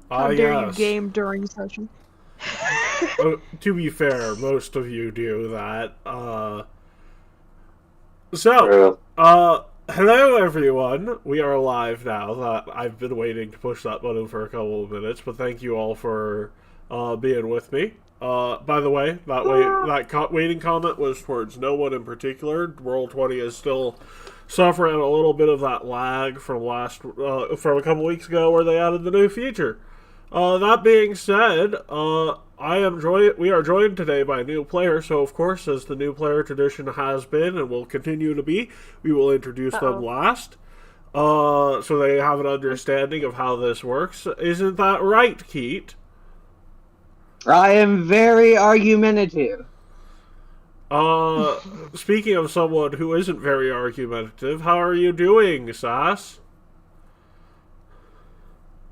How dare you Yes. game during session? To be fair, most of you do that. True. Hello everyone. We are live now. I've been waiting to push that button for a couple of minutes, but thank you all for being with me. By the way, that waiting comment was towards no one in particular. Roll20 is still suffering a little bit of that lag from from a couple weeks ago where they added the new feature. That being said, we are joined today by a new player, so of course, as the new player tradition has been and will continue to be, we will introduce them last, so they have an understanding of how this works. Isn't that right, Keat? I am very argumentative. Speaking of someone who isn't very argumentative, how are you doing, Sass?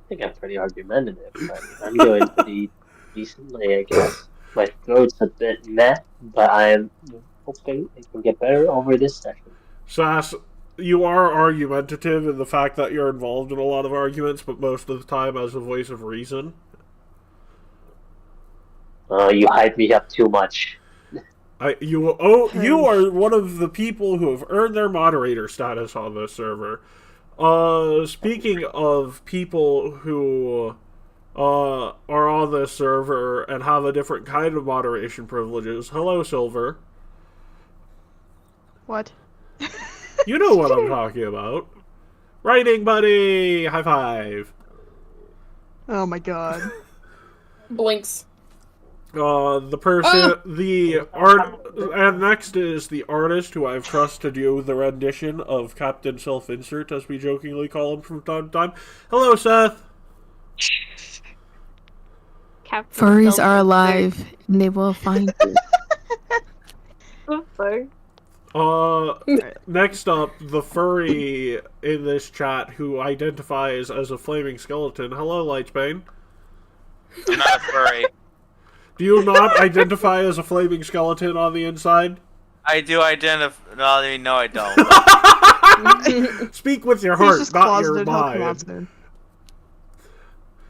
I think I'm pretty argumentative, but I'm doing pretty decently, I guess. My throat's a bit meh, but I'm hoping it can get better over this session. Sass, you are argumentative in the fact that you're involved in a lot of arguments, but most of the time as a voice of reason. You hype me up too much. You are one of the people who have earned their moderator status on this server. Speaking of people who are on this server and have a different kind of moderation privileges, hello, Silver. What? You know what I'm talking about. Writing buddy! High five! Oh my god. Blinks. And next is the artist who I've trusted to do the rendition of Captain Self-Insert, as we jokingly call him from time to time. Hello, Seth! Furries are alive, and they will find you. Next up, the furry in this chat who identifies as a flaming skeleton. Hello, Lightsbane. I'm not a furry. Do you not identify as a flaming skeleton on the inside? I do identify. No, I don't. Speak with your heart, not your mind.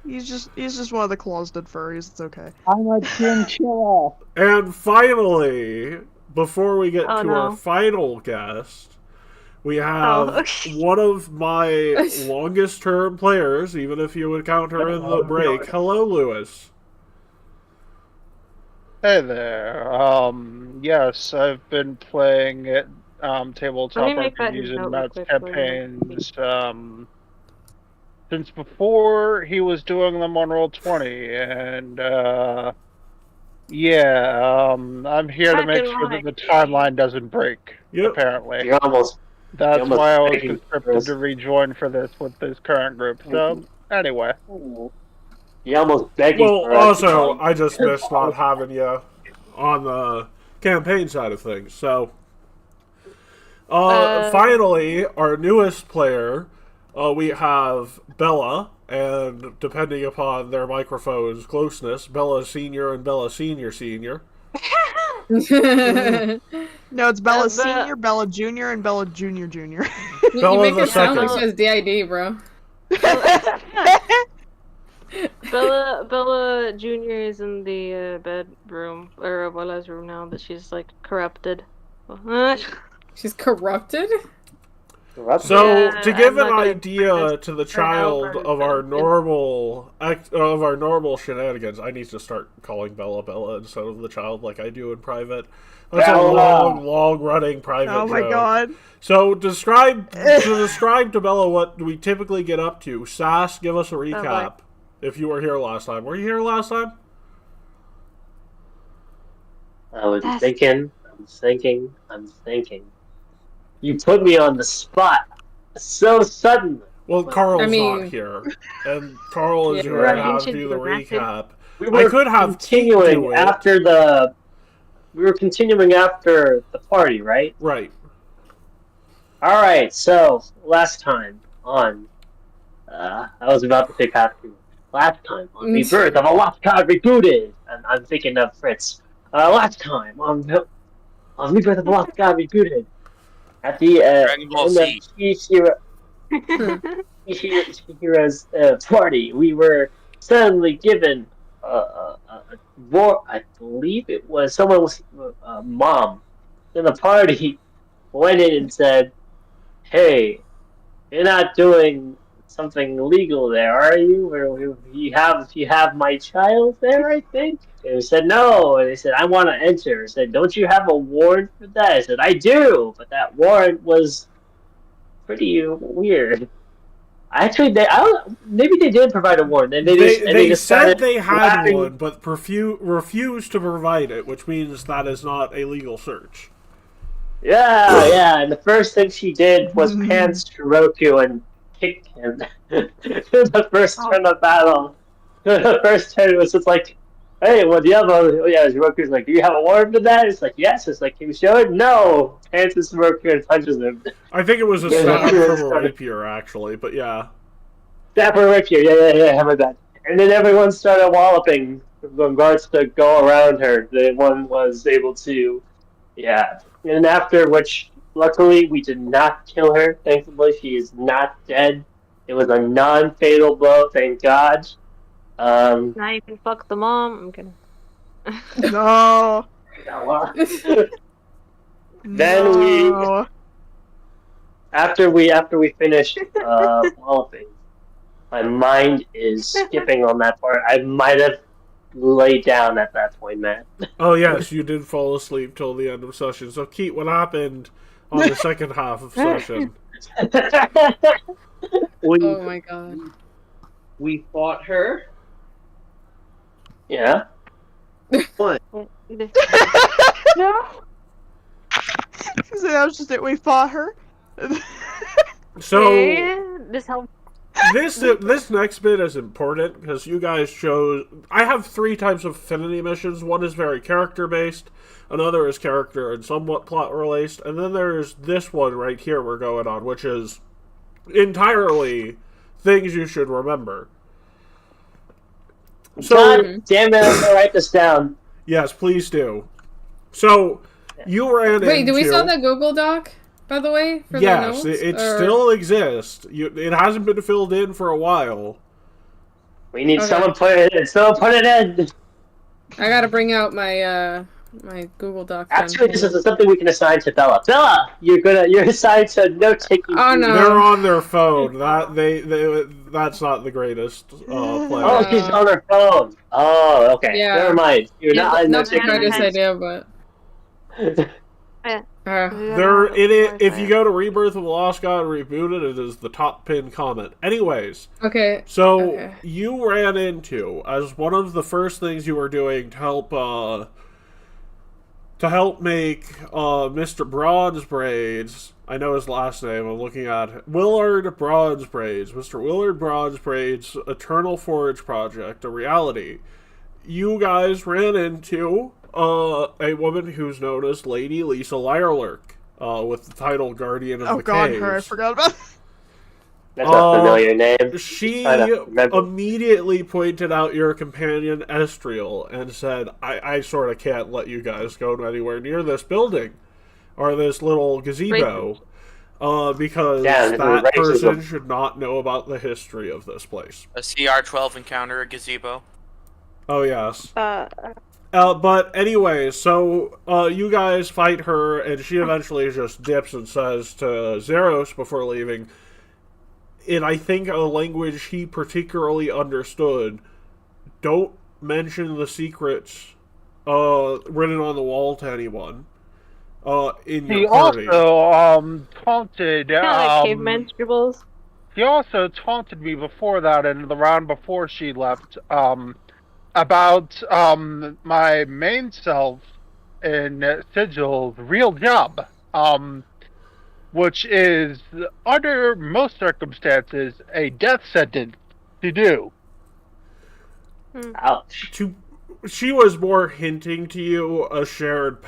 He's just one of the closeted furries. It's okay. I'm a chinchilla. And finally, before we get to our final guest, we have one of my longest term players, even if you would count her in the break. Hello, Lewis. Hey there. Yes, I've been playing at tabletop RPGs and mouse campaigns since before he was doing them on Roll20, and I'm here to make sure that the timeline doesn't break. Yep. Apparently, that's why I was conscripted to rejoin for this with this current group. So anyway. You almost begging for us. Well, also, I just missed not having you on the campaign side of things. So, finally, our newest player, we have Bella, and depending upon their microphone's closeness, Bella Senior and Bella Senior Senior. No, it's Bella Senior, Bella Junior, and Bella Junior Junior. You make it sound like she has DID, bro. Bella Junior is in the bedroom, or Bella's room now, but she's like corrupted. She's corrupted? So to give an idea to the child of our normal shenanigans, I need to start calling Bella Bella instead of the child like I do in private. That's a long running private joke. Oh my god. So describe to Bella what we typically get up to. Sass, give us a recap. If you were here last time. Were you here last time? I was thinking. You put me on the spot so suddenly. Well, Carl's not here. And Carl is here to have to do the recap. We were continuing after the party, right? Right. Alright, so last time on I was about to pick half last time on Rebirth of a Lost God Rebooted, and I'm thinking of Fritz. Last time on Rebirth of a Lost God Rebooted, at the Chihira's party, we were suddenly given a war. I believe it was someone's mom in the party went in and said, "Hey, you're not doing something illegal there, are you? Or you have my child there, I think." And he said no, and they said, "I want to enter." I said, "Don't you have a warrant for that?" I said, "I do, but that warrant was pretty weird." Actually, maybe they did provide a warrant. They said they had one, but refused to provide it, which means that is not a legal search. Yeah, and the first thing she did was pants Shiroku and kick him. The first turn of battle. The first turn was just like, "Hey, well, do you have a..." Oh, yeah, Shiroku's like, "Do you have a warrant for that?" It's like, "Yes." It's like, "Can you show it?" "No!" Pants is Shiroku and punches him. I think it was a stab from a rapier, actually, but yeah. Stab from a rapier, yeah, how about that? And then everyone started walloping the guards to go around her. The one was able to, yeah. And after which, luckily, we did not kill her. Thankfully, she is not dead. It was a non-fatal blow, thank God. Now you can fuck the mom. I'm kidding. No. Then No. after we finished walloping, my mind is skipping on that part. I might have laid down at that point, Matt. Oh yes, you did fall asleep till the end of session. So Keith, what happened on the second half of session? Oh my god. We fought her. Yeah. What? No. So that was just it. We fought her. So This helps. this next bit is important because you guys chose. I have 3 types of affinity missions. One is very character based, another is character and somewhat plot related, and then there's this one right here we're going on, which is entirely things you should remember. So, God damn it! I'm gonna write this down. Yes, please do. So you ran into... Wait, do we still have the Google Doc, by the way? For yes, the notes, it still exists. It hasn't been filled in for a while. We need someone put it in. Someone put it in. I gotta bring out my my Google Doc. Actually, this is something we can assign to Bella. Bella, you're assigned to note taking. Oh no, they're on their phone. That's not the greatest plan. Oh, she's on her phone. Oh, okay. Yeah. Never mind. You're not not taking. the greatest idea, but. If you go to Rebirth of the Lost God Rebooted, it is the top pinned comment. Anyways, okay. So you ran into, as one of the first things you were doing to help make Mr. Bronze Braids. I know his last name. I'm looking at it. Willard Bronze Braids. Mr. Willard Bronze Braids' Eternal Forge project, a reality. You guys ran into a woman who's known as Lady Lisa Lyerlurk, with the title Guardian of the Caves. Her, I forgot about that. That's a familiar name. She immediately pointed out your companion Estriel and said, I sort of can't let you guys go anywhere near this building or this little gazebo because that person should not know about the history of this place. A CR-12 encounter a gazebo. Oh yes. But anyway, so you guys fight her, and she eventually just dips and says to Zeros before leaving, in I think a language he particularly understood, don't mention the secrets written on the wall to anyone in your party. He also taunted... like caveman scribbles. He also taunted me before that, in the round before she left, about my main self in Sigil's real job, which is, under most circumstances, a death sentence to do. Ouch. She was more hinting to you a shared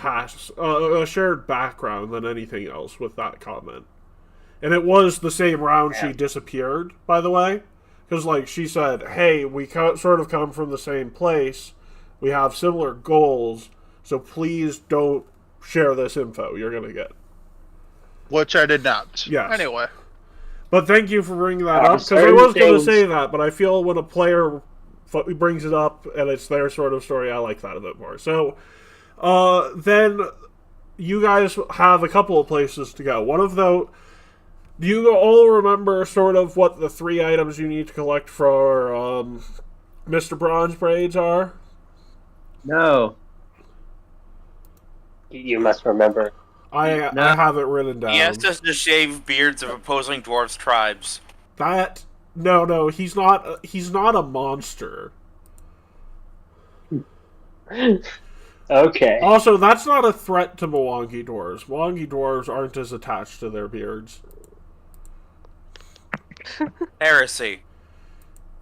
background than anything else with that comment. And it was the same round she disappeared, by the way. Because, like, she said, hey, we sort of come from the same place. We have similar goals. So please don't share this info you're going to get. Which I did not. Yes. Anyway. But thank you for bringing that up. Because I was going to say that, but I feel when a player brings it up, and it's their sort of story. I like that a bit more. So, then you guys have a couple of places to go. One of those, do you all remember sort of what the 3 items you need to collect for Mr. Bronze Braids are? No. You must remember. I have it written down. He asked us to shave beards of opposing dwarves' tribes. That no, he's not a monster. Okay. Also, that's not a threat to Mwangi dwarves. Mwangi dwarves aren't as attached to their beards. Heresy.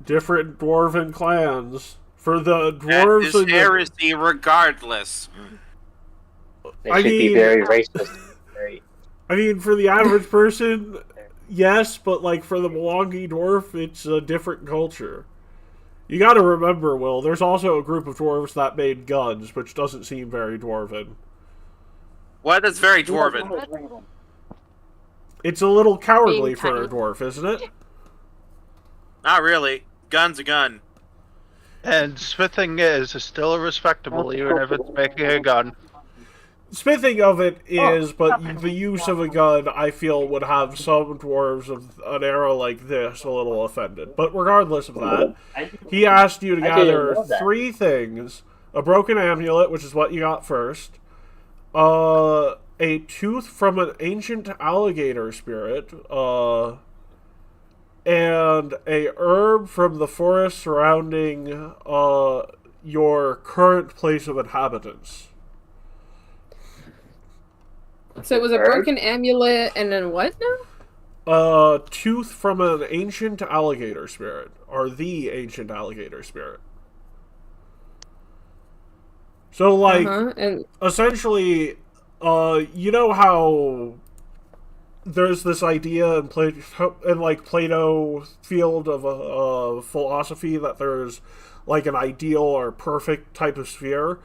Different dwarven clans. For the That dwarves is heresy regardless. They I should be mean- very racist. Very... I mean, for the average person, yes, but like for the Mwangi dwarf, it's a different culture. You gotta remember, Will, there's also a group of dwarves that made guns, which doesn't seem very dwarven. What? That's very dwarven. It's a little cowardly Being for a tiny. dwarf, isn't it? Not really. Gun's a gun. And smithing is still respectable, even if it's making a gun. Smithing of it is, but the use of a gun, I feel, would have some dwarves of an era like this a little offended. But regardless of that, he asked you to I didn't gather know that. 3 things. A broken amulet, which is what you got first. A tooth from an ancient alligator spirit. And a herb from the forest surrounding your current place of inhabitance. So it was a broken amulet and then what now? A tooth from an ancient alligator spirit, or the ancient alligator spirit. So, like, And essentially, you know how there's this idea in like Plato field of philosophy that there's like an ideal or perfect type of sphere.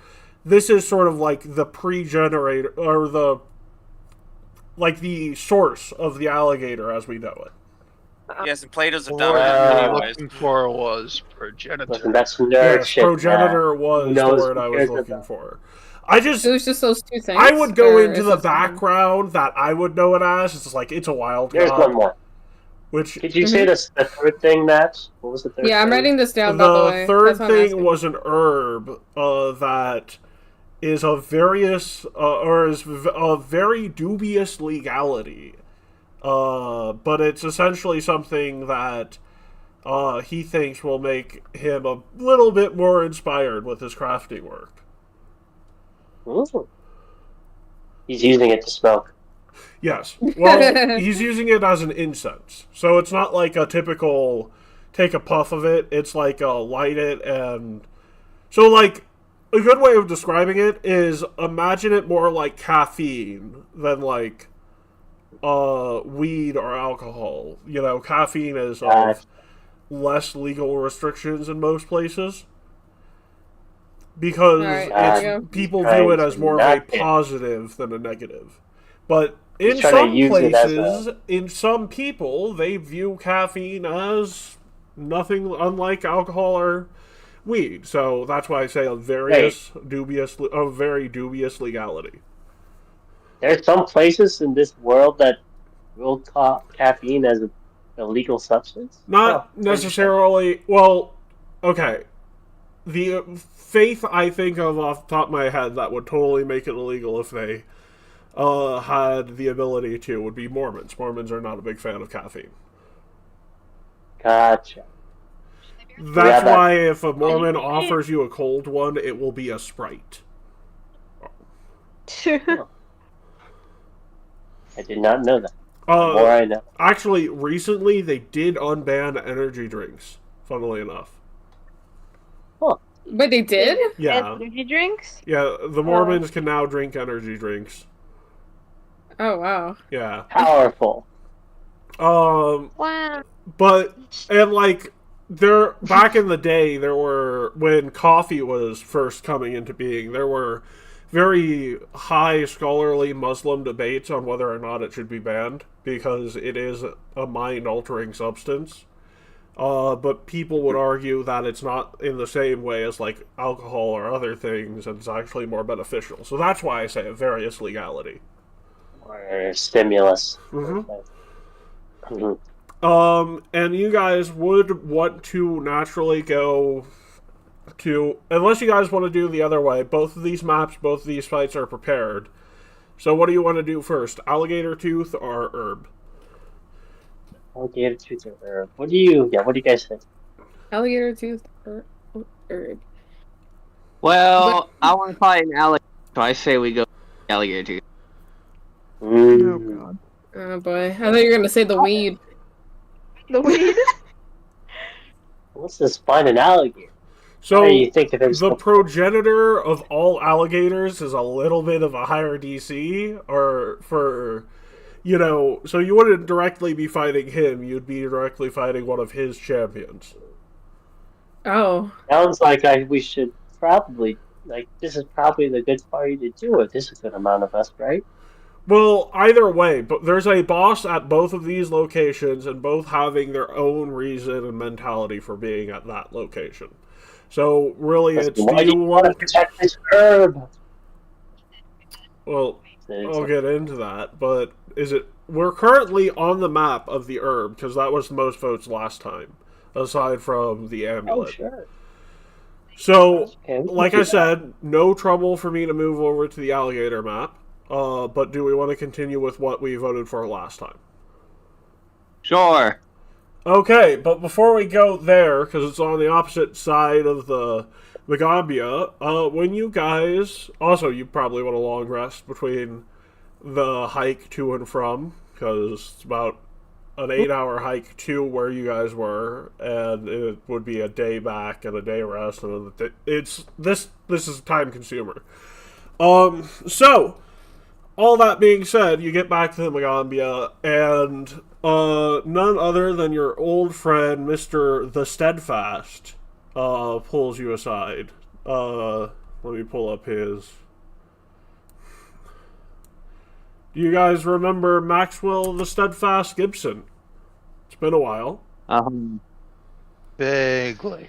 This is sort of like the pre-generator, or the source of the alligator as we know it. Yes, and Plato's a What dumb I anyways. was looking for was Listen, progenitor. that's nerd Yes, shit. progenitor was the knows word I was cares looking about- for. I just, it was just those 2 things. I would go or into is the it something- background that I would know it as. It's like, it's a wild There's god. one more. Which, Did you say the third thing, Matt? What was the third Yeah, I'm thing? writing this down, by the way. the third That's why I'm thing asking. was an herb that is of various, or is of very dubious legality. But it's essentially something that he thinks will make him a little bit more inspired with his crafting work. Ooh. He's using it to smoke. Yes. Well, he's using it as an incense. So it's not like a typical take a puff of it. It's like light it and... So, like, a good way of describing it is imagine it more like caffeine than like weed or alcohol. You know, caffeine is of less legal restrictions in most places. Because Alright, there we it's, go. people view it as more of a Not it. positive than a negative. But in He's trying to some use it as places, in some people, they view caffeine as nothing unlike alcohol or weed. So that's why I say a very dubious legality. There's some places in this world that will call caffeine as an illegal substance. Not necessarily. Well, okay. The faith I think of off the top of my head that would totally make it illegal if they had the ability to would be Mormons. Mormons are not a big fan of caffeine. Gotcha. That's that- why if a Mormon offers you a cold one, it will be a Sprite. I did not know that. The more I know. Actually, recently they did unban energy drinks, funnily enough. But they did? Yeah. Energy drinks? Yeah, the Mormons can now drink energy drinks. Oh, wow. Yeah. Powerful. Wow. But, and like, there, back in the day, there were, when coffee was first coming into being, there were very high scholarly Muslim debates on whether or not it should be banned, because it is a mind-altering substance. But people would argue that it's not in the same way as like alcohol or other things, and it's actually more beneficial. So that's why I say a various legality. Or stimulus. And you guys would want to naturally go to, unless you guys want to do the other way, both of these maps, both of these fights are prepared. So what do you want to do first, Alligator Tooth or Herb? Alligator Tooth or Herb? What do you guys think? Alligator Tooth or Herb? Well, I want to fight an alligator, so I say we go alligator tooth. Oh god. Oh boy, I thought you were gonna say the weed. The weed? Let's just find an alligator. So What do you think of it? the progenitor of all alligators is a little bit of a higher DC, or for, you know, so you wouldn't directly be fighting him, you'd be directly fighting one of his champions. Oh. Sounds like we should probably, like, this is probably the good party to do it. This is a good amount of us, right? Well, either way, but there's a boss at both of these locations, and both having their own reason and mentality for being at that location. So really, it's Why do you want to protect this herb? Well, I'll get into that, but we're currently on the map of the herb, because that was the most votes last time, aside from the amulet. Oh, sure. So, Okay, like I said, no trouble for me to move over to the alligator map, but do we want to continue with what we voted for last time? Sure. Okay, but before we go there, because it's on the opposite side of the Magambia, when you guys... Also, you probably want a long rest between the hike to and from, because it's about an 8-hour hike to where you guys were, and it would be a day back and a day rest, and this is time consumer. So, all that being said, you get back to the Magambia, and none other than your old friend, Mr. The Steadfast, pulls you aside. Let me pull up his... Do you guys remember Maxwell the Steadfast Gibson? It's been a while. Vaguely.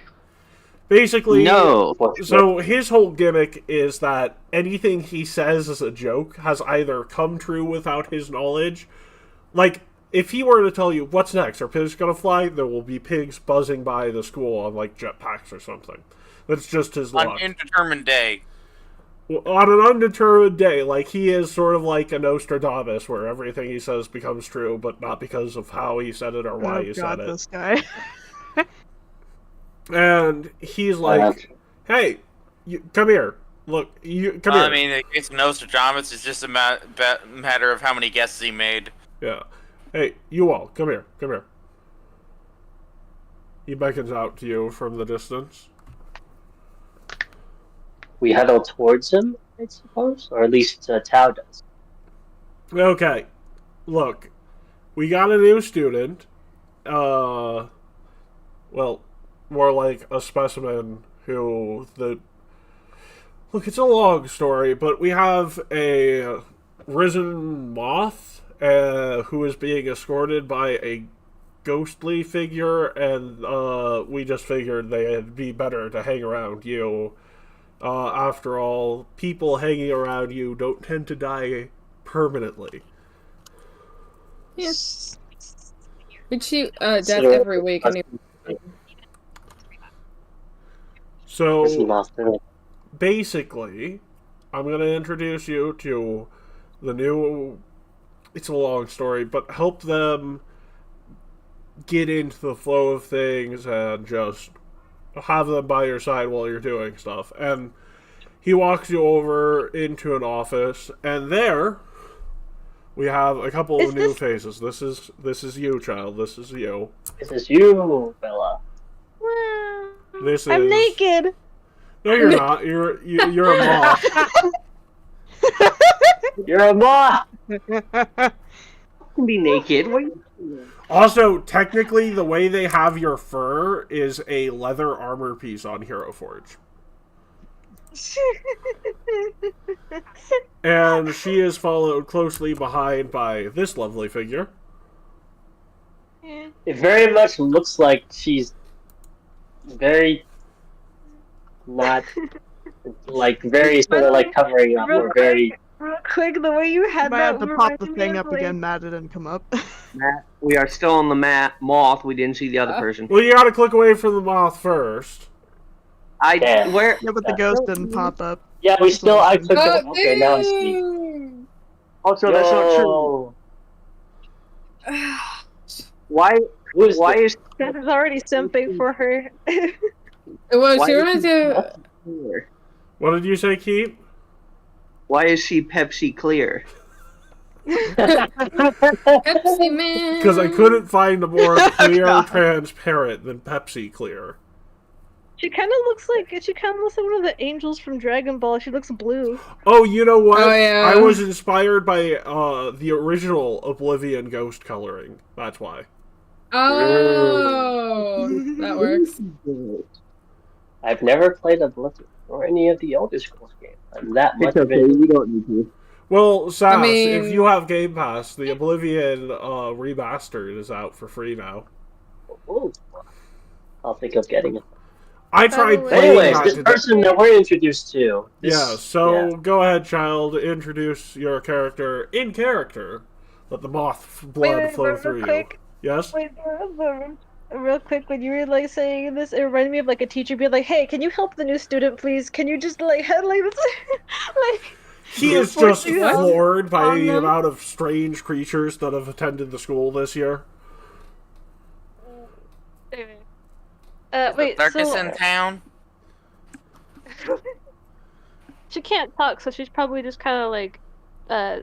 Basically, No. So his whole gimmick is that anything he says as a joke has either come true without his knowledge. Like, if he were to tell you, what's next? Are pigs gonna fly? There will be pigs buzzing by the school on, like, jetpacks or something. That's just his luck. On an indeterminate day. On an undetermined day, like, he is sort of like a Nostradamus, where everything he says becomes true, but not because of how he said it or why he said it. This guy. And he's like, hey, come here. Look, come here. I mean, it's Nostradamus. It's just a matter of how many guesses he made. Yeah. Hey, you all, come here. Come here. He beckons out to you from the distance. We head out towards him, I suppose? Or at least Tao does. Okay. Look, we got a new student. Well, more like a specimen who Look, it's a long story, but we have a risen moth who is being escorted by a ghostly figure, and we just figured it'd be better to hang around you. After all, people hanging around you don't tend to die permanently. Yes. We shoot death every week. So, basically, I'm going to introduce you to the new... It's a long story, but help them get into the flow of things and just have them by your side while you're doing stuff. And he walks you over into an office, and there we have a couple of new faces. This is you, child. This is you. This is you, Bella. I'm naked. No, you're not. You're a moth. You're a moth. You can be naked. What are you doing? Also, technically, the way they have your fur is a leather armor piece on Hero Forge. And she is followed closely behind by this lovely figure. It very much looks like she's very not like very sort of like covering up or very. Real quick, the way you had Might that have to pop reminded the me thing of, up like, again. Matt didn't come up. Matt, we are still on the moth. We didn't see the other person. Well, you gotta click away from the moth first. Yeah. Where? Yeah, but the ghost didn't pop up. Yeah, we still. I clicked. Oh, Okay, now I see. Also, that's not true. Why? Why is Beth is already simping for her. Well, Why she is wanted to. clear? What did you say, Keith? Why is she Pepsi clear? Pepsi Man. Because I couldn't find a more clear, God. transparent than Pepsi clear. She kind of looks like one of the angels from Dragon Ball. She looks blue. Oh, you know what? Oh, yeah. I was inspired by the original Oblivion ghost coloring. That's why. Oh, that works. I've never played Oblivion or any of the Elder Scrolls games. I'm that much It's of okay. it. You don't need to. Well, Sass, I mean- if you have Game Pass, the Oblivion remastered is out for free now. Ooh. I'll think of getting it. I tried But playing Anyways, that this today. person that we're introduced to. Yeah, so go ahead, child. Introduce your character in character. Let the moth blood flow through you. Yes? Wait, real quick, when you were like saying this, it reminded me of like a teacher being like, "Hey, can you help the new student, please? Can you just like headline this?" like. He is What? just floored by the them? amount of strange creatures that have attended the school this year. Wait, Darkness so in town. she can't talk, so she's probably just kind of like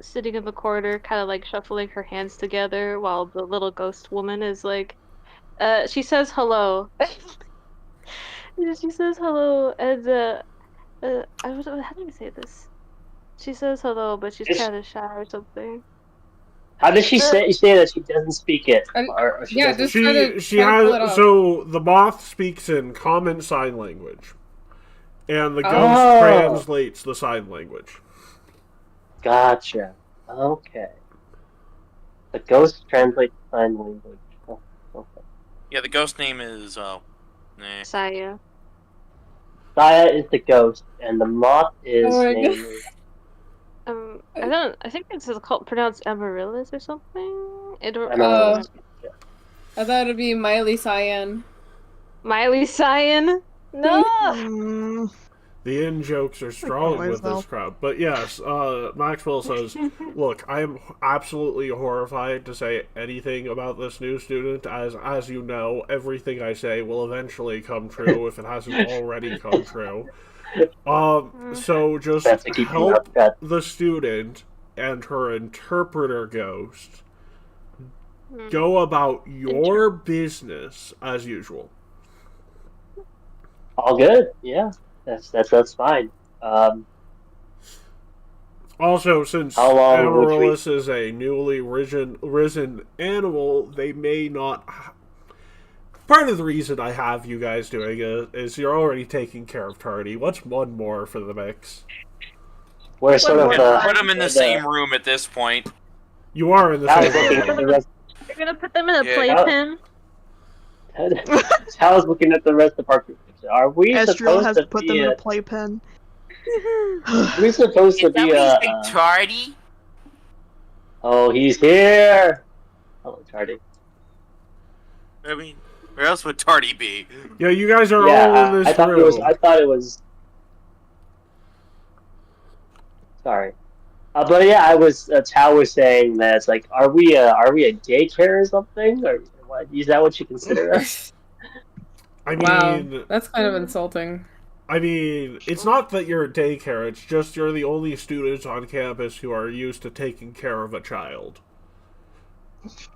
sitting in the corner, kind of like shuffling her hands together while the little ghost woman is like, she says hello. She says hello, and how do you say this? She says hello, but she's kind of shy or something. How does she say that she doesn't speak it? Or she Yeah, doesn't just try to pull it has off. so the moth speaks in common sign language, and the ghost Oh. translates the sign language. Gotcha. Okay. The ghost translates sign language. Oh, okay. Yeah, the ghost name is Saya. Saya is the ghost, and the moth is Oh my named. I think it's called pronounced Amaryllis or something. Amaryllis. I thought it'd be Miley Cyan. Miley Cyan. No. Mm, The in jokes are strong with this myself. crowd. But yes, Maxwell says, look, I am absolutely horrified to say anything about this new student. As you know, everything I say will eventually come true if it hasn't already come true. So just That's to keep you help upset. the student and her interpreter ghost go about your business as usual. All good. Yeah, that's fine. Also, since How long would we- Amaryllis is a newly risen animal, they may not. Part of the reason I have you guys doing it is you're already taking care of Tardy. What's one more for the mix? We're sort of put them in the same room at this point. You are in the How is same looking at room. the rest. You're gonna put them in a Yeah. playpen. How's looking at the rest of our group? Are we Estriel supposed has to put them be? in a playpen. Are we supposed to Is that be? what you say, Tardy? Oh, he's here. Hello, Tardy. I mean, where else would Tardy be? Yeah, you guys are all Yeah, in this I thought room. it was. I thought it was. Sorry, but yeah, I was. Tao was saying that it's like, are we a daycare or something, or what? Is that what you consider us? I Wow, mean, that's kind of insulting. it's not that you're a daycare. It's just you're the only students on campus who are used to taking care of a child.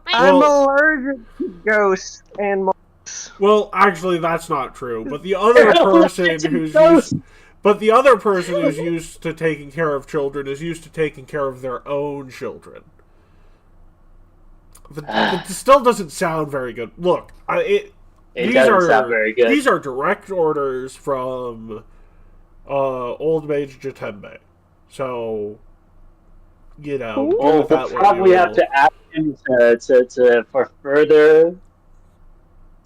I'm Well- allergic to ghosts and moths. Well, actually, that's not true. But the other person who's Ghosts. used, but the other person who's used to taking care of children is used to taking care of their own children. It still doesn't sound very good. Look, It these doesn't sound very good. These are direct orders from Old Mage Jatembe. So you know, Well, do we'll with that what you probably have will. to ask him to for further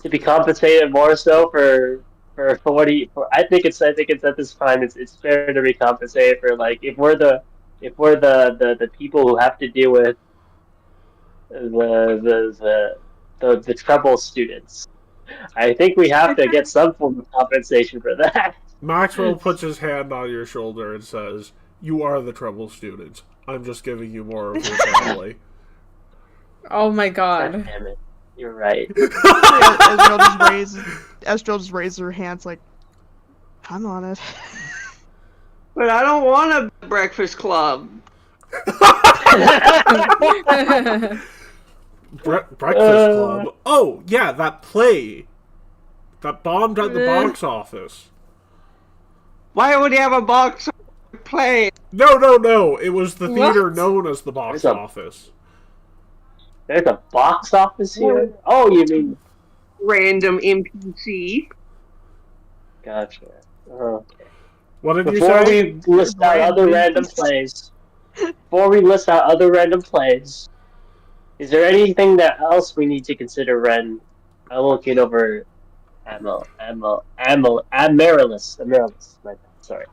to be compensated more so for what he. For, I think it's at this time it's fair to be compensated for like if we're the people who have to deal with the trouble students. I think we have to get some form of compensation for that. Maxwell puts his hand on your shoulder and says, "You are the trouble student. I'm just giving you more of your family." Oh my God god. damn it! You're right. Estelle just raises her hands like, I'm on it. But I don't want a breakfast club. Breakfast Club. Oh, yeah, that play. That bombed at the box office. Why would you have a box play? No. It was the theater What? known as the box office. There's a box office here? Oh, you mean... Random NPC. Gotcha. Okay. What did Before you say? we list out other random plays, is there anything that else we need to consider, Ren? I'm looking over Amaryllis. My bad. Sorry.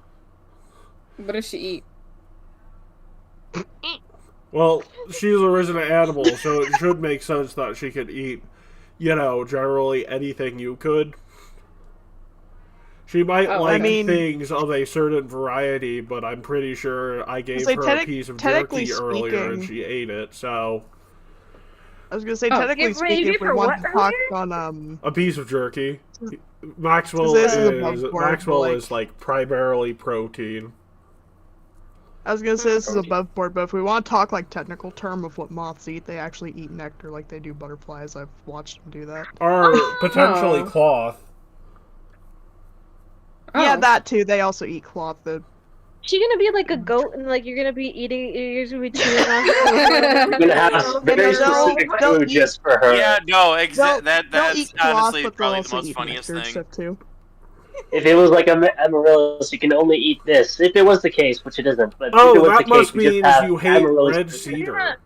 What does she eat? Well, she's a resident animal, so it should make sense that she could eat, you know, generally anything you could. She might things of a certain variety, but I'm pretty sure I gave her a piece of jerky earlier and she ate it, so... I was gonna say, technically speaking, if we want to talk on, a piece of jerky. Maxwell is like, primarily protein. I was gonna say this is above board, but if we want to talk, like, technical term of what moths eat, they actually eat nectar like they do butterflies. I've watched them do that. Or potentially cloth. Yeah, that too. They also eat cloth. She gonna be like a goat and like you're gonna be chewing on We're gonna have very specific food just for her. Yeah, no, They'll that's eat cloth, honestly but they'll probably the also most eat funniest nectar thing. stuff too. If it was like Amaryllis, you can only eat this. If it was the case, which it isn't, but if it Oh, was that the must case, we mean just have you hate Amaryllis red food. cedar.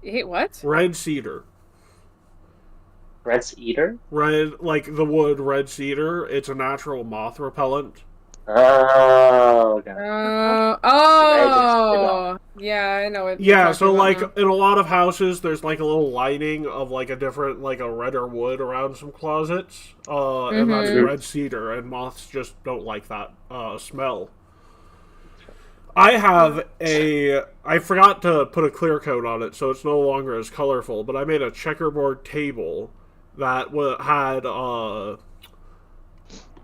You hate what? Red cedar. Red cedar? Red, like the wood red cedar. It's a natural moth repellent. Oh, okay. Yeah, I know it. Yeah, so like in a lot of houses, there's like a little lining of like a different, like a redder wood around some closets, and that's red cedar, and moths just don't like that smell. I forgot to put a clear coat on it, so it's no longer as colorful, but I made a checkerboard table that had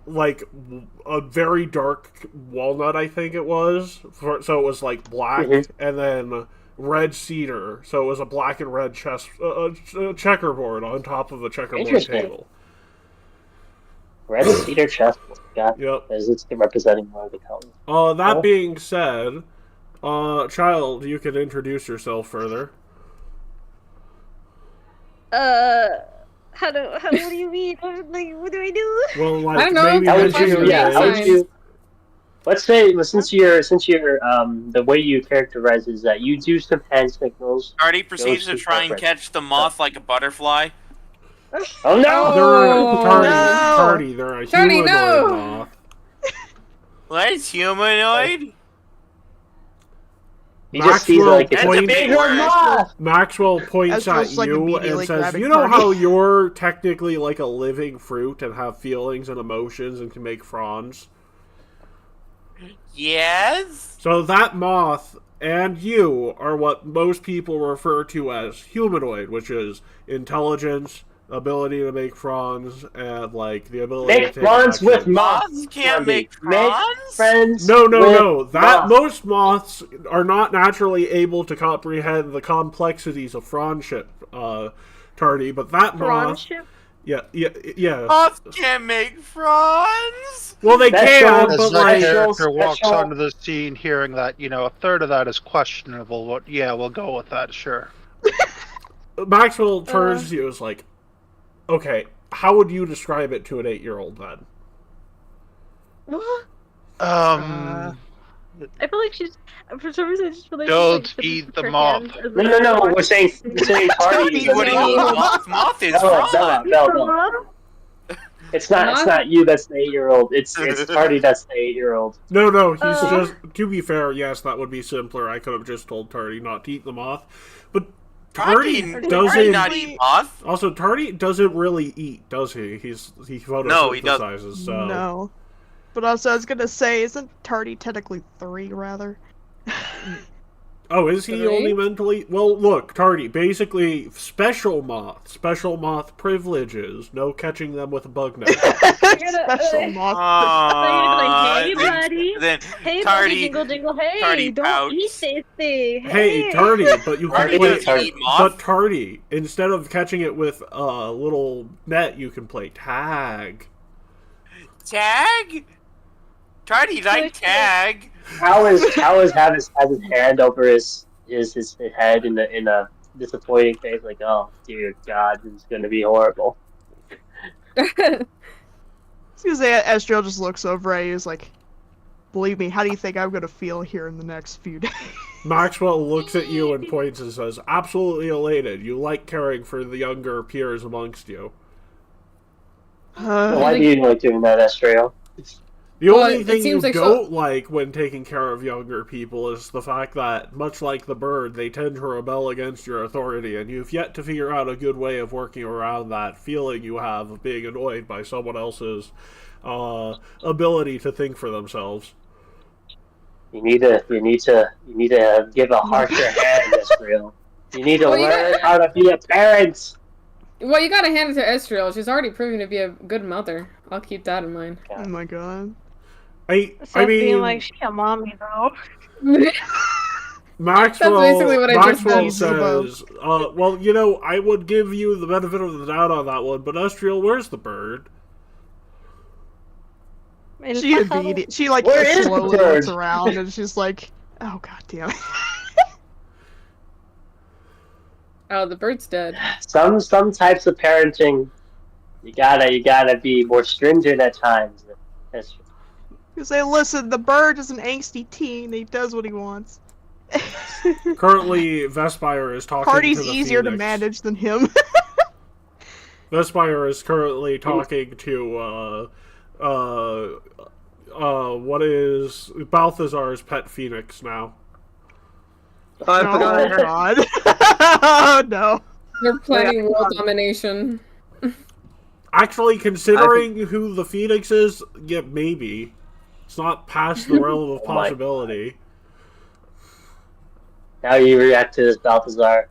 like a very dark walnut, I think it was, so it was like black, and then red cedar, so it was a black and red checkerboard on top of a checkerboard table. Red cedar chessboard. Got Yep. It's representing one of the colors. That being said, child, you can introduce yourself further. What do you mean? Like, what do I do? Well, like, I don't know. maybe How would mention you? your How would name. you? Let's say, since you're the way you characterize is that you do some hand signals. Artie proceeds to try and catch the moth like a butterfly. Oh no! They're a Tardy, humanoid no! moth. What is humanoid? He just sees like it's a points- big red moth. Maxwell points That's at just, like, you and immediately says, grabbing "You know Tardy." how you're technically like a living fruit and have feelings and emotions and can make fronds? Yes? So that moth and you are what most people refer to as humanoid, which is intelligence, ability to make fronds, and like the ability Make to take fronds action. with moths. Moths can't make Make fronds? friends. No. with That moths. most moths are not naturally able to comprehend the complexities of frondship, Tardy. But that moth, Friendship? yeah. Moths can't make fronds? Well, they That's can, all but As the like, character walks special- onto the scene, hearing that, a third of that is questionable. But yeah, we'll go with that. Sure. Maxwell turns to you and is like, "Okay, how would you describe it to an 8-year-old then?" I feel like she's for some reason I just feel like Don't she's like, eat the her moth. hands as, No, like, no, no. We're saying tardy. What do you mean? Moth is Bella, fun. Bella. It's not you that's the 8-year-old. It's Tardy that's the 8-year-old. No, he's just, to be fair, yes, that would be simpler. I could have just told Tardy not to eat the moth. But Tardy doesn't... not eat moth? Also, Tardy doesn't really eat, does he? He photosynthesizes, No, he doesn't. so... No. But also, I was gonna say, isn't Tardy technically 3, rather? Oh, is he 3? only mentally? Well, look, Tardy, basically, special moth privileges, no catching them with a bug net. Special moth. Hey, buddy. Then Hey, Tardy, buddy, jingle, jingle, hey, Tardy don't pouts. eat this thing. Hey, Tardy, but you can Tardy play... doesn't eat moth. But Tardy, instead of catching it with a little net, you can play tag. Tag? Tardy like tag. How is has his hand over his head in a disappointing face, like, oh dear God, this is gonna be horrible. I was gonna say, Estriel just looks over at you, is like, believe me, how do you think I'm gonna feel here in the next few days? Maxwell looks at you and points and says, absolutely elated. You like caring for the younger peers amongst you. Why do you like doing that, Estriel? The only thing you like don't like when taking care of younger people is the fact that, much like the bird, they tend to rebel against your authority, and you've yet to figure out a good way of working around that feeling you have of being annoyed by someone else's ability to think for themselves. You need to give a harsher hand, Estriel. You need to learn how to be a parent. Well, you gotta hand it to Estriel. She's already proven to be a good mother. I'll keep that in mind. Oh my god. I Being mean, like, she a mommy though. Maxwell, That's basically what I just Maxwell said. says, well, you know, I would give you the benefit of the doubt on that one, but Estriel, where's the bird? She like Where is the slowly bird? looks around and she's like, oh god damn it. Oh, the bird's dead. Some types of parenting, you gotta be more stringent at times. Estriel. You say, listen, the bird is an angsty teen, he does what he wants. Currently, Vespire is talking Party's to the easier to Phoenix. manage than him. Vespire is currently talking to, what is Balthazar's pet Phoenix now. Oh, I forgot. Oh god. Oh no. They're planning world domination. Actually, considering who the Phoenix is, yeah, maybe. It's not past the realm of possibility. How you react to this, Balthazar?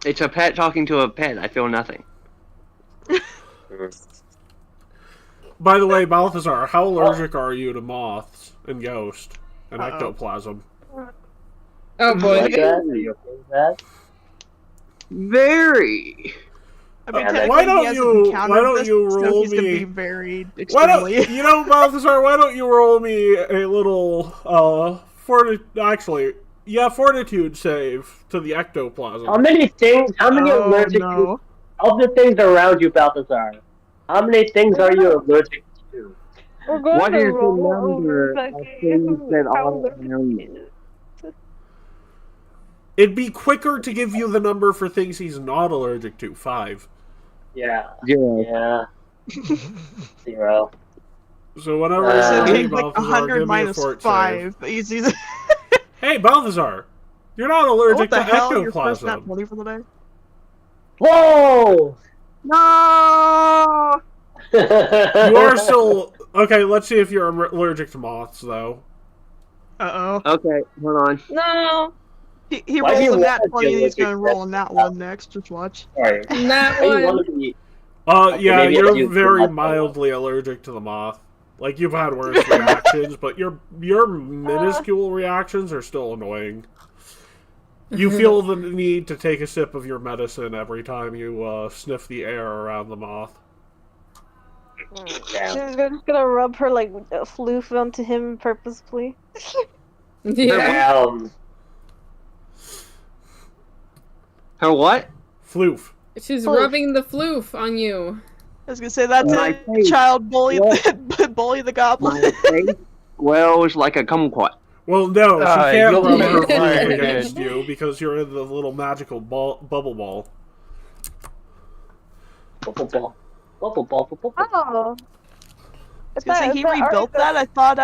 It's a pet talking to a pet. I feel nothing. By the way, Balthazar, how allergic are you to moths and ghost and ectoplasm? Oh boy. Like that? Are you okay with that? Very. I mean, Yeah, technically why don't he hasn't you- encountered why don't this, you so roll he's gonna me- be very Why don't extremely... you know, Balthazar? Why don't you roll me a little fortitude save to the ectoplasm? How many allergic no. of the things around you, Balthazar? How many things are you allergic to? We're going What to is the roll number over of things that are how around you? It'd be quicker to give you the number for things he's not allergic to. 5. Yeah. Yeah. Yeah. 0. So whenever So you Take say, like Balthazar, 100 give me a minus fort 5. save. Easy. Hey, Balthazar, you're not allergic What the to hell? Your first nat ectoplasm. 20 for the day? Whoa! No! You are still okay. Let's see if you're allergic to moths, though. Uh-oh. Okay, hold on. No. He Why do you rolls a nat want to 20 and he's be gonna roll a nat 1 next. Just watch. Sorry. That Why do you one. want to be? Yeah, maybe you're you- very mildly allergic to the moth. Like, you've had worse reactions, but your minuscule reactions are still annoying. You feel the need to take a sip of your medicine every time you sniff the air around the moth. Damn. She's just gonna rub her like floof onto him purposefully. Yeah. Damn. Her what? Floof. She's Floof. rubbing the floof on you. I was gonna say that's My a face. child bully, What? bully the goblin. My face swells like a kumquat. Well, no, she can't you'll rub be her proof fired. against you because you're in the little magical bubble ball. Bubble ball. Bubble ball. Bubble ball. Oh. I was gonna say he rebuilt that. I thought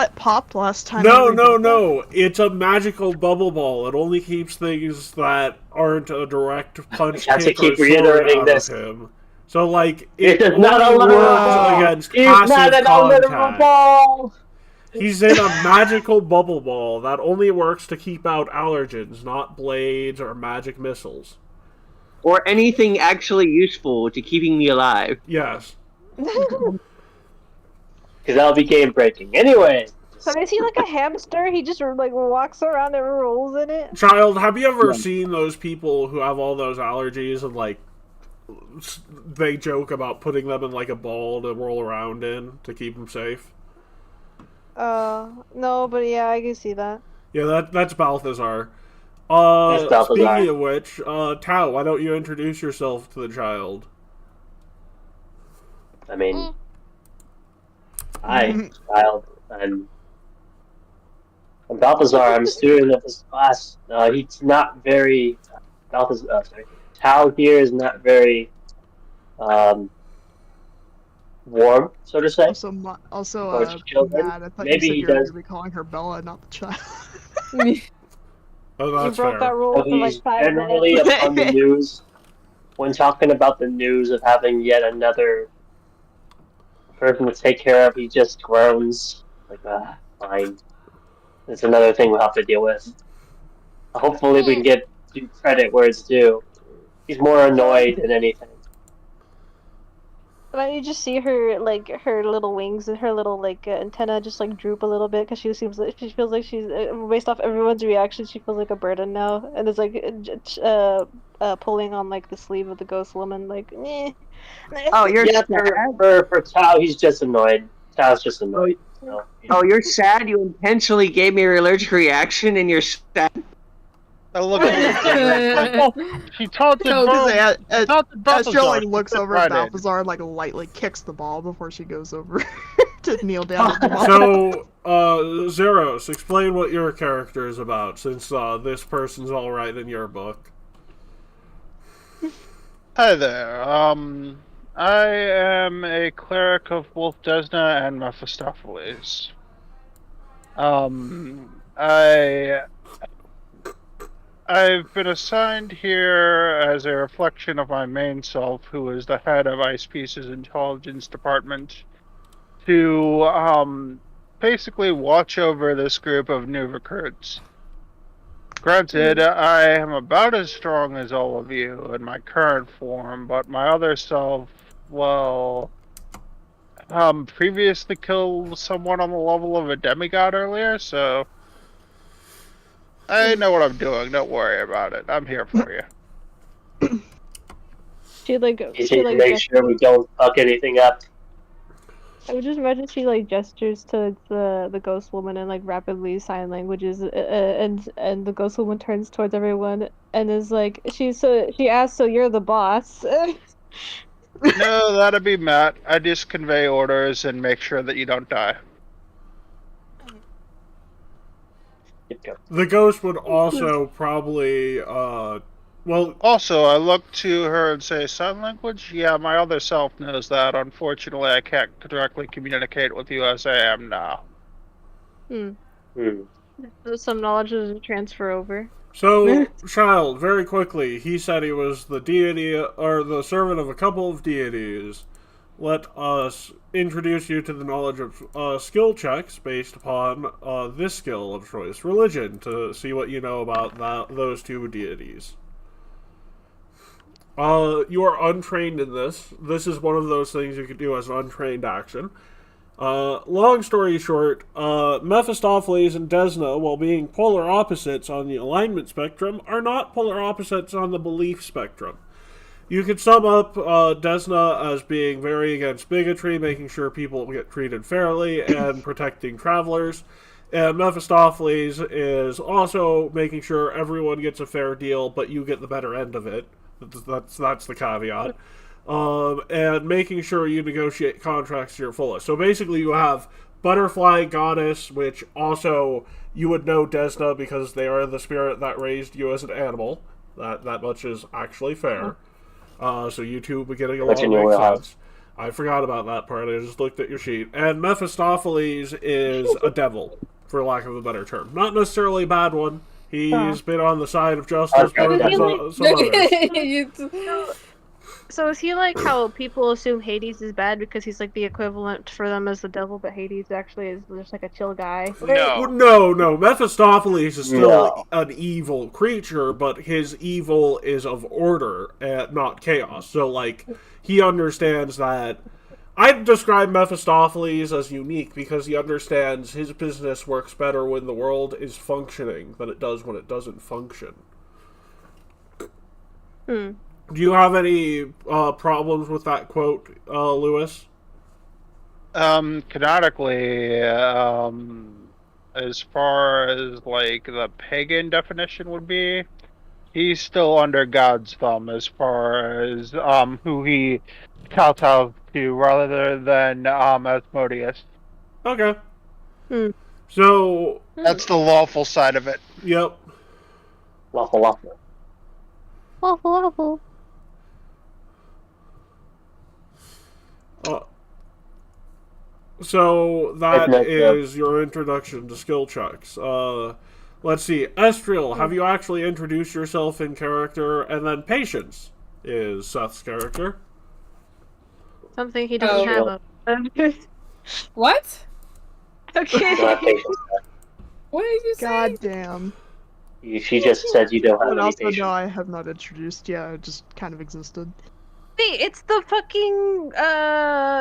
it popped last time. No, he rebuilt no. It's a magical bubble ball. It only keeps things that aren't a direct punch, I have to kick, or keep sword reiterating out this. of him. So, like, It it is not only allowed. works against It's not passive an unlimited contact. ball. He's in a magical bubble ball that only works to keep out allergens, not blades or magic missiles. Or anything actually useful to keeping me alive. Yes. Because that'll be game breaking. Anyway. So is he like a hamster? He just like walks around and rolls in it? Child, have you ever seen those people who have all those allergies and, like, they joke about putting them in, like, a ball to roll around in to keep them safe? No, but yeah, I can see that. Yeah, that's Balthazar. That's Balthazar. Speaking of which, Tao, why don't you introduce yourself to the child? I mean, hi, child. I'm Balthazar. I'm a student of this class. He's not very. Tao here is not very warm, so to say. Also, Towards children. Matt, I thought Maybe you said he you were does. gonna be calling her Bella, not the child. Oh, You that's broke fair. that rule So for like he's 5 generally minutes. upon the news when talking about the news of having yet another person to take care of. He just groans like, fine. It's another thing we'll have to deal with. Hopefully, we can get due credit where it's due. He's more annoyed than anything. But you just see her like her little wings and her little like antenna just like droop a little bit because she feels like she's based off everyone's reaction, she feels like a burden now, and it's like pulling on like the sleeve of the ghost woman like. Eh. Oh, you're Yeah, sad? for Tao, he's just annoyed. Tao's just annoyed. So, Oh, you're sad? You intentionally gave me an allergic reaction and you're sad? Look at She taunted So, both. As Balthazar. Jill like looks over Right at in. Balthazar and like lightly kicks the ball before she goes over to kneel down at the ball. So, Zeros, explain what your character is about, since this person's all right in your book. Hi there. I am a cleric of Wolf Desna and Mephistopheles. I've been assigned here as a reflection of my main self, who is the head of Ice Piece's intelligence department, to basically watch over this group of new recruits. Granted, I am about as strong as all of you in my current form, but my other self, well, previously killed someone on the level of a demigod earlier, so I know what I'm doing. Don't worry about it. I'm here for you. She like easy to make sure we don't fuck anything up. I would just imagine she like gestures to the ghost woman and like rapidly sign languages, and the ghost woman turns towards everyone and is like she asks, so you're the boss? No, that'd be Matt. I just convey orders and make sure that you don't die. The ghost would also probably, well... Also, I look to her and say, sign language? Yeah, my other self knows that. Unfortunately, I can't directly communicate with you as I am now. Some knowledge to transfer over. So, child, very quickly, he said he was the deity, or the servant of a couple of deities. Let us introduce you to the knowledge of skill checks based upon this skill of choice, religion, to see what you know about those two deities. You are untrained in this. This is one of those things you could do as an untrained action. Long story short, Mephistopheles and Desna, while being polar opposites on the alignment spectrum, are not polar opposites on the belief spectrum. You could sum up Desna as being very against bigotry, making sure people get treated fairly, and protecting travelers. And Mephistopheles is also making sure everyone gets a fair deal, but you get the better end of it. That's the caveat. and making sure you negotiate contracts to your fullest. So basically, you have Butterfly Goddess, which also you would know Desna because they are the spirit that raised you as an animal. That much is actually fair. So you two getting along makes sense. I forgot about that part. I just looked at your sheet. And Mephistopheles is a devil, for lack of a better term. Not necessarily a bad one. He's been on the side of justice more than some others. So is he like how people assume Hades is bad because he's like the equivalent for them as the devil, but Hades actually is just like a chill guy? No. Mephistopheles is still an evil creature, but his evil is of order and not chaos. So, like, he understands that. I'd describe Mephistopheles as unique because he understands his business works better when the world is functioning than it does when it doesn't function. Do you have any problems with that quote, Lewis? Canonically, as far as like the pagan definition would be, he's still under God's thumb as far as who he kowtows to, rather than Asmodeus. Okay. So that's the lawful side of it. Yep. Lawful. So that is your introduction to skill checks. Let's see. Estriel, have you actually introduced yourself in character? And then Patience is Seth's character. Something he doesn't have. What? Okay. What did you say? God damn. She just said you don't have any also, patience. no, I have not introduced. Yeah, it just kind of existed. Hey, it's the fucking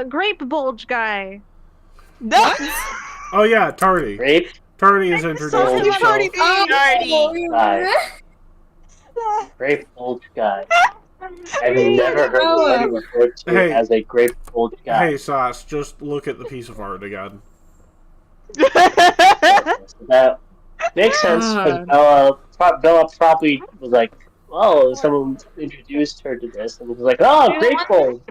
grape bulge guy. No. Oh yeah, Tardy. Grape? Tardy is introduced himself. Grape bulge guy. I've never heard anybody referred to as a grape bulge guy. Hey, Sass, just look at the piece of art again. That makes sense, because Bella probably was like, oh, someone introduced her to this, and was like, oh, grape bulge!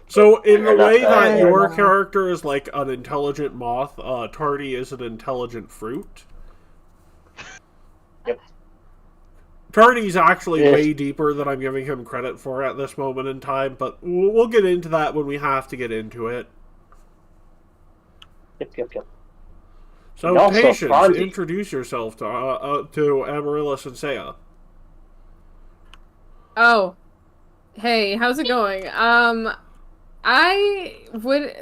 So, in the way that your character is like an intelligent moth, Tardy is an intelligent fruit. Yep. Tardy's actually way deeper than I'm giving him credit for at this moment in time, but we'll get into that when we have to get into it. Yep. So, Patience, introduce yourself to Amaryllis and Saya. Oh. Hey, how's it going?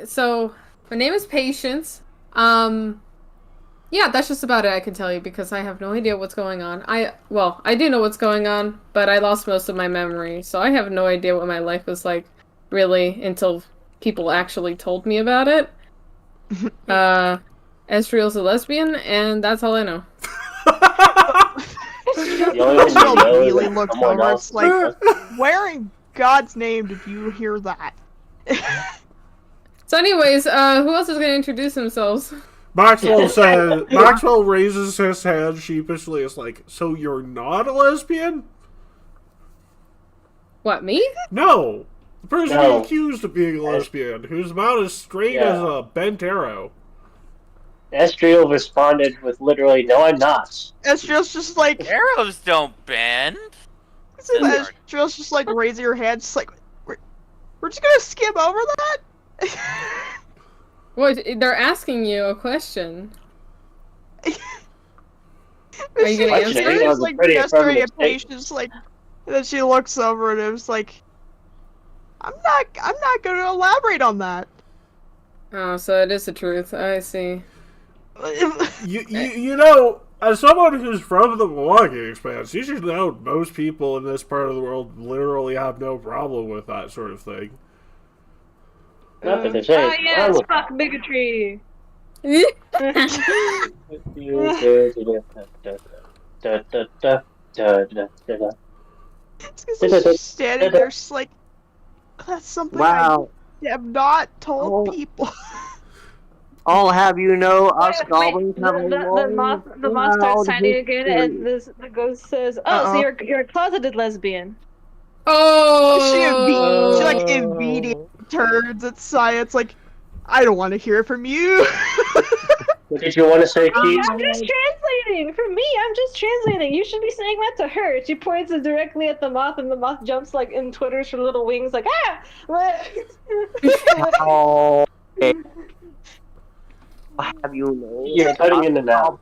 So, my name is Patience. Yeah, that's just about it I can tell you, because I have no idea what's going on. I do know what's going on, but I lost most of my memory, so I have no idea what my life was like, really, until people actually told me about it. Estriel's a lesbian, and that's all I know. Immediately looks over. It's like, where in God's name did you hear that? So anyways, who else is going to introduce themselves? Maxwell raises his hand sheepishly. It's like, so you're not a lesbian? What, me? No. The person you accused of being a lesbian, who's about as straight as a bent arrow. Estriel responded with literally, no, I'm not. Estriel's just like... Arrows don't bend. Estriel's just like raising her hand, just like, we're just gonna skim over that? What? They're asking you a question. Are you gonna answer? It's like gesturing at Patience, like, and then she looks over and it was like, I'm not gonna elaborate on that. Oh, so it is the truth. I see. You know, as someone who's from the Milwaukee Expanse, you should know most people in this part of the world literally have no problem with that sort of thing. Yes, fuck bigotry. She's standing there, just like, that's something I have not told people. I'll have you know, us goblins have the moth starts signing again, and the ghost says, "Oh, so you're a closeted lesbian." Oh! She like immediately turns at science like, I don't want to hear from you. What did you want to say, Keith? I'm just translating. For me, I'm just translating. You should be saying that to her. She points it directly at the moth, and the moth jumps like and twitters her little wings, like Oh, okay. Have you known? You're cutting in and out.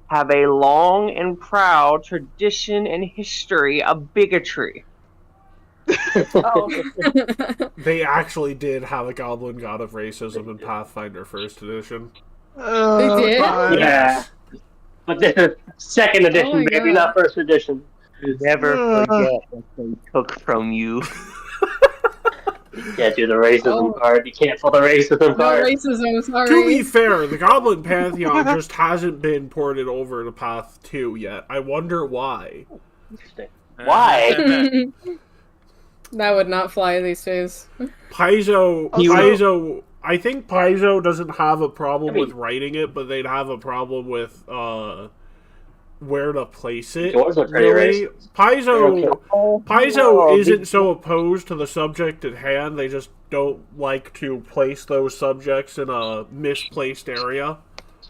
Have a long and proud tradition and history of bigotry. Oh. They actually did have a goblin god of racism in Pathfinder First Edition. They did? God. Yeah. But this is second edition, Oh my baby, God. not first edition. Never forget what they took from you. You can't do the racism Oh. card. You can't pull the racism No card. racism, sorry. To be fair, the Goblin Pantheon just hasn't been ported over to Path 2 yet. I wonder why. Interesting. Why? That would not fly these days. Paizo, I think Paizo doesn't have a problem with writing it, but they'd have a problem with where to place it. Yours are pretty Really, racist. Paizo isn't so opposed to the subject at hand. They just don't like to place those subjects in a misplaced area.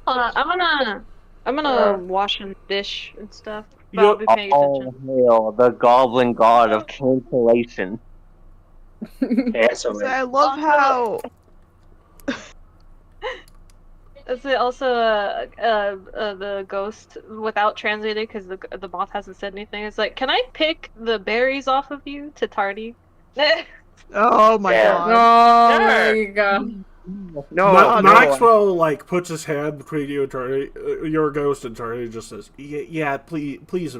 Hold on, I'm gonna wash and dish and stuff. But I'll be paying Oh, attention. hail the goblin god of cancellation. Cancel it. I love how Is it also the ghost without translating because the moth hasn't said anything? It's like, can I pick the berries off of you to Tardy? oh my Yeah. god. Oh, Sure. there you go. No, Maxwell like puts his hand between you and Tardy, your ghost and Tardy, and just says, "Yeah, please,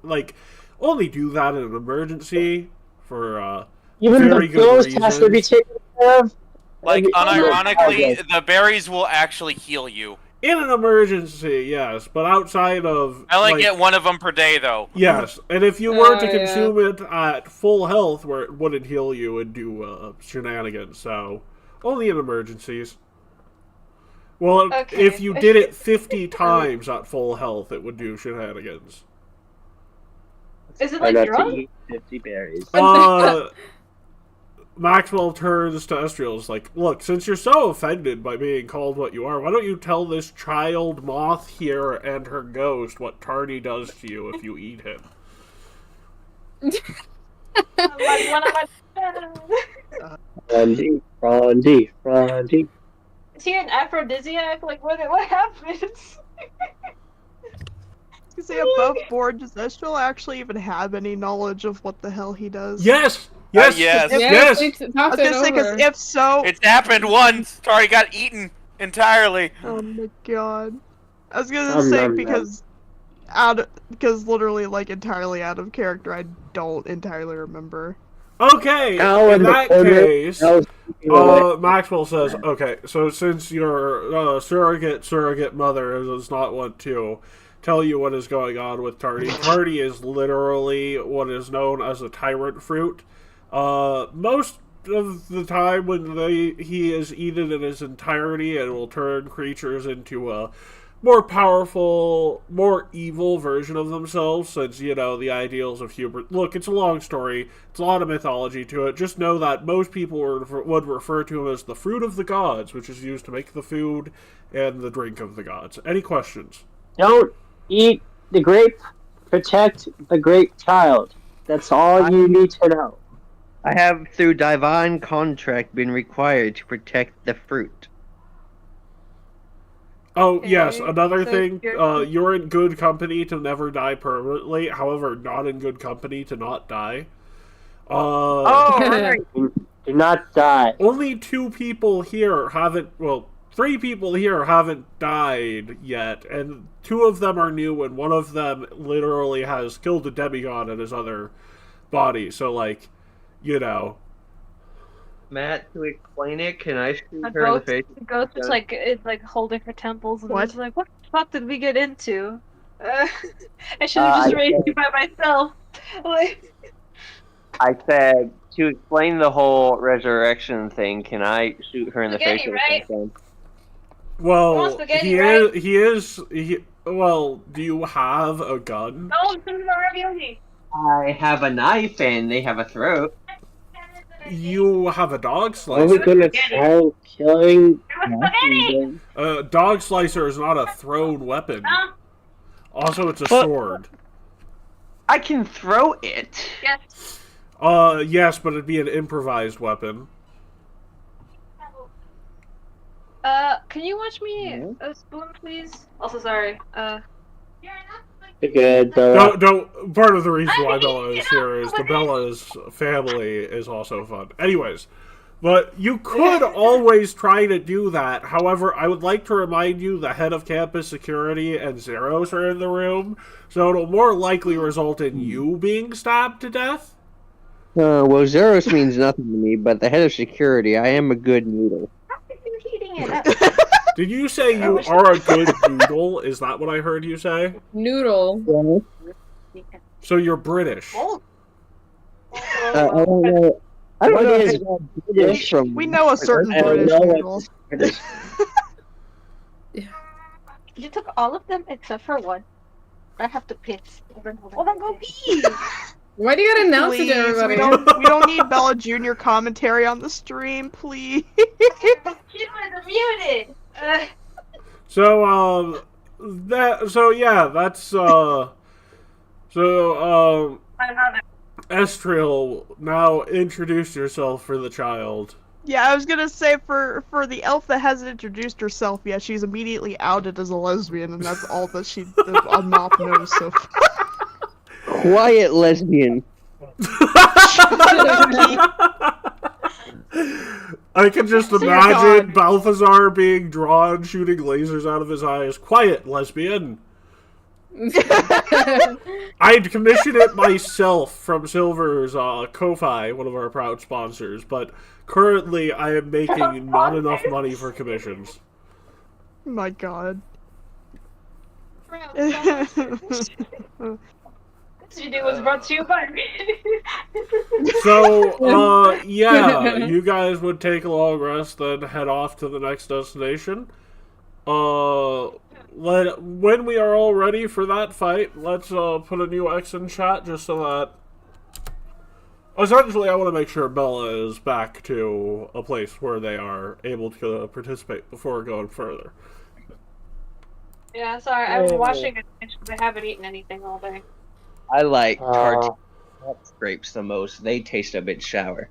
like, only do that in an emergency for Even very the good ghost has to be reasons. taken care of. Like, Okay. unironically, the berries will actually heal you. In an emergency, yes, but outside of I only like, get one of them per day, though. yes, and if you were to yeah. consume it at full health, where it wouldn't heal you and do shenanigans, so only in emergencies. Well, Okay. if you did it 50 times at full health, it would do shenanigans. Is it Try like not to drunk? eat 50 berries. Maxwell turns to Estriel's like, look, since you're so offended by being called what you are, why don't you tell this child moth here and her ghost what Tardy does to you if you eat him? Frandy. Is he an aphrodisiac? Like, what happens? Is he above board? Does Estrel actually even have any knowledge of what the hell he does? Yes! Yes! Yes. Yes! we I talked was it gonna say, because over. if so, It's happened once. Sorry, got eaten entirely. oh my god. I was gonna Nom, say nom, nom. because literally like entirely out of character, I don't entirely remember. Okay, Ow, in in the that corner. case, That was- Maxwell says, okay, so since your surrogate mother does not want to tell you what is going on with Tardy, Tardy is literally what is known as a tyrant fruit. Most of the time when he is eaten in his entirety, it will turn creatures into a more powerful, more evil version of themselves, since, you know, the ideals of hubris. Look, it's a long story. It's a lot of mythology to it. Just know that most people would refer to him as the fruit of the gods, which is used to make the food and the drink of the gods. Any questions? Don't eat the grape. Protect the grape child. That's all you need to know. I have, through divine contract, been required to protect the fruit. Oh, Okay, yes, another so thing, you're- you're in good company to never die permanently, however, not in good company to not die. Right. Do not die. Only 2 people here haven't, well, 3 people here haven't died yet, and 2 of them are new, and one of them literally has killed a demigod in his other body, so, like, you know. Matt, to explain it, can I shoot The her in the ghost, face? the ghost is like holding her temples and What? it's like, what the fuck did we get into? I should have just raised you by myself. Like, I said, to explain the whole resurrection thing, can I shoot her in the face? Spaghetti, with right? something? Well, spaghetti, he right? is, well, do you have a gun? no, this is not ravioli. I have a knife and they have a throat. You have a dog Are we slicer. gonna try killing Dog slicer is not a thrown weapon. Also, it's a But- sword. I can throw it. Yes. Yes, but it'd be an improvised weapon. Can you watch me a spoon, please? Also, sorry. Good. Don't. Part of the reason why Bella is here is the Bella's family is also fun. Anyways, but you could always try to do that. However, I would like to remind you the head of campus security and Zeros are in the room, so it'll more likely result in you being stabbed to death. Well, Zeros means nothing to me, but the head of security, I am a good noodle. Did you say you are a good noodle? Is that what I heard you say? Noodle. So you're British. I don't know. I don't know if British from. We know a certain I don't British know noodle. You took all of them except for one. I have to piss. Well, then go pee. Why do you gotta announce it to Please, everybody? we don't need Bella Jr. commentary on the stream, please. She was muted. Estriel, now introduce yourself for the child. Yeah, I was gonna say for the elf that hasn't introduced herself yet, she's immediately outed as a lesbian, and that's all that Moth knows so far. Quiet lesbian. I can just imagine Balthazar being drawn, shooting lasers out of his eyes. Quiet, lesbian. I'd commission it myself from Silver's Ko-Fi, one of our proud sponsors, but currently I am making not enough money for commissions. My god. This video was brought to you by me. So, yeah, you guys would take a long rest, then head off to the next destination. When we are all ready for that fight, let's put a new X in chat just so that. Essentially, I want to make sure Bella is back to a place where they are able to participate before going further. Yeah, sorry, I'm washing it because I haven't eaten anything all day. I like tart grapes the most. They taste a bit sour.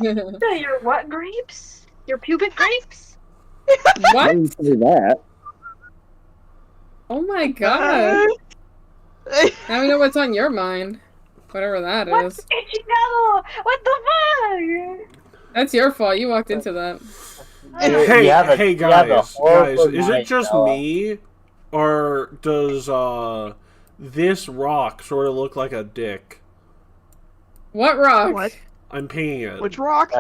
Your what grapes? Your pubic grapes? What? Don't say that. Oh my god. Now we know what's on your mind. Whatever that is. No! What the fuck? That's your fault. You walked into that. Hey guys, is it just me, or does this rock sort of look like a dick? What rock? What? I'm painting it. Which rock?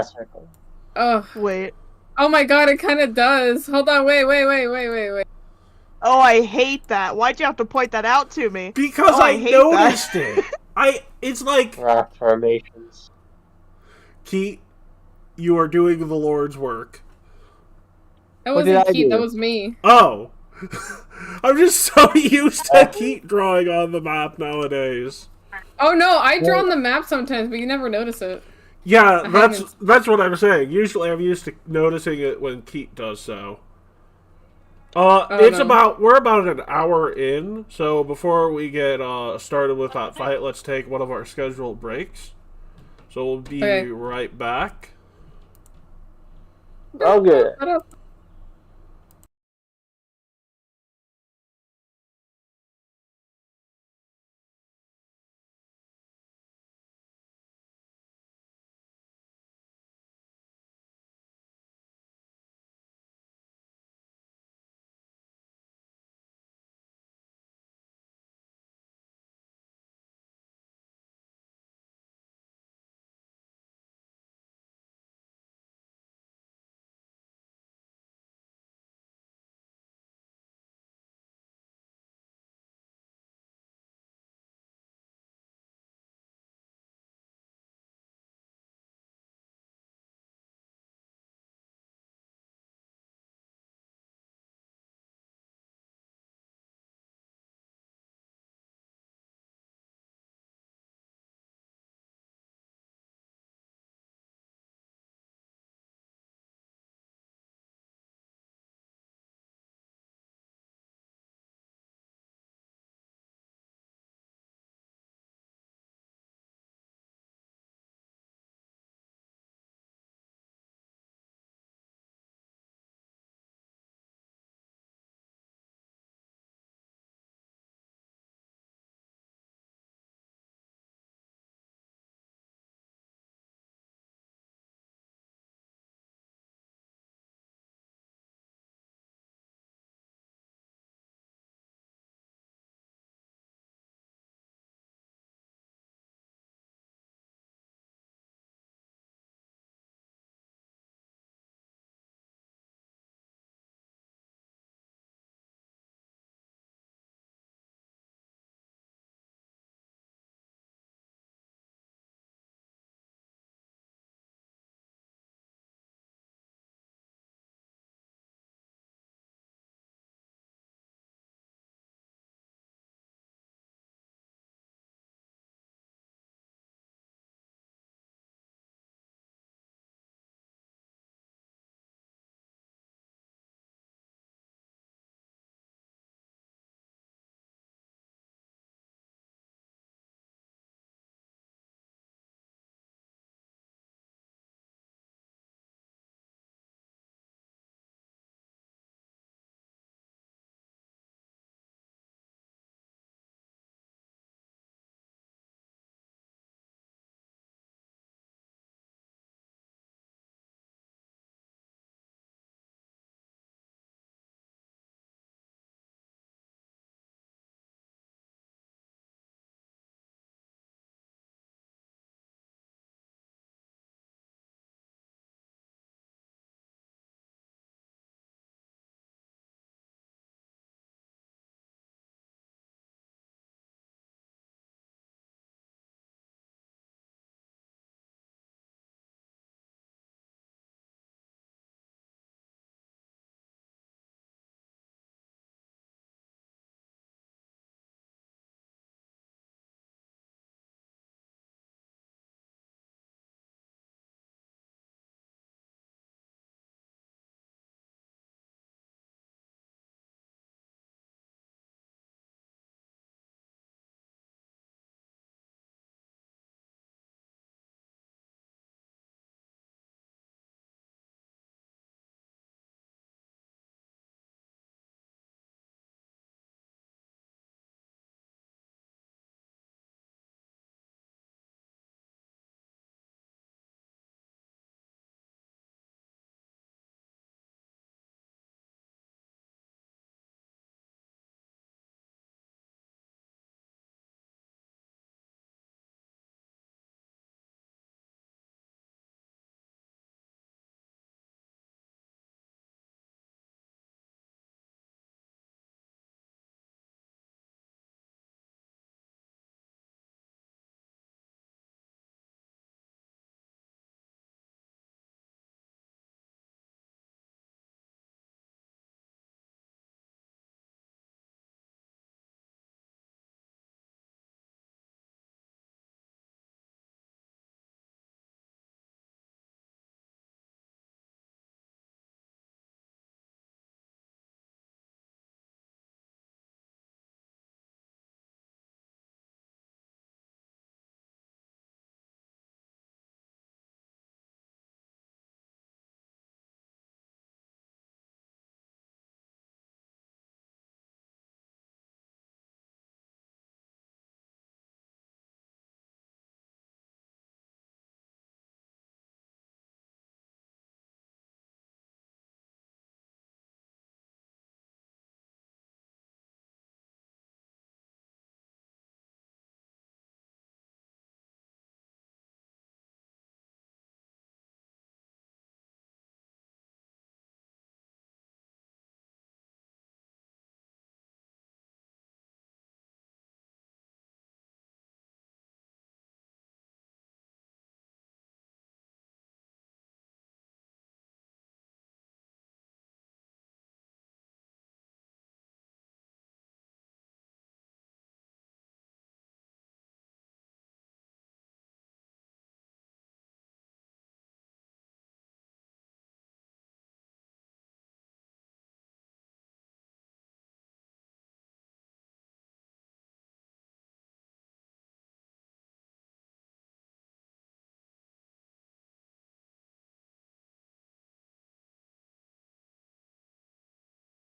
Oh. Wait. Oh my god, it kind of does. Hold on, wait. Oh, I hate that. Why'd you have to point that out to me? Because I hate noticed that. it. It's like rock formations. Keith, you are doing the Lord's work. That wasn't Keith, that was me. Oh. I'm just so used to Keith drawing on the map nowadays. Oh no, I draw on the map sometimes, but you never notice it. Yeah, that's what I'm saying. Usually I'm used to noticing it when Keith does so. We're about an hour in, so before we get started with that fight, let's take one of our scheduled breaks. So we'll be right back. Okay.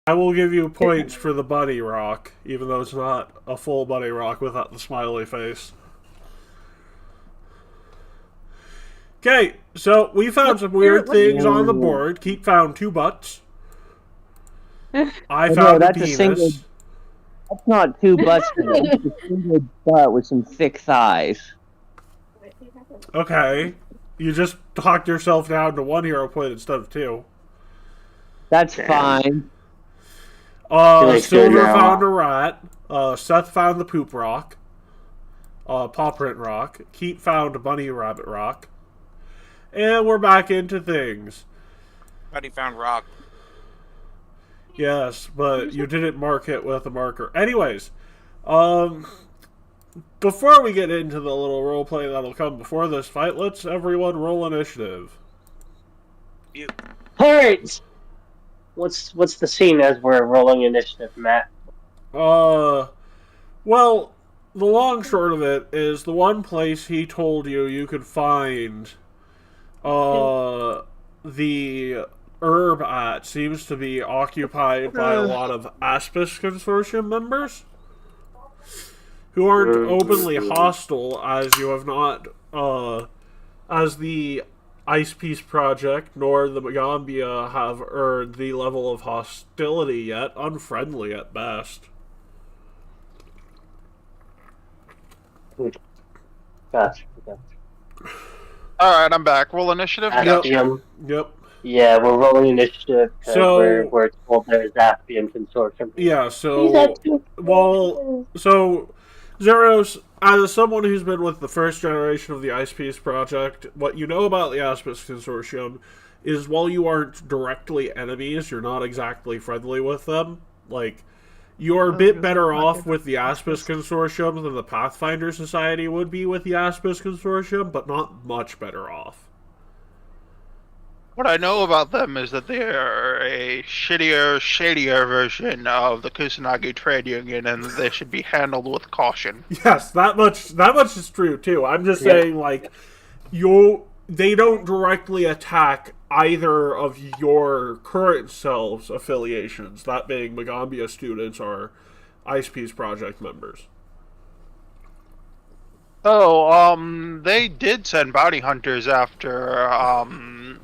I will give you points for the bunny rock, even though it's not a full bunny rock without the smiley face. Okay, so we found some weird things on the board. Keith found 2 butts. I found a penis. That's not 2 butts. It's a single butt with some thick thighs. Okay, you just talked yourself down to 1 hero point instead of 2. That's fine. Silver found a rat. Seth found the poop rock. Paw print rock. Keith found a bunny rabbit rock. And we're back into things. Buddy found rock. Yes, but you didn't mark it with a marker. Anyways, before we get into the little roleplay that'll come before this fight, let's everyone roll initiative. You. Alright! What's the scene as we're rolling initiative, Matt? Well, the long short of it is the one place he told you could find the herb at seems to be occupied by a lot of Aspis Consortium members who aren't openly hostile, as you have not, as the Ice Peace Project nor the Magambia have earned the level of hostility yet, unfriendly at best. Gotcha. Alright, I'm back. Roll initiative? Aspium. Yep. Yeah, we're rolling initiative because So- we're told there's Aspium Consortium. Yeah, so, well, so, Zeros, as someone who's been with the first generation of the Ice Peace Project, what you know about the Aspis Consortium is while you aren't directly enemies, you're not exactly friendly with them. Like, you're a bit better off with the Aspis Consortium than the Pathfinder Society would be with the Aspis Consortium, but not much better off. What I know about them is that they are a shadier version of the Kusanagi Trade Union, and they should be handled with caution. Yes, that much is true too. I'm just saying, like, they don't directly attack either of your current selves' affiliations, that being Magambia students or Ice Peace Project members. Oh, they did send bounty hunters after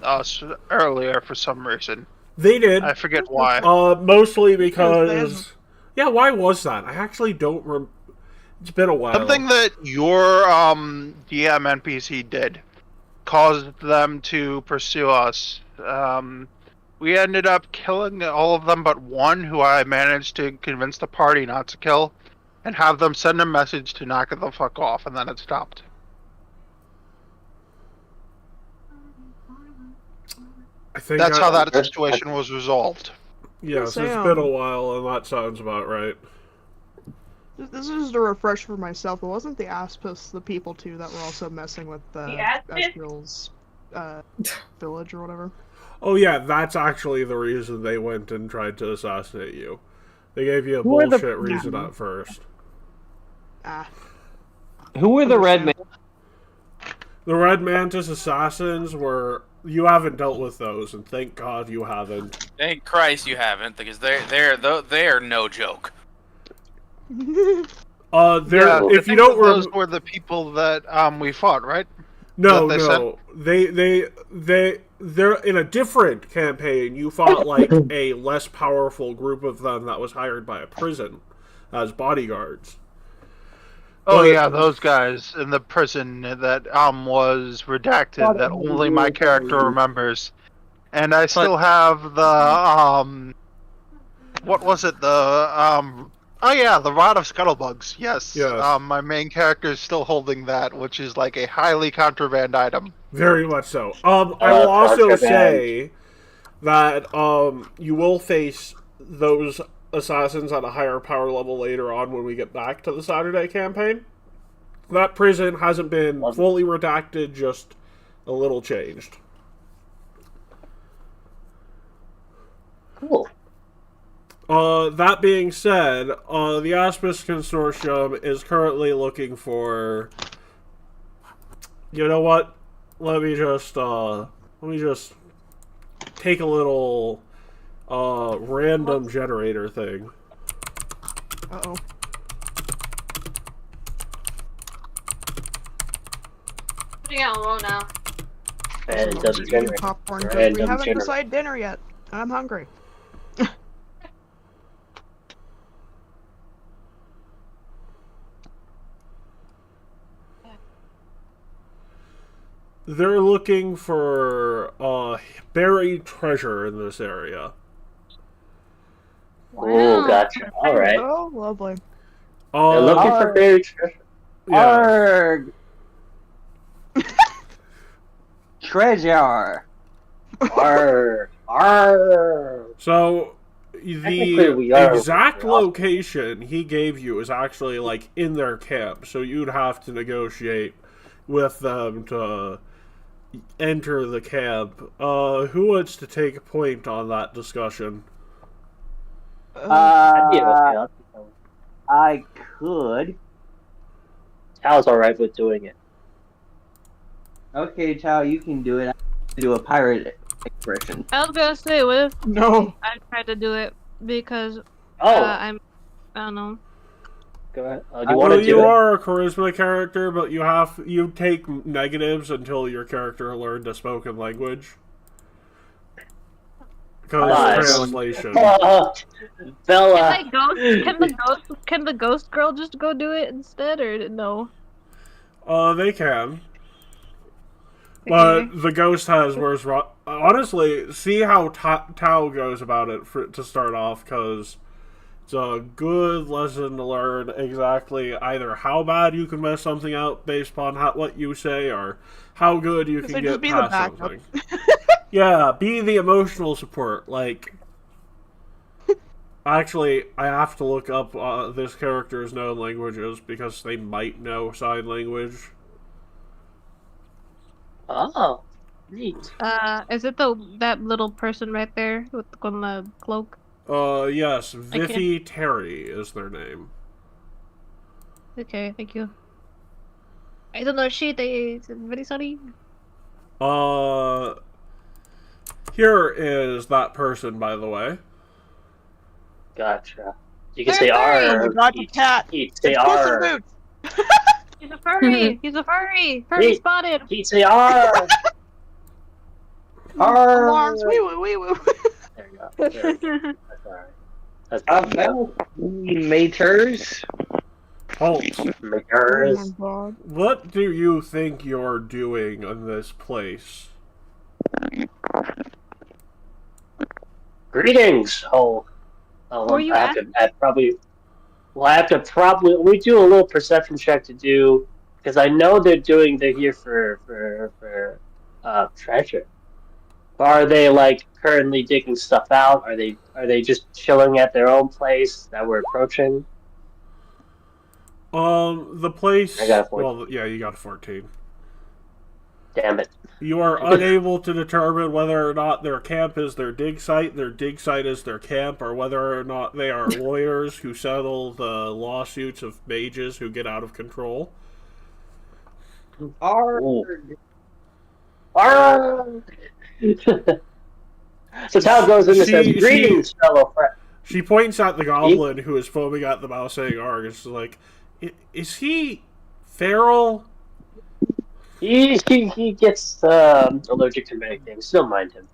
us earlier for some reason. They did. I forget why. Mostly because... Yeah, why was that? I actually don't remember. It's been a while. Something that your DM NPC did caused them to pursue us. We ended up killing all of them but one, who I managed to convince the party not to kill, and have them send a message to knock it the fuck off, and then it stopped. I think that's how that situation was resolved. Yes, it's been a while, and that sounds about right. This is just a refresh for myself. It wasn't the Aspis, the people too, that were also messing with the Espriel's village or whatever. Oh yeah, that's actually the reason they went and tried to assassinate you. They gave you a bullshit reason at first. Who were the Red Man? The Red Mantis assassins were... You haven't dealt with those, and thank God you haven't. Thank Christ you haven't, because they're no joke. If you don't, those were the people that we fought, right? No. They're in a different campaign. You fought like a less powerful group of them that was hired by a prison as bodyguards. Oh yeah, those guys in the prison that was redacted, that only my character remembers. And I still have the what was it? The oh yeah, the Rod of Scuttlebugs. Yes. My main character is still holding that, which is like a highly contraband item. Very much so. I will also say that you will face those assassins at a higher power level later on when we get back to the Saturday campaign. That prison hasn't been fully redacted, just a little changed. Cool. That being said, the Aspis Consortium is currently looking for... You know what? Let me just take a little random generator thing. Uh-oh. Putting out low now. Random Eating generator. popcorn because we Random haven't generator. decided dinner yet. I'm hungry. They're looking for buried treasure in this area. Oh, gotcha. All right. Oh, lovely. They're looking for buried treasure. Yeah. Treasure. So Technically, we the are exact really awesome. location he gave you is actually like in their camp, so you'd have to negotiate with them to enter the camp. Who wants to take a point on that discussion? I'd be okay. I could. Tal's alright with doing it. Okay, Chow, you can do it. I can do a pirate expression. I was gonna say, what if No. I tried to do it because Oh, I don't know. go ahead. Do you want to do you it? are a charisma character, but you take negatives until your character learned a spoken language. Because Nice. translation. Bella. Can the ghost girl just go do it instead, or no? They can. But Okay. the ghost has worse. Honestly, see how Tao goes about it to start off, because it's a good lesson to learn exactly either how bad you can mess something out based upon what you say, or how good you can get past something. Yeah, be the emotional support. Like, actually, I have to look up this character's known languages because they might know sign language. Oh, neat. Is it that little person right there on the cloak? Yes, Viffy Terry is their name. Okay, thank you. I don't know shit. I'm very sorry. Here is that person, by the way. Gotcha. You can say Oh R. my god, the cat! He'd say It's Puss in R. Boots! He's a furry. He's a furry. Furry Wait. spotted. He'd say R. Alarms, wee woo, wee woo. There you go. There you go. That's alright. That's Maters. Halt. Oh Makers. my god. What do you think you're doing in this place? Greetings. Were you I have to probably we do a little perception check to do because I know they're here for treasure. But are they like currently digging stuff out? Are they just chilling at their own place that we're approaching? The place. I got a 14. Well, yeah, you got a 14. Damn it. You are unable to determine whether or not their camp is their dig site is their camp, or whether or not they are lawyers who settle the lawsuits of mages who get out of control. Arrgh. So Tal goes in and says, "Greetings, fellow friend." She points at the goblin who is foaming at the mouth saying "arg." It's like, is he feral? He gets allergic to many things. Don't mind him.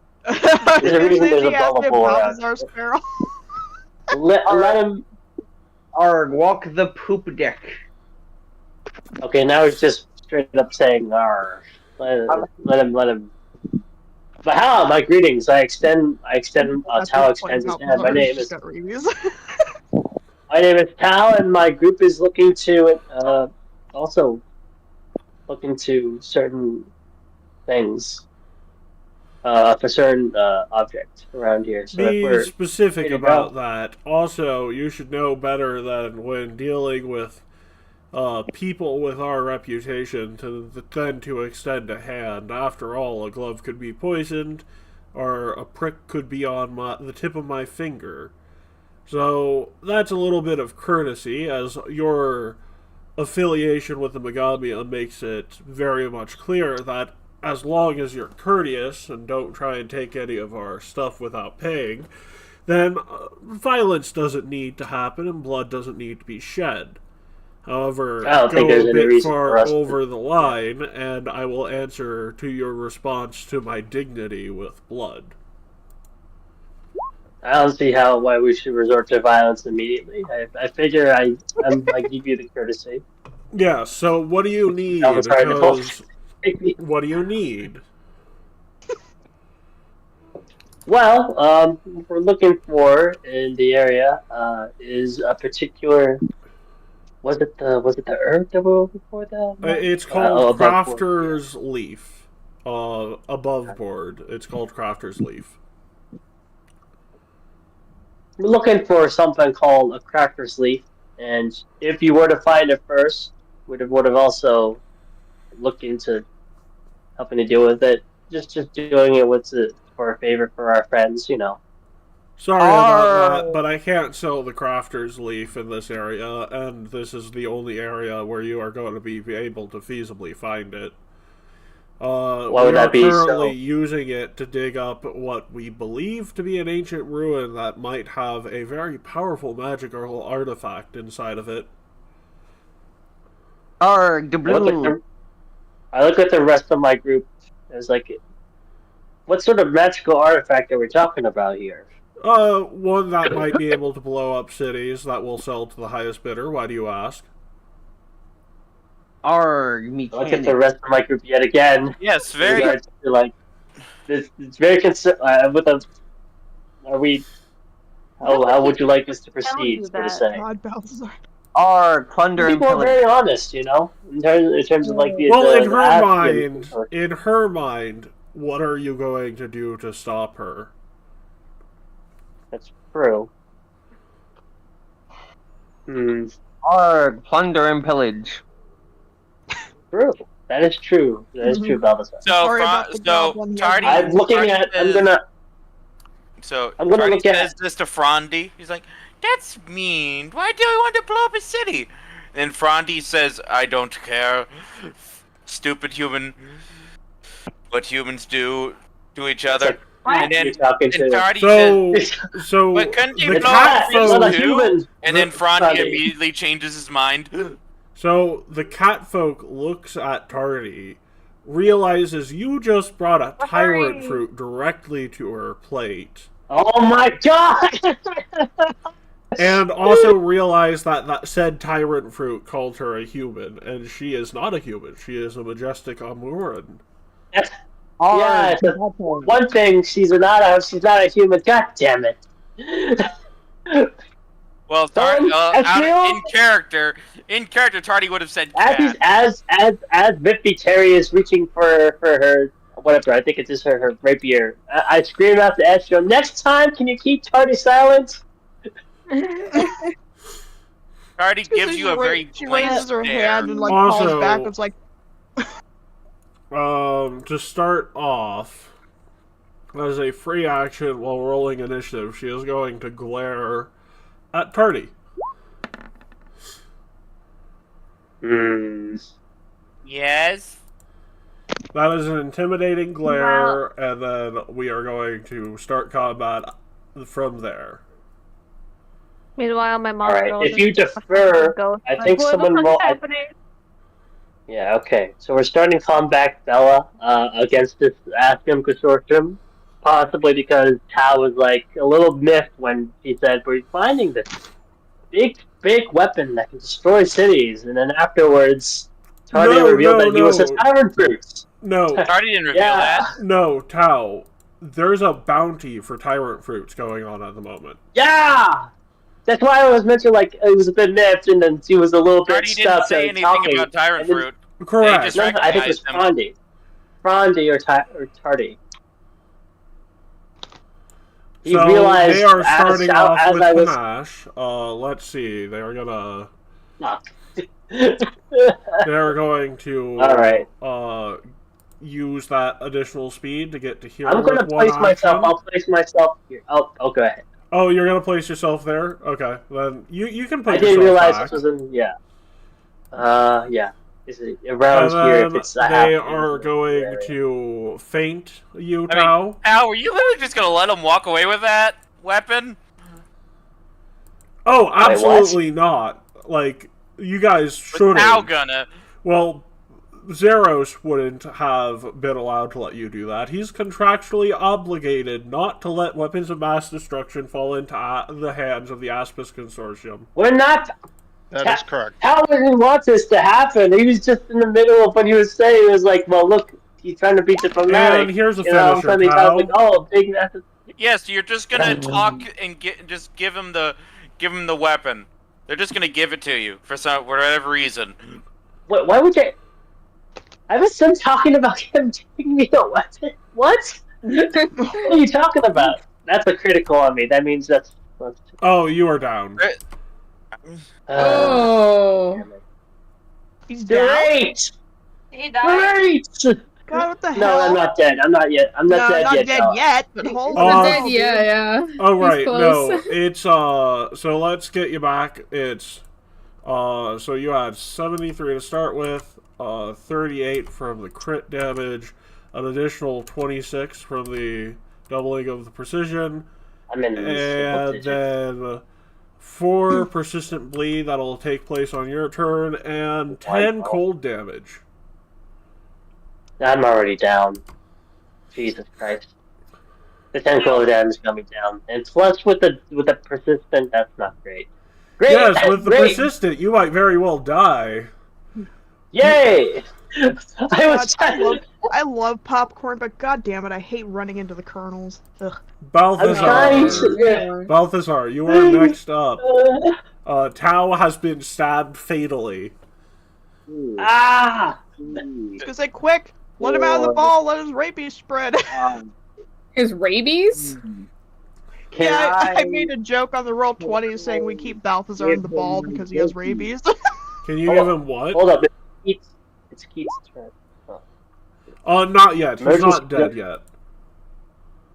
There's a reason there's a bubble around. Let him. Arg, walk the poop deck. Okay, now he's just straight up saying "arg." Let him. But how? My greetings. Tal extends his hand. My name is Tal, and my group is looking to also look into certain things for certain objects around here. So Be specific about that. Also, you should know better than when dealing with people with our reputation than to extend a hand. After all, a glove could be poisoned, or a prick could be on the tip of my finger. So that's a little bit of courtesy, as your affiliation with the Megamia makes it very much clear that as long as you're courteous and don't try and take any of our stuff without paying, then violence doesn't need to happen and blood doesn't need to be shed. However, I don't think there's go a any bit reason far for us over the line, and I will answer to your response to my dignity with blood. I don't see why we should resort to violence immediately. I figure I give you the courtesy. Yeah, so what do you need? That was hard to pull. What do you need? Well, what we're looking for in the area is a particular. Was it the herb that we were looking for? It's called Crafter's Leaf. Above board, it's called Crafter's Leaf. We're looking for something called a Crafter's Leaf, and if you were to find it first, would have also looked into helping to deal with it. Just doing it for a favor for our friends, you know. Sorry about that, but I can't sell the Crafter's Leaf in this area, and this is the only area where you are going to be able to feasibly find it. Why would that be so? We are currently using it to dig up what we believe to be an ancient ruin that might have a very powerful magical artifact inside of it. Arg, I look at the rest of my group as like, what sort of magical artifact are we talking about here? One that might be able to blow up cities that will sell to the highest bidder. Why do you ask? Arg, me. I look at the rest of my group yet again. Yes, very. Like, it's very with a. Are we? How would you like us to proceed? So to say. God, Balthazar. Arg, plunder and people are pillage. very honest, you know, in terms of like the. Well, the in her mind, what are you going to do to stop her? That's true. Arg, plunder and pillage. True. That is true. That is true, Balthazar. Tardy. I'm looking at. I'm gonna Tardy look at. says this to Frondy. He's like, "That's mean. Why do we want to blow up a city?" And Frondy says, "I don't care. Stupid human. What humans do to each other." And then Tardy says, "But couldn't you the blow cat up folk?" And then Frondy immediately changes his mind. So the catfolk looks at Tardy, realizes you just brought a tyrant fruit directly to her plate. Oh my god! And also realize that said tyrant fruit called her a human, and she is not a human. She is a majestic Amuran. Yeah, one thing, she's not a human. God damn it! Well, in character, Tardy would have said cat. As Vippy Terry is reaching for her whatever, I think it's just her rapier. I scream out to Astro, "Next time, can you keep Tardy silent?" Tardy gives you a very She raises her hand and like calls back. It's like, to start off, as a free action while rolling initiative, she is going to glare at Tardy. Yes. That is an intimidating glare, and then we are going to start combat from there. Meanwhile, my mom. Alright, if you defer, I think someone will. Yeah, okay. So we're starting combat Bella against this Ascom Consortium. Possibly because Tao was like a little miffed when he said, "We're finding this big weapon that can destroy cities," and then afterwards, Tardy revealed that he was a tyrant fruits. No, Tardy didn't reveal that. No, Tao. There's a bounty for tyrant fruits going on at the moment. Yeah, that's why I was mentioning like it was a bit miffed, and then she was a little bit stuck. Tardy didn't say anything about tyrant fruit. Correct. No, I think it was Frondy or Tardy. So they are starting off with panache. Let's see. They are gonna. They're going to. Use that additional speed to get to here. I'm gonna place myself. I'll place myself here. Oh, go ahead. Oh, you're gonna place yourself there? Okay, then you can put yourself back. I didn't realize this was in. Yeah. Yeah. Is it around here? If it's they are going to feint you, Tao. Tao, were you literally just gonna let him walk away with that? weapon? Oh, Wait, absolutely not. Like, you guys But shouldn't. how gonna? Well, Zeros wouldn't have been allowed to let you do that. He's contractually obligated not to let weapons of mass destruction fall into the hands of the Aspis Consortium. We're not. That is correct. How didn't want this to happen? He was just in the middle of what he was saying. He was like, well, look, he's trying to be diplomatic. And here's a All of a finisher, sudden he's pal. like, oh, big message. Yes, you're just gonna talk and just give him the weapon. They're just gonna give it to you for whatever reason. Why would you? I was still talking about him giving me a weapon. What? What are you talking about? That's a critical on me. That means that's. Oh, you are down. Oh. He's down. Great! He died. Great! God, what the hell? No, I'm not dead. I'm not yet. I'm not No, dead not yet. dead Cal. yet, but hold Oh. Not on. dead, yeah. Oh, He's right, close. no. It's, so let's get you back. It's, so you had 73 to start with, 38 from the crit damage, an additional 26 from the doubling of the precision, I'm in and then 4 persistent bleed that'll take place on your turn, and 10 cold damage. I'm already down. Jesus Christ. The 10 cold damage coming down. And plus with the persistent, that's not great. Great! Yes, with the great. persistent, you might very well die. Yay! I love popcorn, but god damn it, I hate running into the kernels. Ugh. Balthazar, you are next up. Tao has been stabbed fatally. Ah! Just gonna say, quick! Let him out of the ball, let his rabies spread. His rabies? I made a joke on the Roll20 saying we keep Balthazar in the ball because he has rabies. Can you give him what? Hold up, it's Keith's turn. Not yet. He's not dead yet.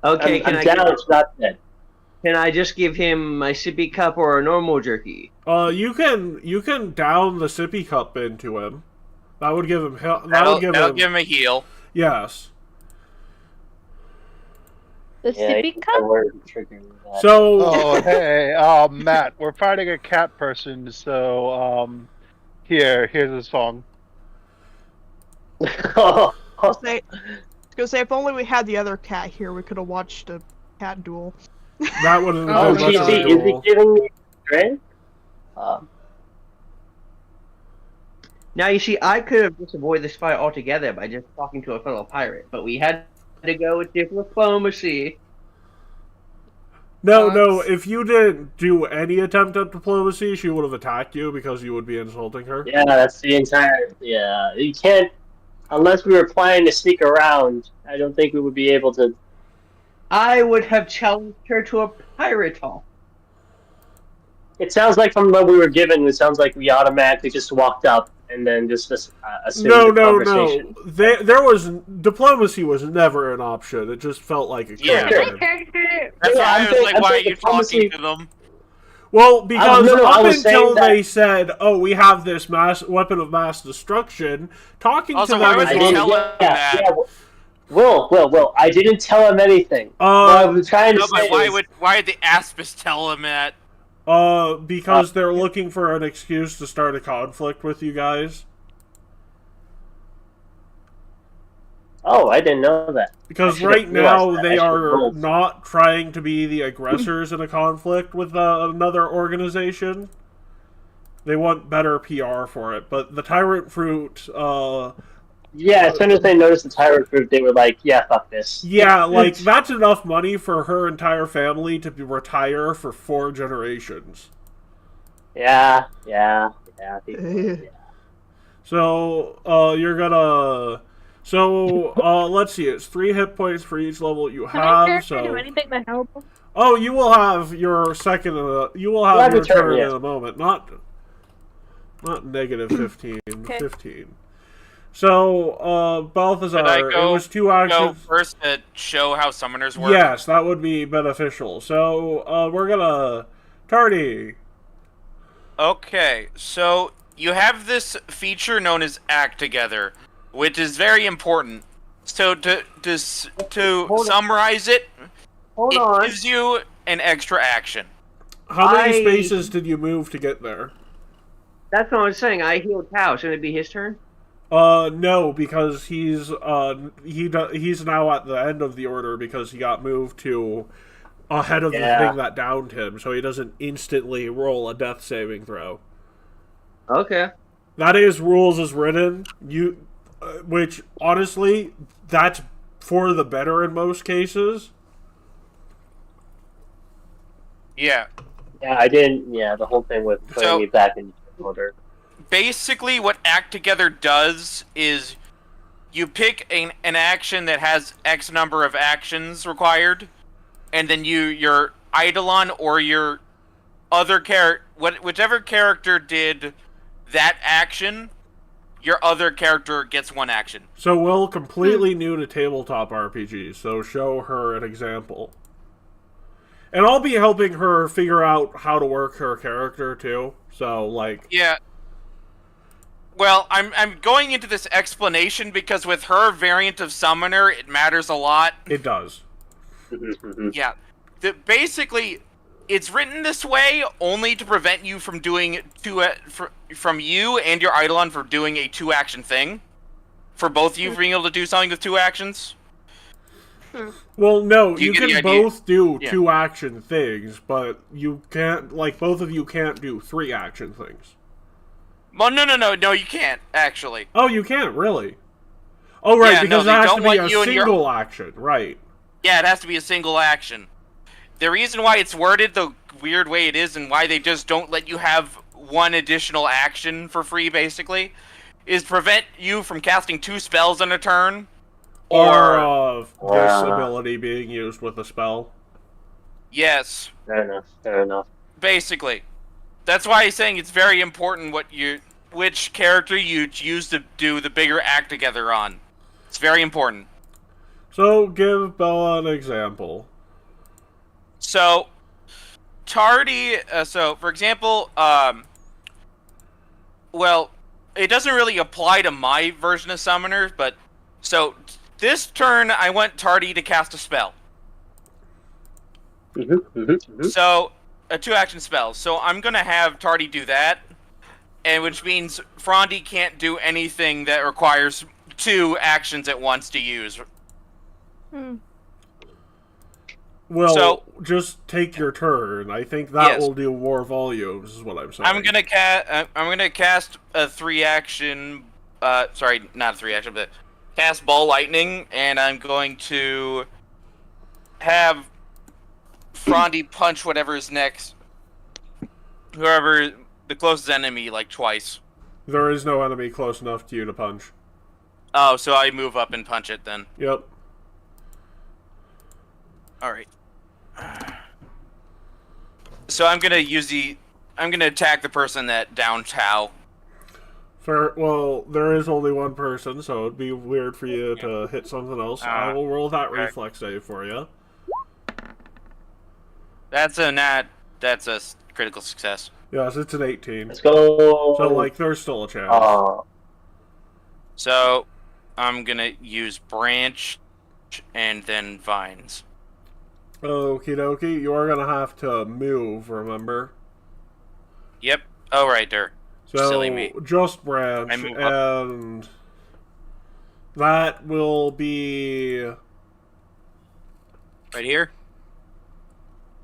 Okay, I'm down, it's not dead. Can I just give him my sippy cup or a normal jerky? You can down the sippy cup into him. That would give him That'll give him a heal. Yes. The sippy cup? So. Oh, hey, Matt, we're fighting a cat person, so here's a song. I was gonna say, if only we had the other cat here, we could have watched a cat duel. That would have been Oh, much of a is he duel. giving me strength? Now, you see, I could have just avoided this fight altogether by just talking to a fellow pirate, but we had to go with diplomacy. No, if you didn't do any attempt at diplomacy, she would have attacked you because you would be insulting her. Yeah, that's the entire... Yeah, you can't... Unless we were planning to sneak around, I don't think we would be able to... I would have challenged her to a pirate talk. It sounds like from what we were given, it sounds like we automatically just walked up and then just assumed No. conversation. There was diplomacy was never an option. It just felt like a Yeah. command. That's why I was I'm like, why are you diplomacy- talking to them? Well, because I up was saying until that- they said, "Oh, we have this weapon of mass destruction," talking Also, to why them would is you wrong. tell him that? Will, I didn't tell him anything. What I was trying to No, say but why did the Aspis tell him that? Because they're looking for an excuse to start a conflict with you guys. Oh, I didn't know that. Because I right should've realized now that. they I should've are rolled. not trying to be the aggressors in a conflict with another organization. They want better PR for it, but the Tyrant Fruit, Yeah, as soon as they noticed the tyrant fruit, they were like, yeah, fuck this. yeah, like, that's enough money for her entire family to retire for 4 generations. Yeah. So, you're gonna... So, let's see, it's 3 hit points for each level you Can I have, do so... anything to help? Oh, you will have your second, you will have your turn in a moment, not negative 15, Okay. 15. So, Balthazar, Should I it was 2 Go actions. first to show how summoners work. Yes, that would be beneficial. So, we're gonna... Tardy. Okay, so you have this feature known as Act Together, which is very important. So to summarize it, Hold it on. gives you an extra action. How many spaces did you move to get there? That's what I was saying. I healed Tao. Shouldn't it be his turn? No, because he's now at the end of the order because he got moved to ahead of the thing that downed him, so he doesn't instantly roll a death saving throw. Okay. That is rules as written. Which honestly, that's for the better in most cases. Yeah, I didn't. Yeah, the whole thing with putting me back in order. Basically, what Act Together does is you pick an action that has X number of actions required, and then your Eidolon or your other whichever character did that action, your other character gets one action. So Will, completely new to tabletop RPGs, so show her an example. And I'll be helping her figure out how to work her character, too. So, like... Yeah. Well, I'm going into this explanation because with her variant of Summoner, it matters a lot. It does. Yeah. Basically, it's written this way only to prevent you from doing from you and your Eidolon from doing a 2-action thing. For both of you being able to do something with 2 actions. Well, no, you can both do 2-action things, but you can't, like, both of you can't do 3-action things. Well, no, you can't, actually. Oh, you can't, really? Oh, right, yeah, because it has to be a single action, right. Yeah, it has to be a single action. The reason why it's worded the weird way it is and why they just don't let you have one additional action for free, basically, is to prevent you from casting 2 spells in a turn. Or this ability being used with a spell. Yes. Fair enough. Basically. That's why he's saying it's very important which character you use to do the bigger Act Together on. It's very important. So, give Bella an example. So, Tardy, for example, well, it doesn't really apply to my version of Summoner, but, so, this turn, I want Tardy to cast a spell. So, a 2-action spell. So, I'm gonna have Tardy do that, and which means Frondy can't do anything that requires 2 actions at once to use. Well, just take your turn. I think that will do more volumes, is what I'm saying. I'm gonna cast a 3-action. Sorry, not a 3-action, but cast Ball Lightning, and I'm going to have Frondy punch whatever is next. Whoever the closest enemy, like twice. There is no enemy close enough to you to punch. Oh, so I move up and punch it then. Yep. Alright. So I'm gonna attack the person that downed Tao. Fair. Well, there is only one person, so it'd be weird for you to hit something else. I will roll that reflex save for you. That's a critical success. Yes, it's an 18. Let's go. So, like, there's still a chance. So, I'm gonna use Branch and then Vines. Okie dokie. You are gonna have to move, remember? Yep. Oh, right there. So, silly me. Just Branch, and that will be... Right here?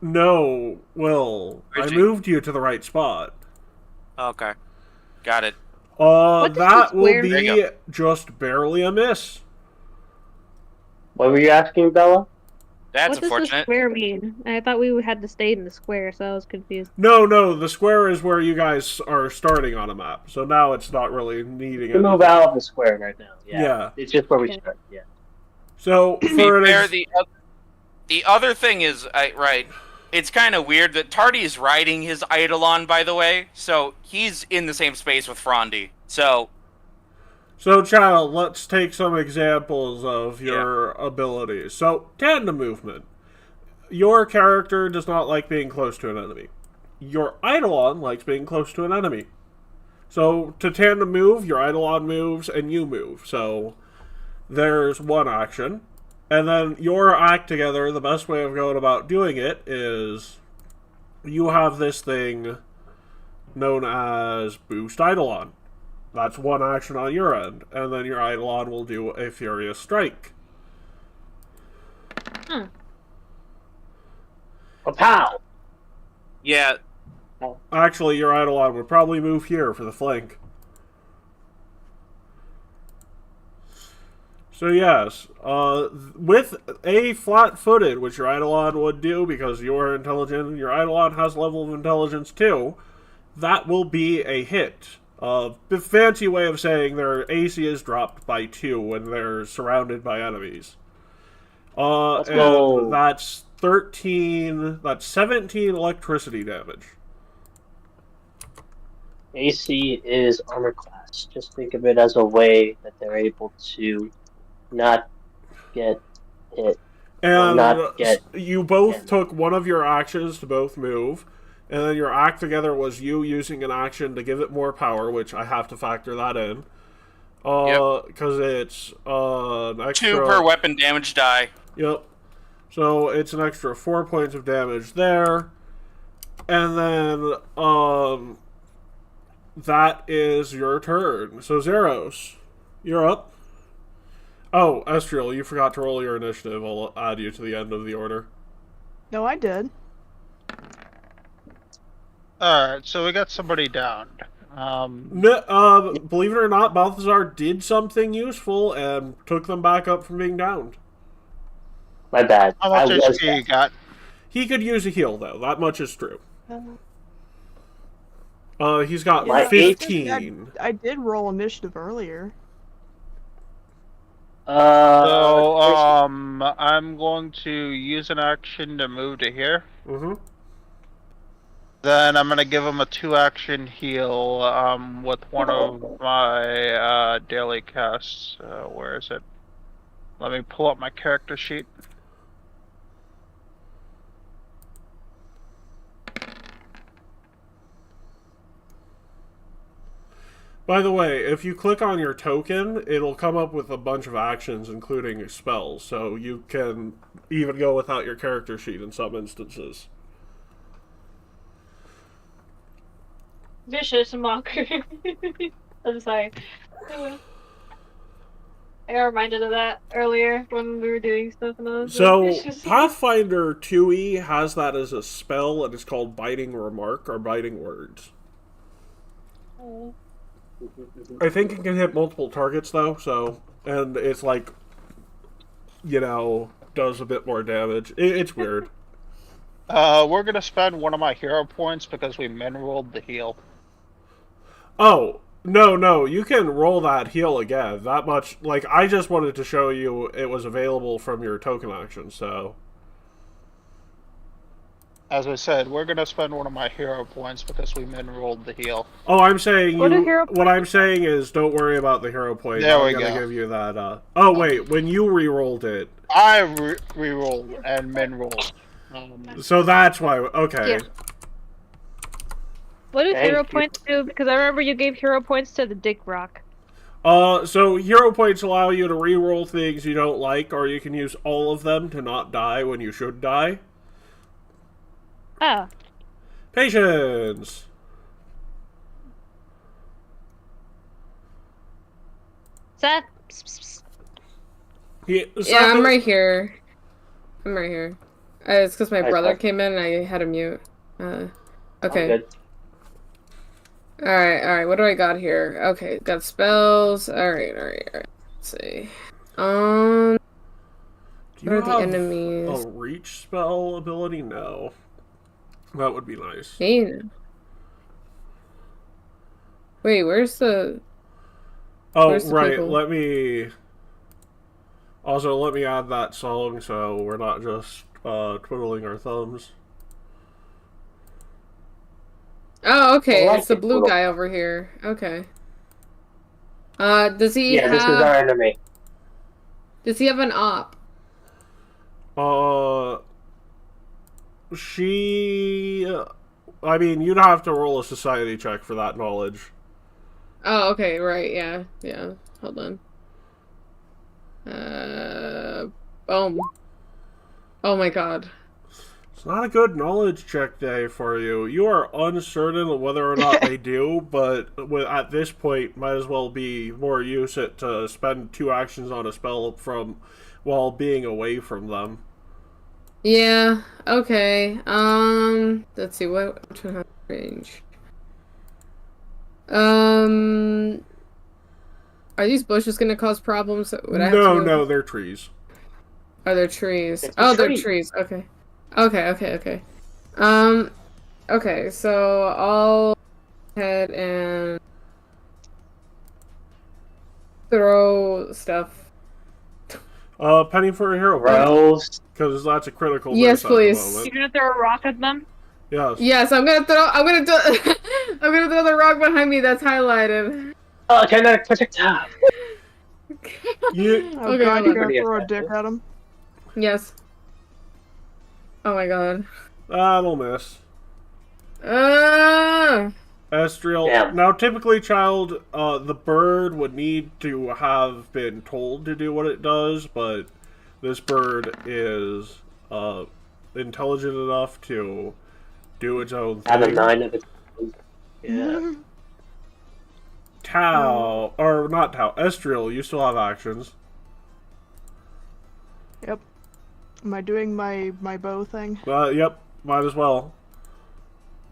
No, Will. I moved you to the right spot. Okay. Got it. That will be just barely a miss. What were you asking, Bella? That's what does the square mean? I thought we had to stay in the square, so I was confused. No, the square is where you guys are starting on a map. So now it's not really needing to move out of the square right now. Yeah. It's just where we start. Yeah. So for the other thing is, right, it's kind of weird that Tardy is riding his Eidolon, by the way, so he's in the same space with Frondy. So, child, let's take some examples of your abilities. So, tandem movement. Your character does not like being close to an enemy. Your Eidolon likes being close to an enemy. So, to tandem move, your Eidolon moves and you move. So, there's one action. And then your act together, the best way of going about doing it is you have this thing known as Boost Eidolon. That's one action on your end. And then your Eidolon will do a Furious Strike. Pow! Yeah. Actually, your Eidolon would probably move here for the flank. So yes, with a flat-footed, which your Eidolon would do because you're intelligent and your Eidolon has a level of intelligence too, that will be a hit. The fancy way of saying their AC is dropped by 2 when they're surrounded by enemies. Let's go. And that's 13, that's 17 electricity damage. AC is armor class. Just think of it as a way that they're able to not get hit. And not get you both hit. took one of your actions to both move, and then your act together was you using an action to give it more power, which I have to factor that in. Because it's an extra... 2 per weapon damage die. Yep. So it's an extra 4 points of damage there. And then, that is your turn. So Zeros, you're up. Oh, Estriel, you forgot to roll your initiative. I'll add you to the end of the order. No, I did. Alright, so we got somebody downed. Believe it or not, Balthazar did something useful and took them back up from being downed. My bad. How much HP you got? He could use a heal, though. That much is true. He's got My 15. I did roll initiative earlier. I'm going to use an action to move to here. Mm-hmm. Then I'm going to give him a 2-action heal with one of my daily casts. Where is it? Let me pull up my character sheet. By the way, if you click on your token, it'll come up with a bunch of actions, including spells, so you can even go without your character sheet in some instances. Vicious mocker. I'm sorry. I got reminded of that earlier when we were doing stuff. And I was So, Pathfinder 2e has that as a spell, and it's called Biting Remark, or Biting Words. Oh. I think it can hit multiple targets, though, so... And it's like, you know, does a bit more damage. It's weird. We're gonna spend one of my hero points because we min-rolled the heal. Oh, no, you can roll that heal again. That much... Like, I just wanted to show you it was available from your token action, so... As I said, we're gonna spend one of my hero points because we min-rolled the heal. Oh, I'm saying What I'm saying is don't worry about the hero point. There we I'm gonna go. give you that, Oh, wait, when you re-rolled it... I re-rolled and min-rolled. So that's why... Okay. Yeah. What do Thank hero you. points do? Because I remember you gave hero points to the Dick Rock. So hero points allow you to re-roll things you don't like, or you can use all of them to not die when you should die. Oh. Patience! Seth? Yeah, I'm right here. It's because my Hi, brother Seth. came in and I had to mute. Okay. Good. Alright, what do I got here? Okay, got spells. Alright. Let's see. Do you What are the have enemies? a reach spell ability? No. That would be nice. Wait, where's the... Oh, where's the right, people? let me add that song so we're not just twiddling our thumbs. Oh, okay, I like it's the it. blue guy over here. Okay. Does he Yeah, have... this is our enemy. Does he have an op? I mean, you'd have to roll a society check for that knowledge. Oh, okay, right, yeah. Hold on. Oh my god. It's not a good knowledge check day for you. You are uncertain of whether or not they do, but at this point, might as well be more use it to spend 2 actions on a spell from while being away from them. Yeah, okay. Let's see, what should I have range? Are these bushes gonna cause problems? Would I have to No, they're trees. Are there trees? It's Oh, a they're tree. trees. Okay. Okay. Okay, so I'll head and throw stuff. Penny for a hero. Gross. Because that's a critical Yes, miss at the please. moment. You're gonna throw a rock at them? Yes. Yes, I'm gonna throw I'm gonna throw the rock behind me that's highlighted. Oh, kinetic projectile. You, Oh Okay, god, hold you're on. gonna throw a dick at him? Yes. Oh my god. that'll miss. Estriel. Damn. Now, typically, child, the bird would need to have been told to do what it does, but this bird is intelligent enough to do its own Out of thing. 9 of its. Yeah. Tau, or not Tau, Estriel, you still have actions. Yep. Am I doing my bow thing? Yep, might as well.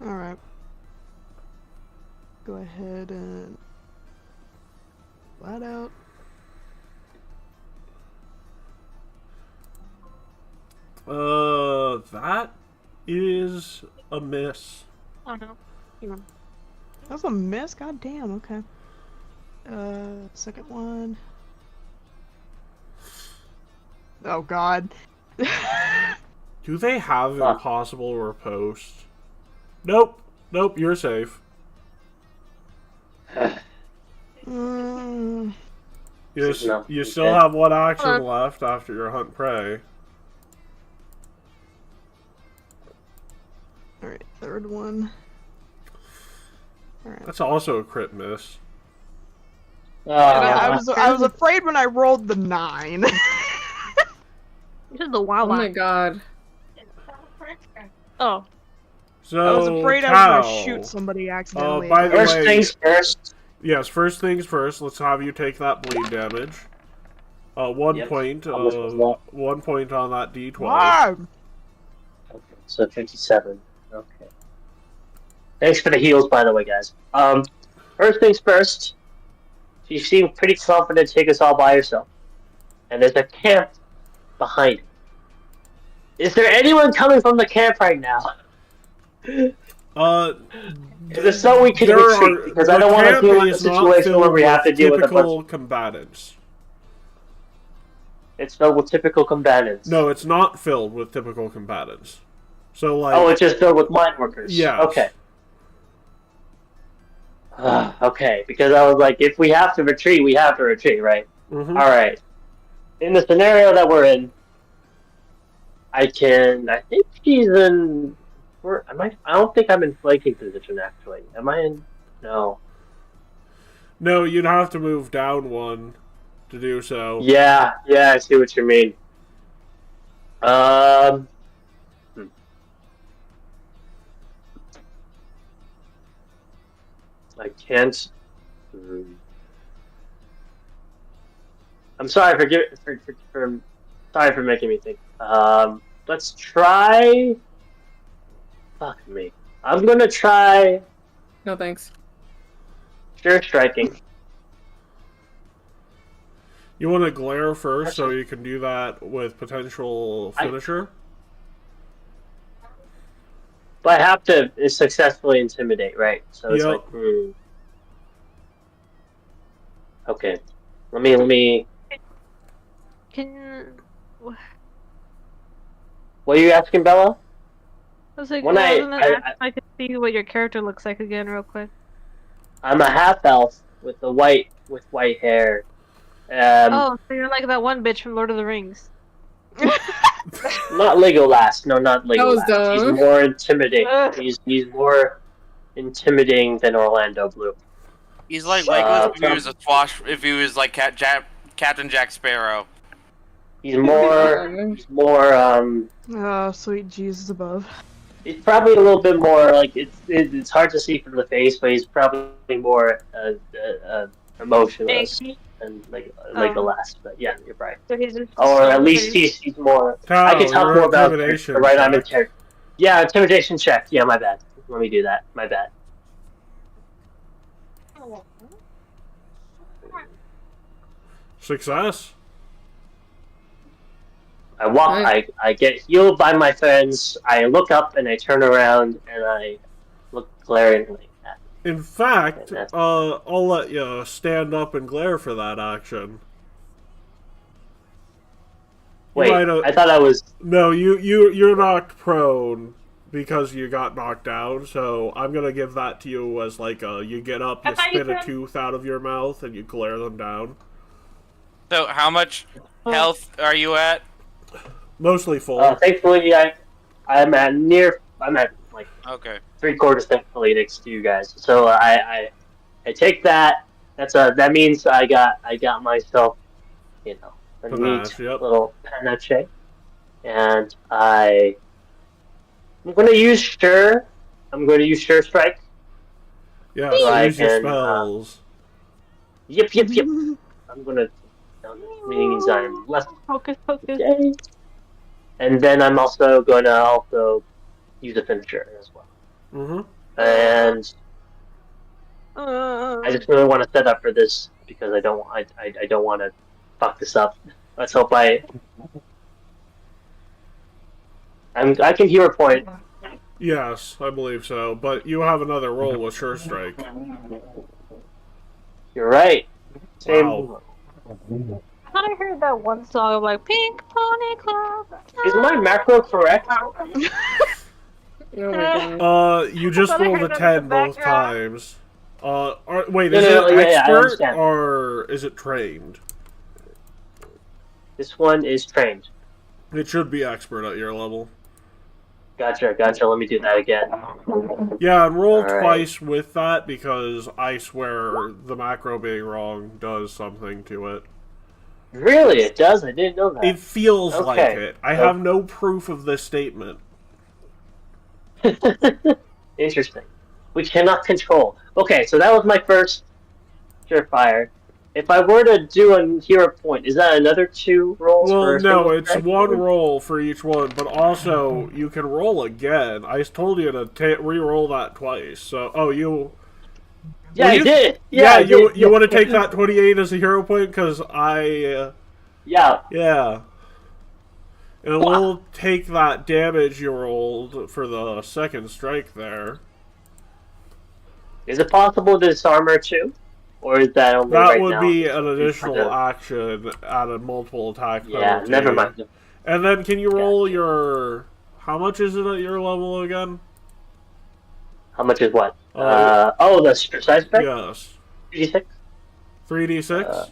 Alright. Go ahead and... flat out. That is a miss. Oh no. That's a miss? God damn, okay. Second one. Oh god. Do they have impossible riposte? Nope. Nope, you're safe. Mm, You still have 1 action left after your hunt prey. Alright, third one. Alright. That's also a crit miss. I was afraid when I rolled the 9. This is the wild Oh my god. Oh. So, I was afraid I was gonna shoot somebody accidentally. by the First way, things first. Yes, first things first. Let's have you take that bleed damage. 1 Yep. point. How much was that? 1 point on that d12. Wow. Okay, so 57. Okay. Thanks for the heals, by the way, guys. First things first. You seem pretty confident to take us all by yourself. And there's a camp behind it. Is there anyone coming from the camp right now? If so, we can retreat, because I don't want to deal with a situation where we have to deal with a typical bunch. combatants. It's filled with typical combatants. No, it's not filled with typical combatants. So, like... Oh, it's just filled with mine workers. Yes. Okay. Okay, because I was like, if we have to retreat, we have to retreat, right? Mhm. Alright. In the scenario that we're in, I think she's in... I don't think I'm in flanking position, actually. Am I in... No. No, you'd have to move down 1 to do so. Yeah, I see what you mean. I can't... I'm sorry sorry for making me think. Let's try... Fuck me. I'm gonna try... No thanks. Sure striking. You want to glare first so you can do that with potential finisher? But I have to successfully intimidate, right? So it's Yep. like, Okay. Let me... Can... What are you asking, Bella? I was like, When I could see what your character looks like again real quick. I'm a half elf with white hair. Oh, so you're like that one bitch from Lord of the Rings. Not Legolas. No, not Legolas. That was dumb. He's more intimidating. He's more intimidating than Orlando Bloom. He's like Legolas if he was like Captain Jack Sparrow. He's more. Oh, sweet Jesus above. He's probably a little bit more like it's hard to see from the face, but he's probably more emotionless and like the last. But yeah, you're right. So he's just Or at least he's more. I can talk more about the right. I'm in Yeah, intimidation check. Yeah, my bad. Let me do that. My bad. Success. I walk. I get healed by my friends. I look up and I turn around and I look glaringly at them. In fact, I'll let you stand up and glare for that action. Wait, I thought I was. No, you're knocked prone because you got knocked down. So I'm gonna give that to you as like you get up, you spit a tooth out of your mouth, and you glare them down. So how much health are you at? Mostly full. Thankfully, I'm at like okay 3/4 thankfully next to you guys. So I take that. That means I got myself, a neat little panache, and I'm going to use Sure. I'm going to use Sure Strike. Yeah, so use your spells. Yep. I'm going to. Means I'm less. Focus. And then I'm also going to use a finisher as well. Mm-hmm. And I just really want to set up for this because I don't want to fuck this up. Let's hope I can hear a point. Yes, I believe so. But you have another roll with Sure Strike. You're right. Same. Wow. I thought I heard that one song of like Pink Pony Club. Is my macro correct? You just rolled a 10 both times. Wait, is it expert or is it trained? This one is trained. It should be expert at your level. Gotcha. Let me do that again. Yeah, and roll twice with that because I swear the macro being wrong does something to it. Really? It does? I didn't know that. It feels like it. I have no proof of this statement. Interesting. We cannot control. Okay, so that was my first Surefire. If I were to do a hero point, is that another 2 rolls? Well, no, it's 1 roll for each one, but also you can roll again. I told you to re-roll that twice. So, yeah, I did. Yeah, you want to take that 28 as a hero point because I. Yeah. And we'll take that damage you rolled for the second strike there. Is it possible to disarm her too? Or is that only that right would now? Be an additional action at a multiple attack penalty. Yeah, never mind. And then can you roll your... How much is it at your level again? How much is what? The size effect? Yes. 3d6? 3d6?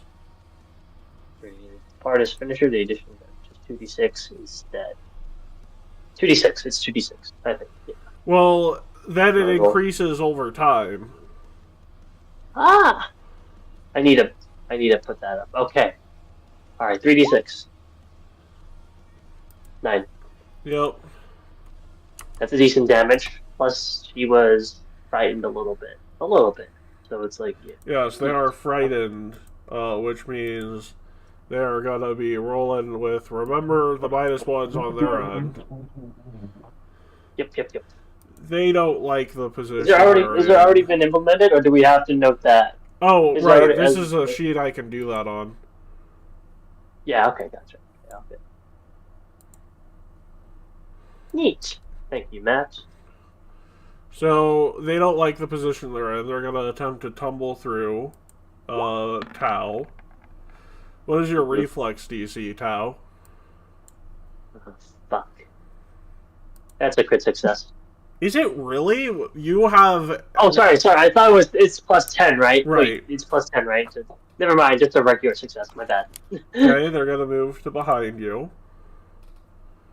Part is finisher, the additional damage is 2d6 instead. 2d6, it's 2d6, I think. Yeah. Well, then it increases over time. Ah! I need to put that up. Okay. Alright, 3d6. 9. Yep. That's a decent damage. Plus, she was frightened a little bit. So it's like... Yeah. Yes, they are frightened, which means they're gonna be rolling with... Remember the -1s on their end. Yep. They don't like the position. Is it already been implemented, or do we have to note that? Oh, right. This is a sheet I can do that on. Yeah, okay, gotcha. Yeah, okay. Neat. Thank you, Matt. So, they don't like the position they're in. They're going to attempt to tumble through Tau. What is your reflex DC, Tau? Oh, fuck. That's a crit success. Is it really? You have... Oh, sorry. I thought it's plus 10, right? Right. Wait, it's plus 10, right? So, never mind, just a regular success, my bad. Okay, they're going to move to behind you.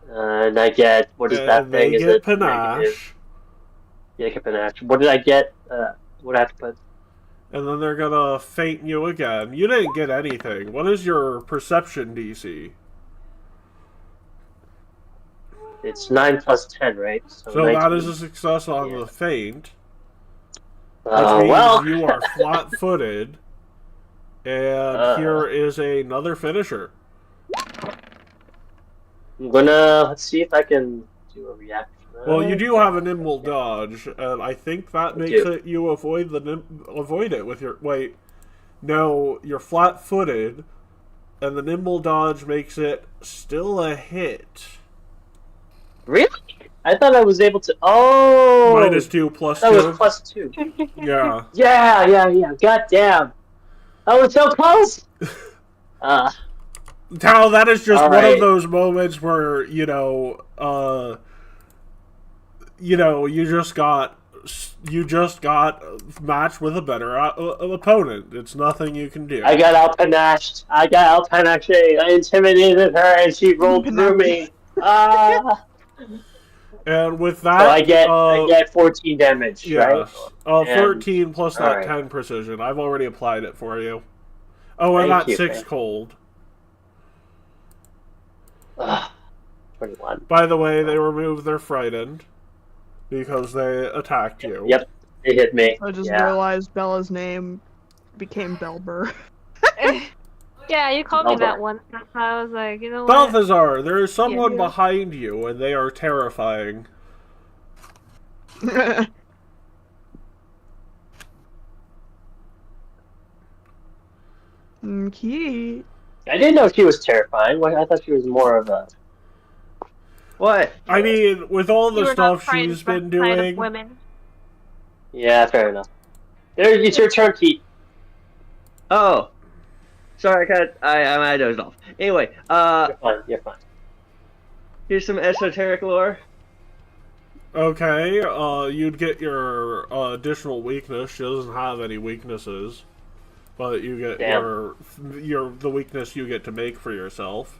And I get... What is that thing? Is it panache? Yeah, I get panache. What did I get? What do I have to put? And then they're going to feint you again. You didn't get anything. What is your perception DC? It's 9 plus 10, right? So 19. that is a success on the feint. Which Oh, means well. you are flat-footed. And here is another finisher. I'm gonna... Let's see if I can do a reaction. Well, you do have a nimble dodge, and I think that makes it you avoid it with your... Wait. No, you're flat-footed, and the nimble dodge makes it still a hit. Really? I thought I was able to... Oh! -2, +2. That was +2. Yeah. Yeah. God damn. I was so close! Tao, that is just one right. of those moments where, you just got matched with a better opponent. It's nothing you can do. I got out-panached. I intimidated her, and she rolled through me. And with that, so I get 14 damage, right? 13 plus that right. 10 precision. I've already applied it for you. Oh, and that 6 cold. 21. By the way, they removed their frightened because they attacked you. Yep, they hit me. I just realized Bella's name became Belber. Yeah, you called me that once. I was like, you know what? Balthazar, there is someone behind you, and they are terrifying. Okay. I didn't know she was terrifying. I thought she was more of a... What? I mean, with all the stuff she's been doing... Women. Yeah, fair enough. It's your turn, Keith. Oh. Sorry, I dozed off. Anyway, You're fine. Here's some esoteric lore. Okay, you'd get your additional weakness. She doesn't have any weaknesses. But you get the weakness you get to make for yourself.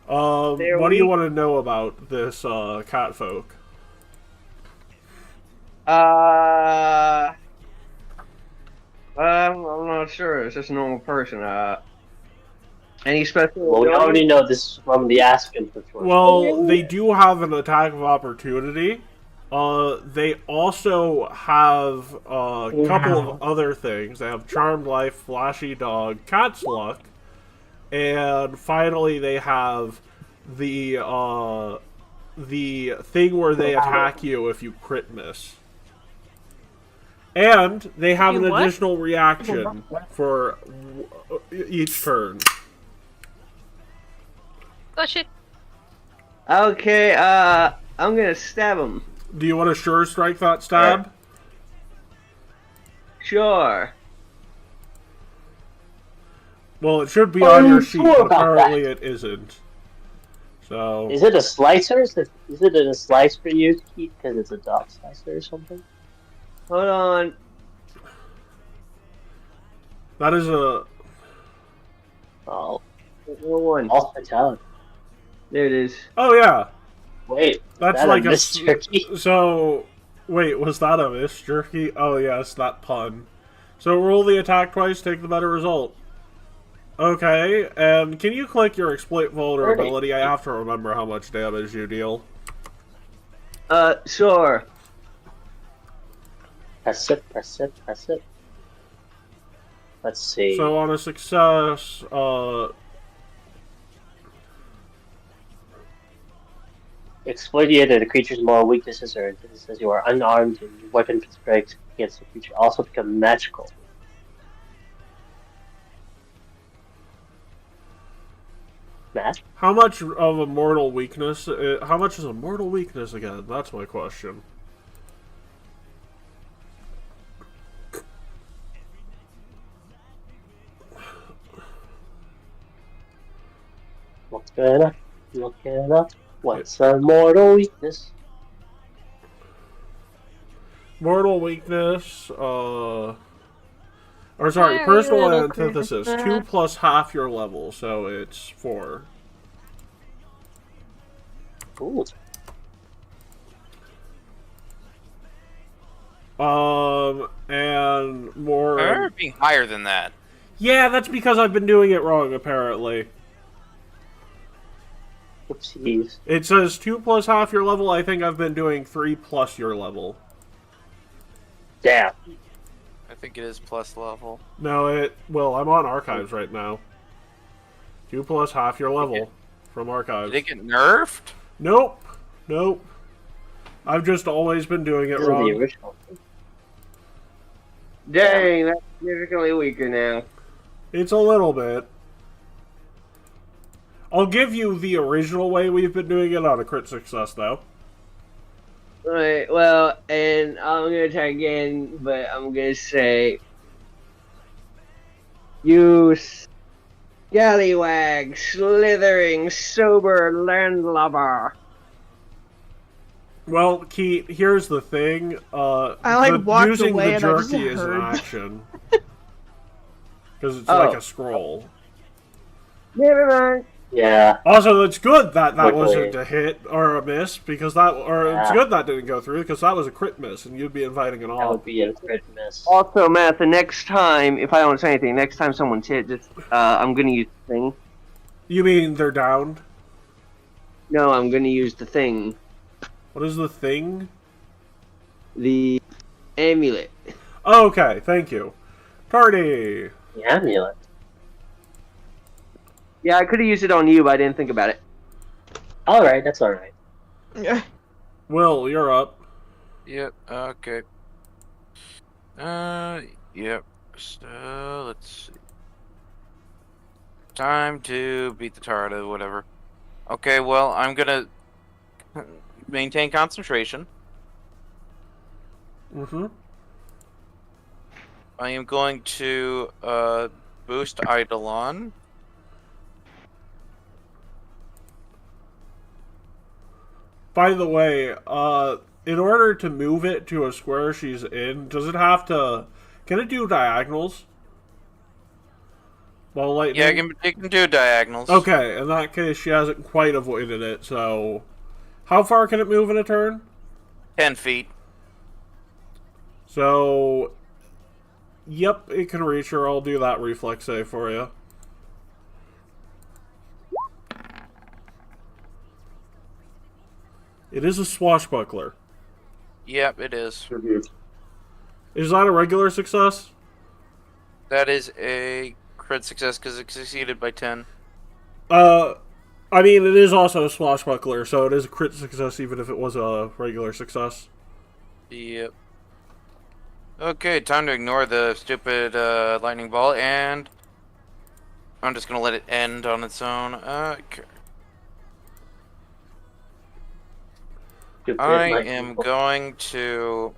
What do you want to know about this cat folk? I'm not sure. It's just a normal person. Any special? Well, we already know this from the Aspen. Well, they do have an attack of opportunity. They also have a couple of other things. They have Charmed Life, Flashy Dog, Cat's Luck, and finally they have the thing where they attack you if you crit miss. And they have an additional reaction for each turn. Oh shit. Okay, I'm gonna stab him. Do you want to sure strike that stab? Sure. Well, it should be on your sheet, but apparently it isn't. So. Is it a slicer? Is it a slice for you, Keith? Because it's a dog slicer or something? Hold on. That is a... Oh. One. All fatality. There it is. Oh, yeah. Wait. That's like a... missed jerky? So... Wait, was that a miss jerky? Oh, yes, that pun. So roll the attack twice, take the better result. Okay, and can you click your exploit vulnerability? I have to remember how much damage you deal. Sure. Press it. Let's see. So on a success, exploited the creature's moral weaknesses or says you are unarmed and your weapon strikes against the creature also become magical. Matt? How much of a mortal weakness? How much is a mortal weakness again? That's my question. Look it up. What's a mortal weakness? Mortal weakness, or sorry, personal antithesis. 2 plus half your level, so it's 4. Ooh. And more... I remember being higher than that. Yeah, that's because I've been doing it wrong, apparently. Whoopsies. It says 2 plus half your level. I think I've been doing 3 plus your level. Damn. I think it is plus level. No, well, I'm on archives right now. 2 plus half your level from archives. Did it get nerfed? Nope. Nope. I've just always been doing it This is the wrong. original. Dang, that's significantly weaker now. It's a little bit. I'll give you the original way we've been doing it on a crit success, though. Alright, well, and I'm gonna try again, but I'm gonna say... You scallywag, slithering, sober landlubber. Well, Keith, here's the thing. I walked using away the and I just jerky is an heard. action. Because it's like a scroll. Never mind. Yeah. Also, it's good that Luckily. wasn't a hit or a miss, because it's good that didn't go through, because that was a crit miss, and you'd be inviting an That all. would be a crit miss. Also, Matt, the next time, if I don't say anything, next time someone's hit, just, I'm gonna use the thing. You mean they're downed? No, I'm gonna use the thing. What is the thing? The amulet. Oh, okay, thank you. Tardy! The amulet. Yeah, I could have used it on you, but I didn't think about it. Alright, that's alright. Yeah. Will, you're up. Yep, okay. Yep. So, let's see. Time to beat the Tarda, whatever. Okay, well, I'm gonna maintain concentration. Mm-hmm. I am going to, boost Eidolon. By the way, in order to move it to a square she's in, does it have to... Can it do diagonals? Well, lightning? Yeah, it can do diagonals. Okay, in that case, she hasn't quite avoided it, so... How far can it move in a turn? 10 feet. So... Yep, it can reach her. I'll do that reflex save for you. It is a swashbuckler. Yep, it is. Is that a regular success? That is a crit success because it succeeded by 10. I mean, it is also a swashbuckler, so it is a crit success even if it was a regular success. Yep. Okay, time to ignore the stupid lightning ball, and I'm just gonna let it end on its own. Okay. I am going to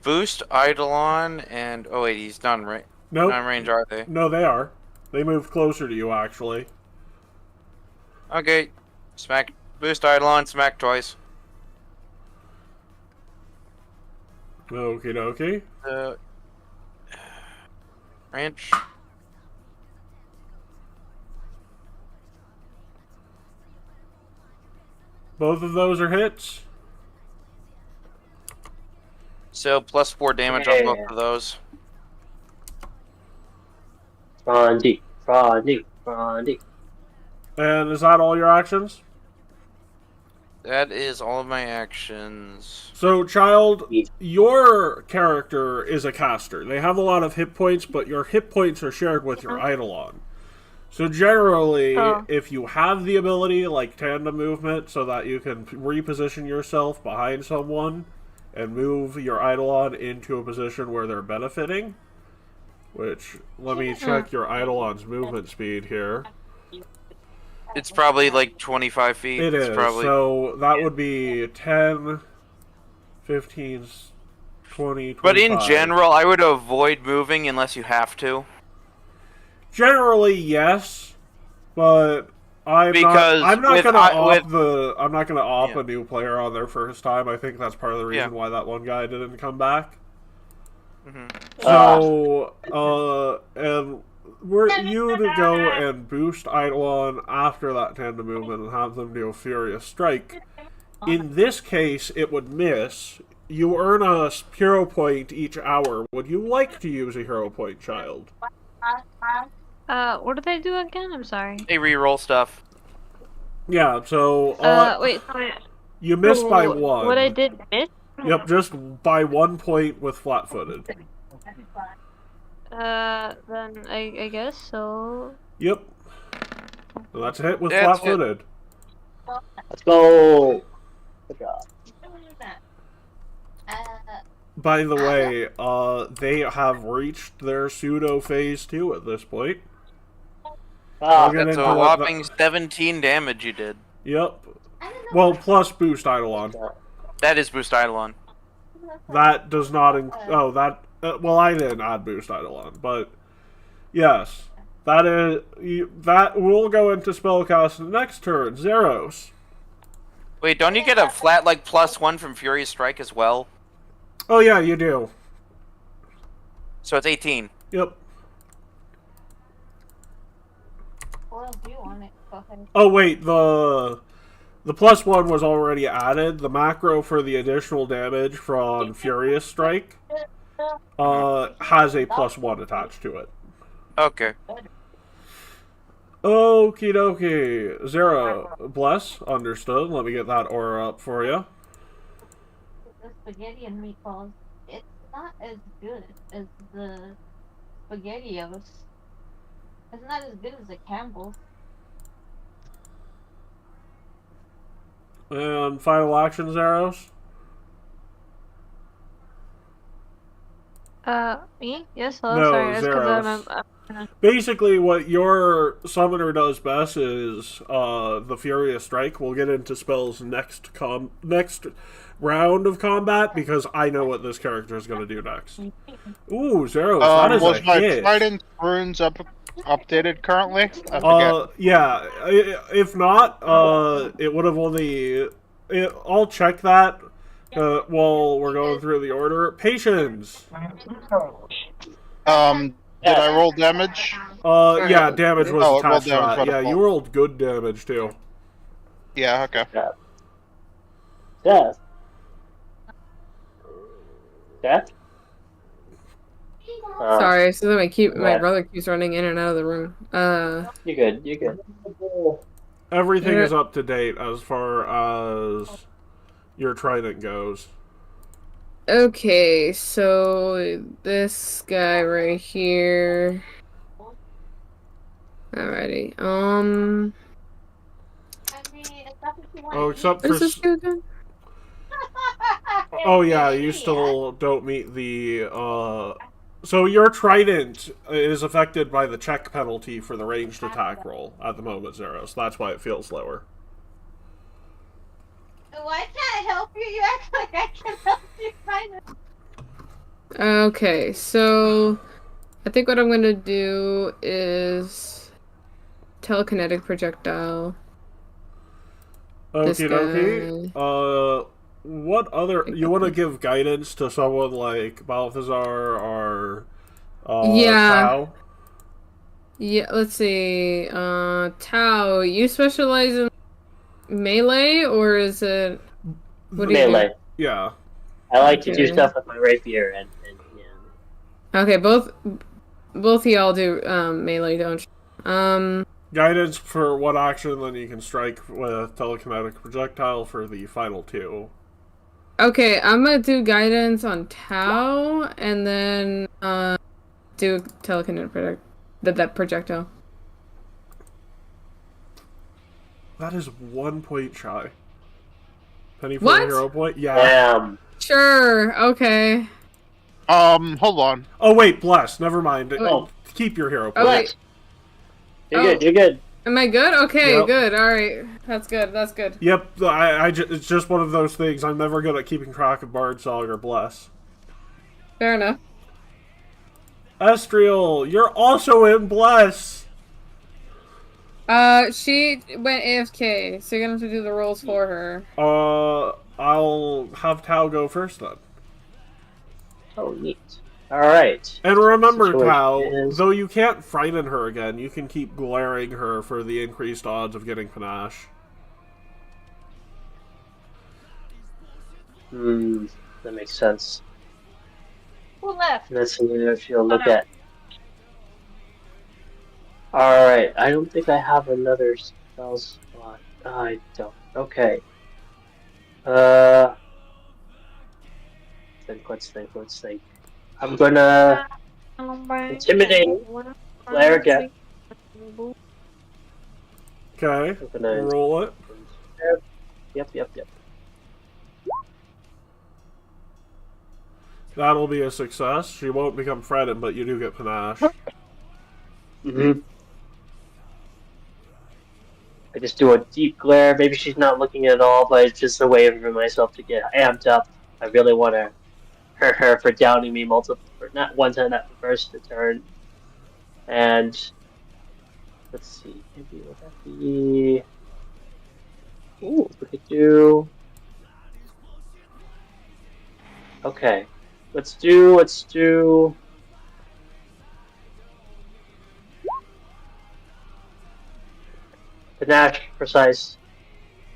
boost Eidolon and... Oh wait, he's not in range. Nope. Not in range, are they? No, they are. They moved closer to you, actually. Okay. Smack. Boost Eidolon, smack twice. Okie dokie. Ranch. Both of those are hits. So, plus 4 damage on both of those. Frondy, Frondy, Frondy. And is that all your actions? That is all of my actions. So, child, your character is a caster. They have a lot of hit points, but your hit points are shared with your Eidolon. So generally, if you have the ability, like tandem movement, so that you can reposition yourself behind someone and move your Eidolon into a position where they're benefiting, which, let me check your Eidolon's movement speed here. It's probably like 25 feet. It is, probably... so that would be 10, 15, 20, 25. But in general, I would avoid moving unless you have to. Generally, yes, but I'm not gonna op a new player on their first time. I think that's part of the reason why that one guy didn't come back. So, and you to go and boost Eidolon after that tandem movement and have them do a Furious Strike. In this case, it would miss. You earn a hero point each hour. Would you like to use a hero point, child? What do they do again? I'm sorry. They reroll stuff. Yeah, so wait, sorry. you missed by So, 1. what I did miss? Yep, just by 1 point with flat-footed. Then I guess so. Yep. So that's a hit with That's flat-footed. Let's go. Good job. By the way, they have reached their pseudo phase 2 at this point. Ah, Get That's into a what whopping 17 damage you did. Yep. Well, plus boost Eidolon. That is boost Eidolon. That does not that well, I didn't add boost Eidolon, but yes. That is that will go into spellcast next turn. Zeros. Wait, don't you get a flat like +1 from Furious Strike as well? Oh yeah, you do. So it's 18. Yep. Oh wait, the +1 was already added. The macro for the additional damage from Furious Strike has a +1 attached to it. Okay. Okie dokie. Zero. Bless. Understood. Let me get that aura up for you. The spaghetti and meatballs, it's not as good as the SpaghettiOs. It's not as good as the Campbell's. And final action, Zeros. Me? Yes, hello, No, sorry, that's Zeros. because I'm Basically, what your summoner does best is the Furious Strike. We'll get into spells next round of combat because I know what this character is going to do next. Ooh, Zeros, that is was a my hit. Trident runes updated currently? I forget. Yeah. If not, it would have only. I'll check that while we're going through the order. Patience. Did I roll damage? Yeah, damage was attached to damage that. by Yeah, default. you rolled good damage too. Yeah, okay. Death. Death? Sorry, so my yeah. brother keeps running in and out of the room. You're good, you're good. Everything is up to date as far as your trident goes. Okay, so this guy right here. Alrighty. I mean, it's not what you want Oh, to except What for. does this do again? Oh yeah, you still don't meet the. So your trident is affected by the check penalty for the ranged attack roll at the moment, Zeros. That's why it feels lower. Why can't I help you? You act like I can help you, kind of. Okay, so I think what I'm gonna do is telekinetic projectile. Okie dokie. What other you want to give guidance to someone like Balthazar or Tao? Yeah, let's see. Tao, you specialize in melee or is it what do you Melee. do? Yeah. I like to do stuff with my rapier and yeah. Okay, both of y'all do melee, don't you? Guidance for one action, then you can strike with telekinetic projectile for the final 2. Okay, I'm gonna do guidance on Tao and then do telekinetic that projectile. That is 1 point shy. Penny for What? a hero point? Yeah. Damn. Sure, okay. Hold on. Oh wait, bless. Never mind. Oh. Keep your hero Oh, point. wait. You're good, you're good. Am I good? Okay, Yep. good. Alright. That's good, that's good. Yep, it's just one of those things. I'm never good at keeping track of Bard Song or Bless. Fair enough. Estriel, you're also in Bless! She went AFK, so you're gonna have to do the rolls for her. I'll have Tao go first then. Oh, neat. Alright. And remember, Situation Tao, is- though you can't frighten her again, you can keep glaring her for the increased odds of getting panache. That makes sense. Who left? That's something that you'll look at. Alright, I don't think I have another spell slot. I don't. Okay. Let's think. I'm gonna intimidate Blair again. Okay, roll it. Yep. That'll be a success. She won't become frightened, but you do get panache. Mm-hmm. I just do a deep glare. Maybe she's not looking at all, but it's just a way for myself to get amped up. I really want to hurt her for downing me not one time, not the first turn. And let's see, maybe would that be? Ooh, we could do. Okay, let's do. Panache, precise.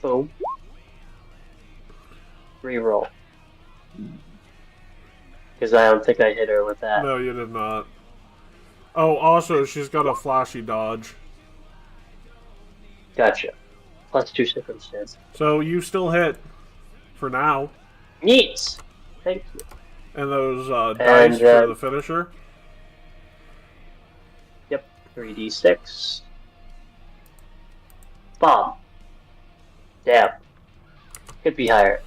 Boom. Reroll. Because I don't think I hit her with that. No, you did not. Oh, also, she's got a flashy dodge. Gotcha. +2 circumstance. So you still hit. For now. Neat! Thank you. And those dice for the finisher? Yep. 3d6. Bomb. Damn. Could be higher.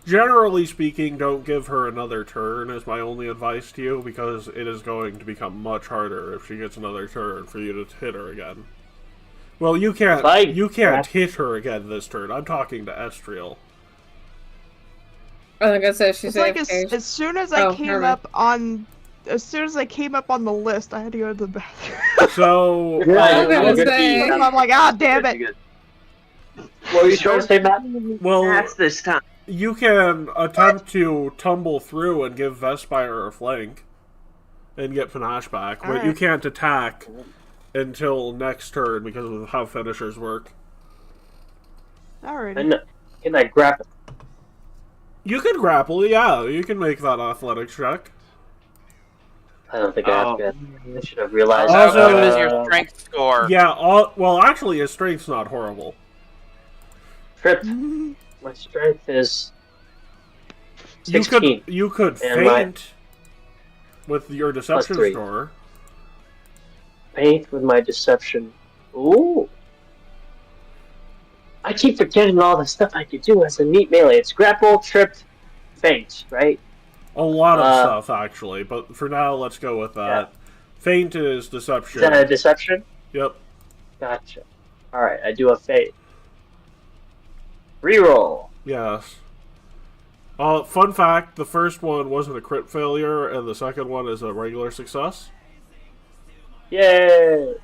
Generally speaking, don't give her another turn is my only advice to you, because it is going to become much harder if she gets another turn for you to hit her again. Well, you can't hit her again this turn. I'm talking to Estriel. Like I said, she's like as soon as I came up on the list, I had to go to the bathroom. So I'm like, ah, damn it. What were you trying to say, Matt? Well, that's this time. You can attempt to tumble through and give Vespire a flank and get panache back, but you can't attack until next turn because of how finishers work. Alright. Can I grapple? You can grapple, yeah. You can make that athletics check. I don't think I have to. I should have realized. Also, what is your strength score? Yeah, well, actually, his strength's not horrible. Trip. My strength is 16. You could feint with your deception score. Feint with my deception. Ooh. I keep forgetting all the stuff I could do as a neat melee. It's grapple, trip, feint, right? A lot of stuff, actually, but for now, let's go with that. Yeah. Feint is deception. Is that a deception? Yep. Gotcha. Alright, I do a feint. Reroll. Yes. Fun fact, the first one wasn't a crit failure, and the second one is a regular success. Yay!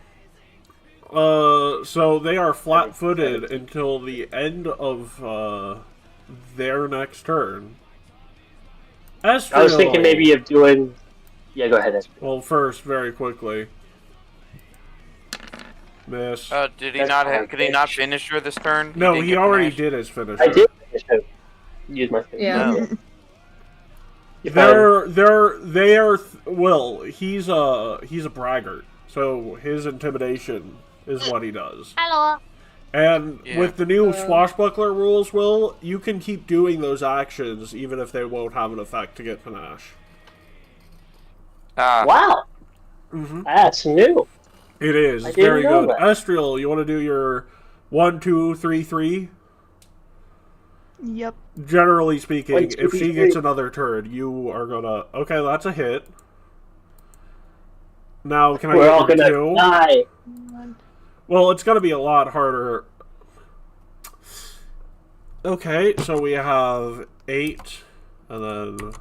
So they are flat-footed until the end of their next turn. Estriel, I was thinking maybe of doing... Yeah, go ahead, Estriel. Well, first, very quickly. Miss. Did he could he not finish her this turn? No, he already did his finisher. I did finish her. Use my finisher. Yeah. Well, he's a braggart, so his intimidation is what he does. Hello. And with the new swashbuckler rules, Will, you can keep doing those actions even if they won't have an effect to get panache. Wow. Mm-hmm. That's new. It is. It's very good. Estriel, you want to do your 1, 2, 3, 3? Yep. Generally speaking, if she gets another turn, you are gonna... Okay, that's a hit. Now, can I get your 2? Die. Well, it's gonna be a lot harder. Okay, so we have 8, and then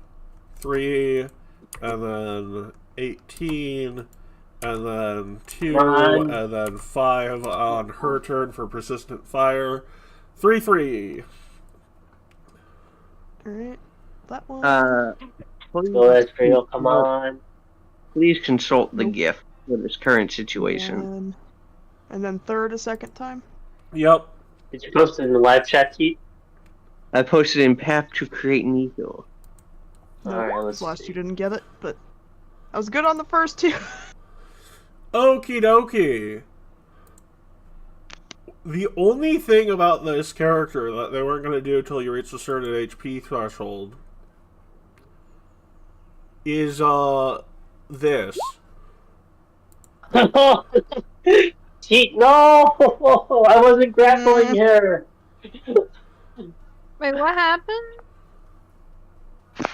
3, and then 18, and then 2, and then 5 on her turn for persistent fire. 3, 3. Alright. That one. Come on. Please consult the gift for this current situation. And then third a second time? Yep. Did you post it in the live chat, Keith? I posted in Path to Create an Ego. Alright, last you didn't get it, but I was good on the first 2. Okie dokie. the only thing about this character that they weren't going to do until you reach a certain HP threshold is, this. Cheat! No! I wasn't grappling her! Wait, what happened?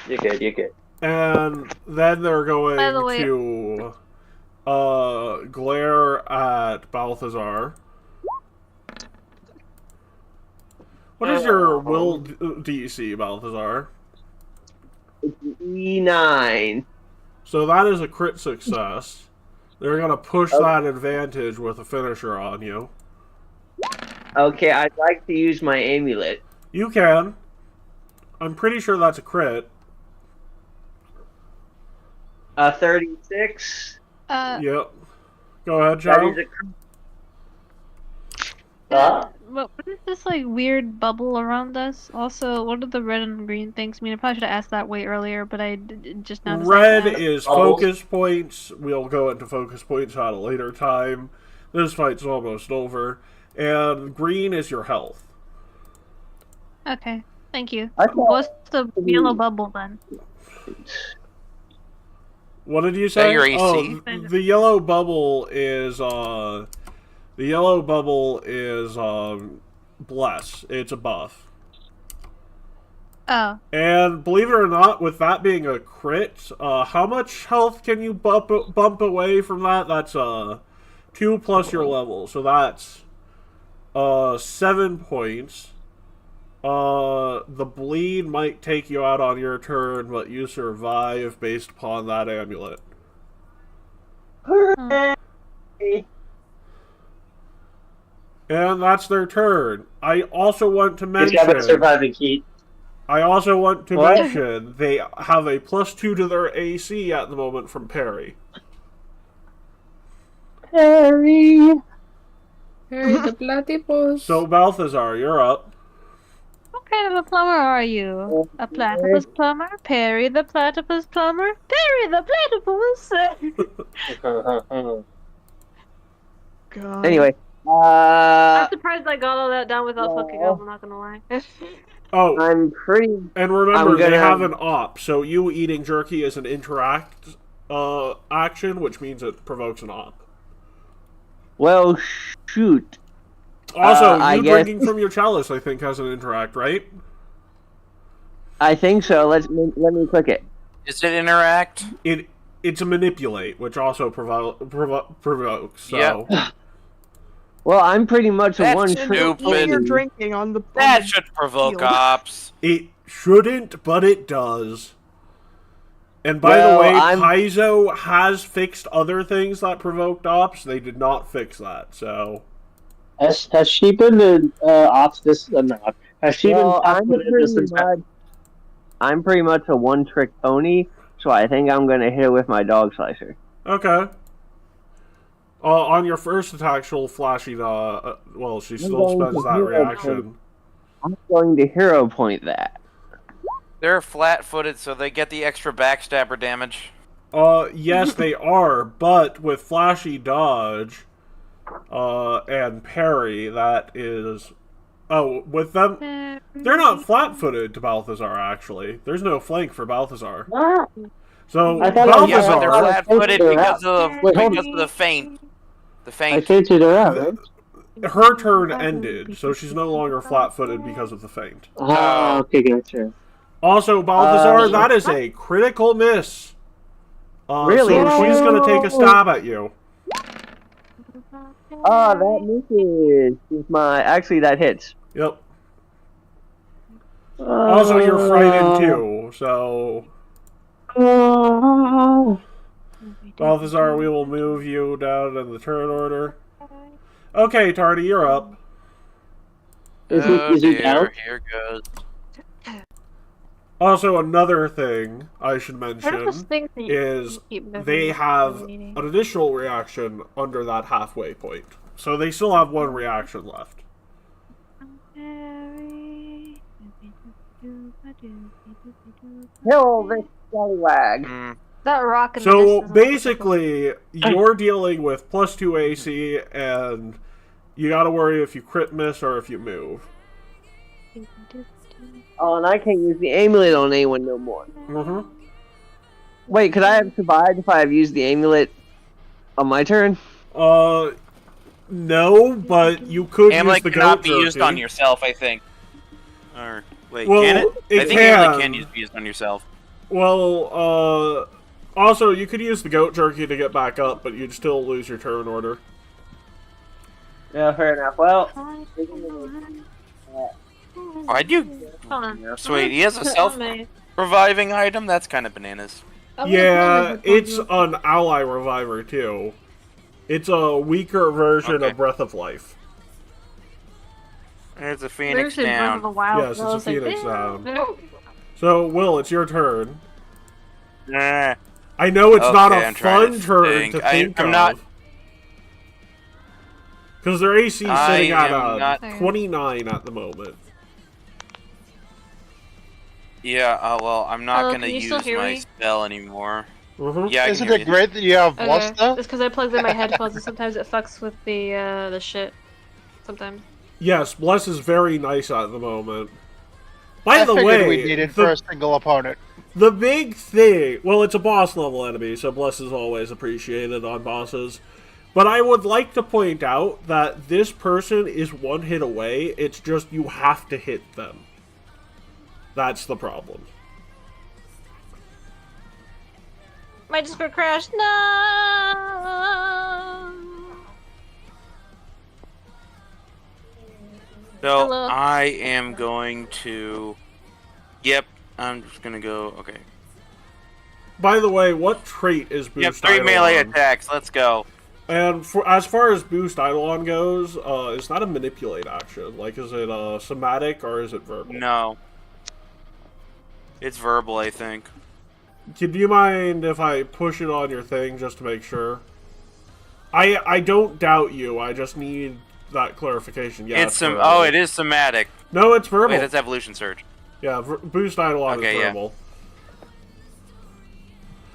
You're good, you're good. And then they're going By the way- to glare at Balthazar. What is your will DC, Balthazar? E9. So that is a crit success. They're gonna push that advantage with a finisher on you. Okay, I'd like to use my amulet. You can. I'm pretty sure that's a crit. 36. Yep. Go ahead, That Joe. is a What is this like weird bubble around us? Also, what do the red and green things mean? I probably should have asked that way earlier, but I just now decided Red to ask. is focus points. We'll go into focus points at a later time. This fight's almost over. And green is your health. Okay, thank you. I thought- What's the yellow bubble then? What did you Is that say? your AC? Oh, the yellow bubble is bless. It's a buff. Oh, And believe it or not, with that being a crit, how much health can you bump away from that? That's 2 plus your level, so that's 7 points. The bleed might take you out on your turn, but you survive based upon that amulet. And that's their turn. I also want to Good job at mention. surviving, Keith. I also want to What? mention they have a +2 to their AC at the moment from Perry. Harry! Harry the platypus. So Balthazar, you're up. what kind of a plumber are you? A platypus plumber? Perry the platypus plumber? Perry the platypus! God. Anyway, I'm surprised I got all that down without fucking up, I'm not gonna lie. Oh, I'm pretty. and remember I'm they gonna- have an op. So you eating jerky is an interact action, which means it provokes an op. Well, shoot. Also, I you guess- drinking from your chalice, I think, has an interact, right? I think so. Let me click it. Is it interact? It's a manipulate, which also provokes. So. Yep. Well, I'm pretty much a That's one stupid. trick. When you're drinking on the That should provoke field. ops. It shouldn't, but it does. And by Well, the way, I'm- Paizo has fixed other things that provoked ops. They did not fix that, so... Has she been in ops this? Not. Has she Well, been ops this entire? I'm pretty much a one-trick pony, so I think I'm gonna hit it with my dog slicer. Okay. On your first attack, she'll flashy the... well, she still spends that reaction. I'm going to hero point that. They're flat-footed, so they get the extra backstabber damage. Yes, they are, but with flashy dodge, and parry, that is... Oh, with them... They're not flat-footed to Balthazar, actually. There's no flank for Balthazar. So, I thought- Yeah, but they're Balthazar... flat-footed they're because of Wait, hold because of the feint. The I feint. fainted her out, right? Her turn ended, so she's no longer flat-footed because of the feint. Ah, okay, gotcha. Also, Balthazar, that is a critical miss. Really? So she's going to take a stab at you. That misses. Actually, that hits. Yep. Also, you're frightened too, so... Balthazar, we will move you down in the turn order. Okay, Tardy, you're up. Is Oh it dear, down? here goes. Also, another thing I should What are those mention things that you is keep moving they have and eating? an additional reaction under that halfway point. So they still have one reaction left. Kill this scallywag. Hmm. That rock in So the distance. basically, you're dealing with +2 AC and you gotta worry if you crit miss or if you move. Oh, and I can't use the amulet on anyone no more. Mm-hmm. Wait, could I have survived if I have used the amulet on my turn? No, but you could Amulet use the cannot goat be jerky. used on yourself, I think. Or wait, Well, can it? it I think can. amulet can be used on yourself. Well, also, you could use the goat jerky to get back up, but you'd still lose your turn order. Yeah, fair enough. Well, Why'd you? Sweet, he has a self-reviving item? That's kind of bananas. Yeah, it's an ally reviver, too. It's a weaker version of Breath of Life. There's a phoenix down. Yes, it's a phoenix down. So, Will, it's your turn. Nah. I know it's not a I'm trying fun to turn to think I'm of. not. Because their AC is sitting at not... 29 at the moment. Yeah, well, I'm not gonna can you use still hear my me? spell anymore. Mm-hmm. Yeah, Isn't it great that you have Bless though? It's because I plugged in my headphones and sometimes it fucks with the shit. Sometimes. Yes, Bless is very nice at the moment. By I the figured way, we needed for a single opponent. The big thing... Well, it's a boss level enemy, so Bless is always appreciated on bosses. But I would like to point out that this person is one hit away. It's just you have to hit them. That's the problem. My Discord crashed. No. So, Hello. I am going to... Yep, I'm just gonna go... Okay. By the way, what trait is Boost You have 3 melee attacks, let's go. And as far as Boost Eidolon goes, is that a manipulate action? Like, is it somatic or is it verbal? No. It's verbal, I think. Do you mind if I push it on your thing just to make sure? I don't doubt you, I just need that clarification. Yeah, It's some. Oh, it is somatic. No, it's verbal. Wait, that's Evolution Surge. Yeah, Boost Eidolon is verbal.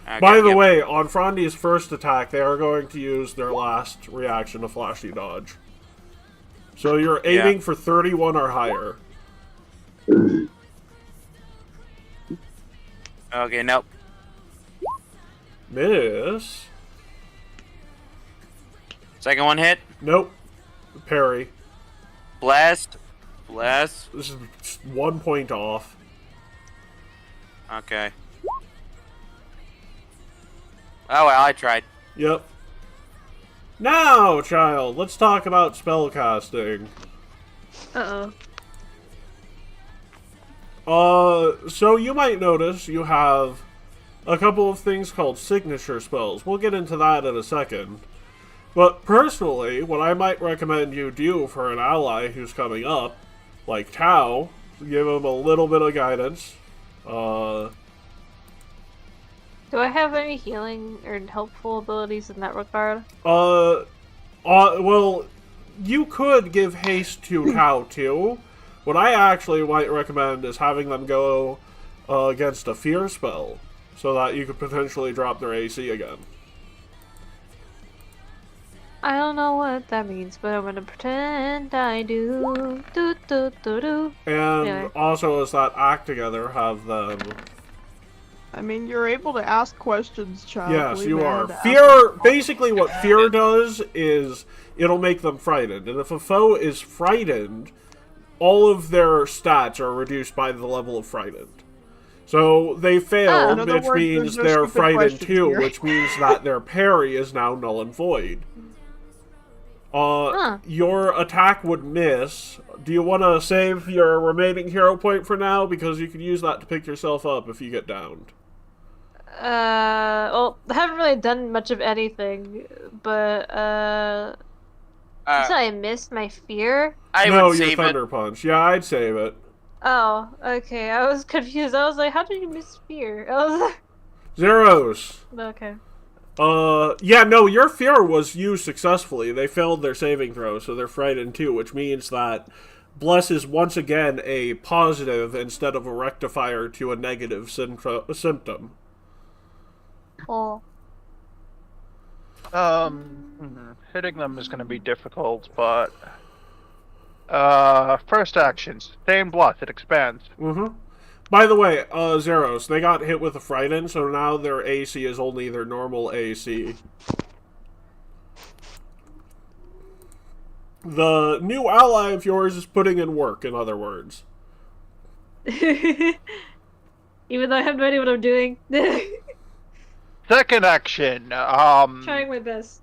Okay, By the way, on Frondi's first attack, they are going to use their last reaction to Flashy Dodge. So you're aiming for 31 or higher. Okay, nope. Miss. Second one hit. Nope. Parry. Blast. Blast. This is 1 point off. Okay. Oh well, I tried. Yep. Now, child, let's talk about spellcasting. So you might notice you have a couple of things called signature spells. We'll get into that in a second. But personally, what I might recommend you do for an ally who's coming up, like Tao, give him a little bit of guidance. Do I have any healing or helpful abilities in that regard? Well, you could give haste to Tao too. What I actually might recommend is having them go against a fear spell, so that you could potentially drop their AC again. I don't know what that means, but I'm gonna pretend I do. Do do do do. And also, as that act together, have them. I mean, you're able to ask questions, child. Yes, you are. Fear, basically what fear does is it'll make them frightened. And if a foe is frightened, all of their stats are reduced by the level of frightened. So they failed, which means they're frightened too, which means that their parry is now null and void. Your attack would miss. Do you want to save your remaining hero point for now? Because you can use that to pick yourself up if you get downed. Well, I haven't really done much of anything, but, so I missed my fear? No, your Thunder Punch. Yeah, I'd save it. Oh, okay, I was confused. I was like, how did you miss fear? I was like... Zeros. Okay. Yeah, no, your fear was used successfully. They failed their saving throw, so they're frightened too, which means that Bless is once again a positive instead of a rectifier to a negative symptom. Oh. Hitting them is going to be difficult, but first action, sustained blood. It expands. Mm-hmm. By the way, Zeros, they got hit with a Frighten, so now their AC is only their normal AC. The new ally of yours is putting in work, in other words. Even though I have no idea what I'm doing. Second action, Trying my best.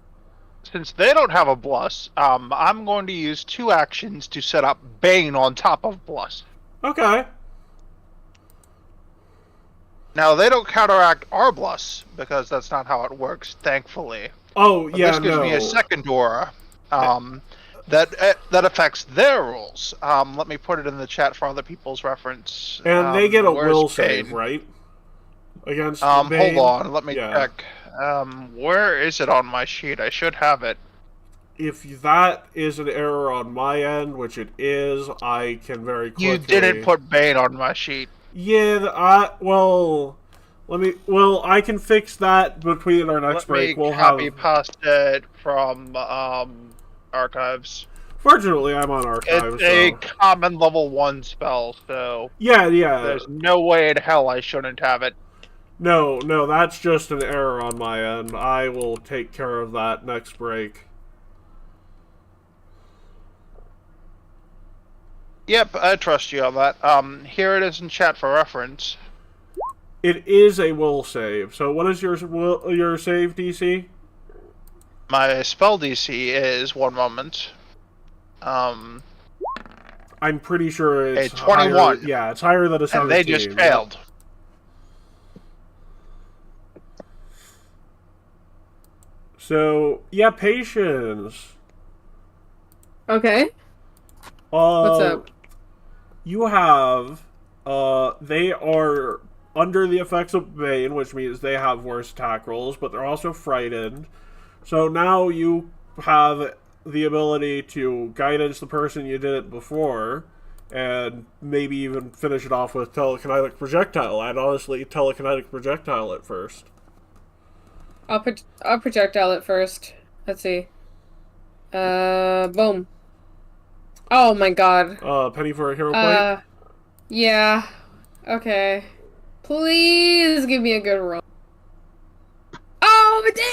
since they don't have a Bless, I'm going to use 2 actions to set up Bane on top of Bless. Okay. Now, they don't counteract our Bless, because that's not how it works, thankfully. Oh, But yeah, this gives me a second aura, that affects their rules. Let me put it in the chat for other people's reference. And they get a will Bane? save, right? Against Hold Bane? on, let me check. Where is it on my sheet? I should have it. If that is an error on my end, which it is, I can very quickly... You didn't put Bane on my sheet. Yeah, I can fix that between our next break. We'll copy paste it from archives. Fortunately, I'm on archives. It's a common level 1 spell, so yeah. There's no way in hell I shouldn't have it. No, that's just an error on my end. I will take care of that next break. Yep, I trust you on that. Here it is in chat for reference. It is a will save. So what is your save DC? My spell DC is 1 moment. I'm pretty sure it's a 21. Higher, yeah, it's higher than a 17. And they just failed. So, yeah, patience. Okay. What's up? You have, they are under the effects of Bane, which means they have worse attack rolls, but they're also frightened. So now you have the ability to guidance the person you did it before, and maybe even finish it off with telekinetic projectile. I'd honestly telekinetic projectile it first. I'll projectile it first. Let's see. Boom. Oh my god. Penny for a hero point? Yeah. Okay. Please give me a good roll. Oh, dang!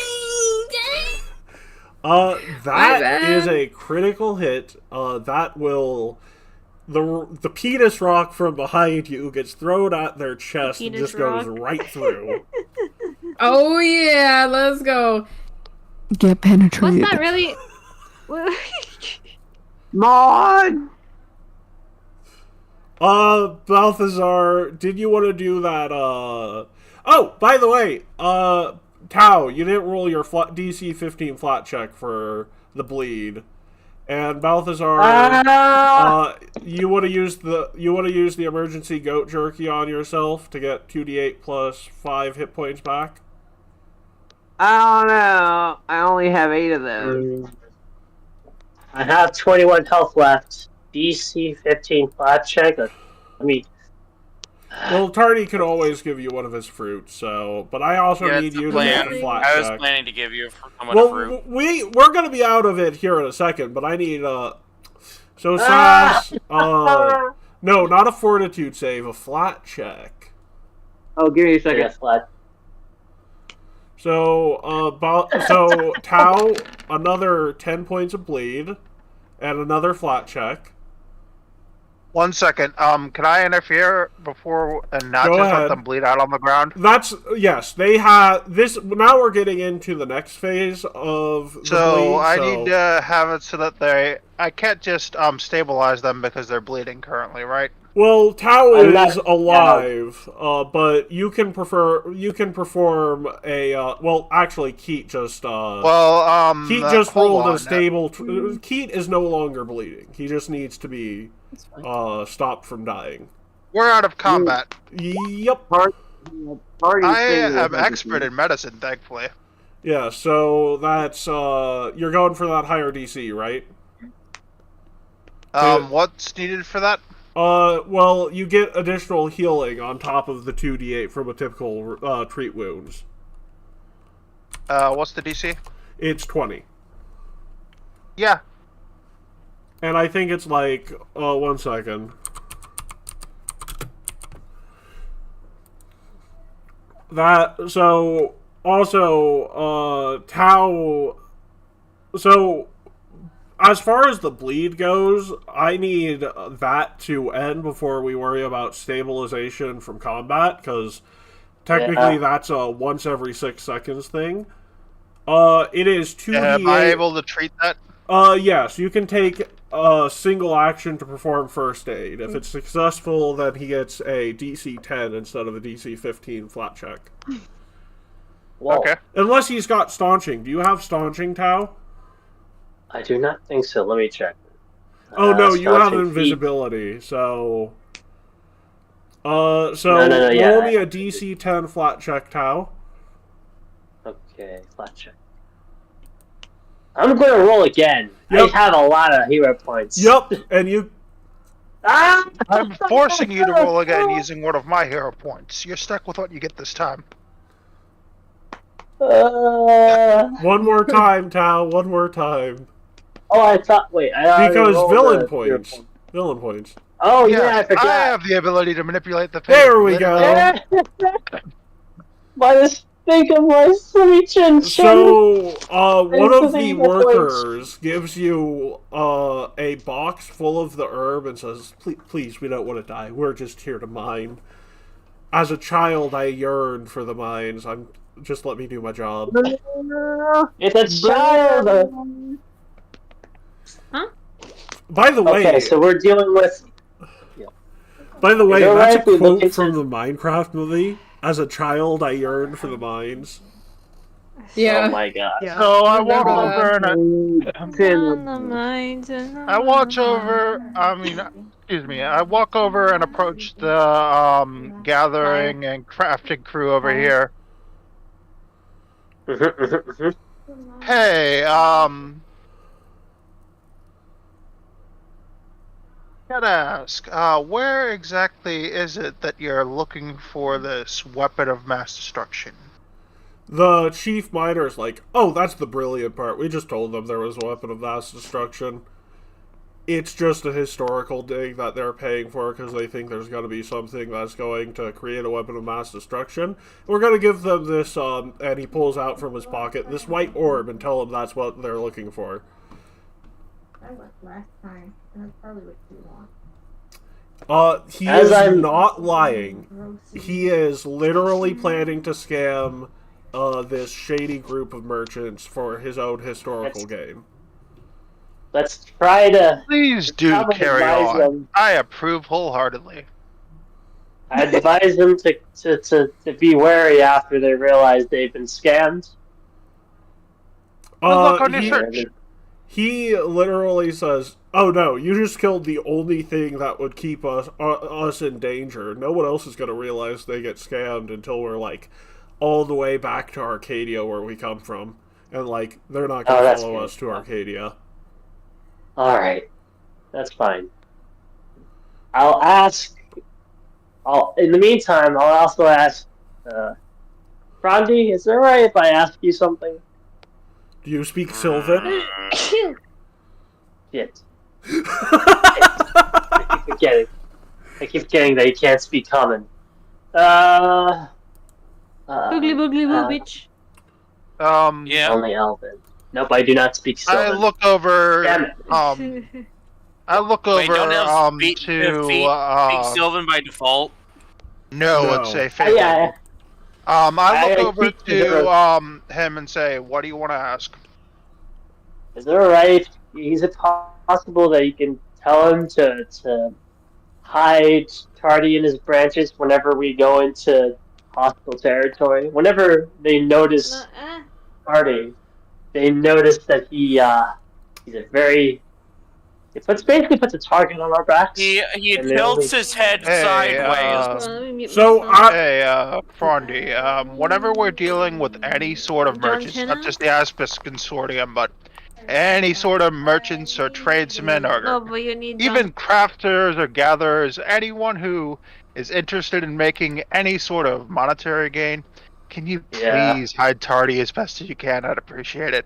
That is a critical hit. That will... The penis rock from behind you gets thrown at their chest and just goes right through. Oh yeah, let's go. Get penetrated. What's that really? Mon! Balthazar, did you want to do that, Oh, by the way, Tao, you didn't roll your DC 15 flat check for the bleed. And Balthazar, you want to use the emergency goat jerky on yourself to get 2d8 plus 5 hit points back? I don't know. I only have 8 of those. I have 21 health left. DC 15 flat check. Well, Tardy could always give you one of his fruits, so... But I also need you to make a flat check. I was planning to give you someone a fruit. We're going to be out of it here in a second, but I need, So, Sass... no, not a fortitude save, a flat check. Oh, give me a second. Yeah, flat. So, so Tao, another 10 points of bleed, and another flat check. 1 second. Can I interfere before and not Go just ahead. let them bleed out on the ground? Yes, they have this. Now we're getting into the next phase of the bleed, I need to have it so that I can't just stabilize them because they're bleeding currently, right? Well, Tao is alive, but you can perform a well. Actually, Keat just Keat just rolled a stable. Keat is no longer bleeding. He just needs to be stopped from dying. We're out of combat. Yep. I am expert in medicine, thankfully. Yeah, so that's you're going for that higher DC, right? What's needed for that? Well, you get additional healing on top of the 2d8 from a typical treat wounds. What's the DC? it's 20. Yeah. And I think it's like, 1 second. So, also, Tau, so, as far as the bleed goes, I need that to end before we worry about stabilization from combat, because technically that's a once every 6 seconds thing. It is 2d8. Am I able to treat that? Yes, you can take a single action to perform first aid. If it's successful, then he gets a DC 10 instead of a DC 15 flat check. Whoa. Okay. Unless he's got staunching. Do you have staunching, Tau? I do not think so. Let me check. Oh no, you have staunching invisibility, so... No, roll me a DC 10 flat check, Tau. Okay, flat check. I'm going to roll again. Yep. I have a lot of hero points. Yep, and you... Ah! I'm forcing you to roll again using one of my hero points. You're stuck with what you get this time. One more time, Tau, one more time. Oh, I thought... Wait, I Because rolled villain a points. hero point. Villain points. Oh, Yes, yeah, I forgot. I have the ability to manipulate the fate. There we go. By the stink of my sweet chin chin. So, one of the Thanks for the workers gives you a box full of the herb and says, please, we don't want to die. We're just here to mine. As a child, I yearned for the mines. Just let me do my job. It's a child. Huh? By the way... Okay, so we're dealing with... By the way, Is it that's right a if we look quote from into- the Minecraft movie. As a child, I yearned for the mines. Yeah. Oh my god. Yeah. So I walk Remember over and I watch over. I walk over and approach the gathering and crafting crew over here. Hey, gotta ask, where exactly is it that you're looking for this weapon of mass destruction? The chief miner's like, oh, that's the brilliant part. We just told them there was a weapon of mass destruction. It's just a historical dig that they're paying for because they think there's going to be something that's going to create a weapon of mass destruction. We're going to give them this, and he pulls out from his pocket this white orb and tell them that's what they're looking for. I went last time, and that's probably what you want. He is not lying. He is literally planning to scam this shady group of merchants for his own historical game. Let's try to... Please do carry on. Them. I approve wholeheartedly. I advise them to be wary after they realize they've been scammed. Good luck on your search. He literally says, oh no, you just killed the only thing that would keep us in danger. No one else is going to realize they get scammed until we're, like, all the way back to Arcadia where we come from. And, like, they're not going to follow us to Arcadia. Alright. That's fine. I'll ask... in the meantime, I'll also ask... Frondi, is it alright if I ask you something? Do you speak Sylvan? Shit. I keep forgetting that you can't speak common. Boogly boogly boo, bitch. Yeah. Only Elven. Nope, I do not speak Sylvan. I look over. Damn it. I look over Wait, don't elves speak to Sylvan by default? No, it's a favor. Yeah. I look over keep to him and say, "What do you want to ask?" Is it alright? Is it possible that you can tell him to hide Tardy and his branches whenever we go into hostile territory? Whenever they notice Tardy, they notice that he's a very... It basically puts a target on our backs. He tilts his head sideways. Hey, Frondi, whenever we're dealing with any sort of merchants, not just the Aspis Consortium, but any sort of merchants or tradesmen or even crafters or gatherers, anyone who is interested in making any sort of monetary gain, can you please hide Tardy as best as you can? I'd appreciate it.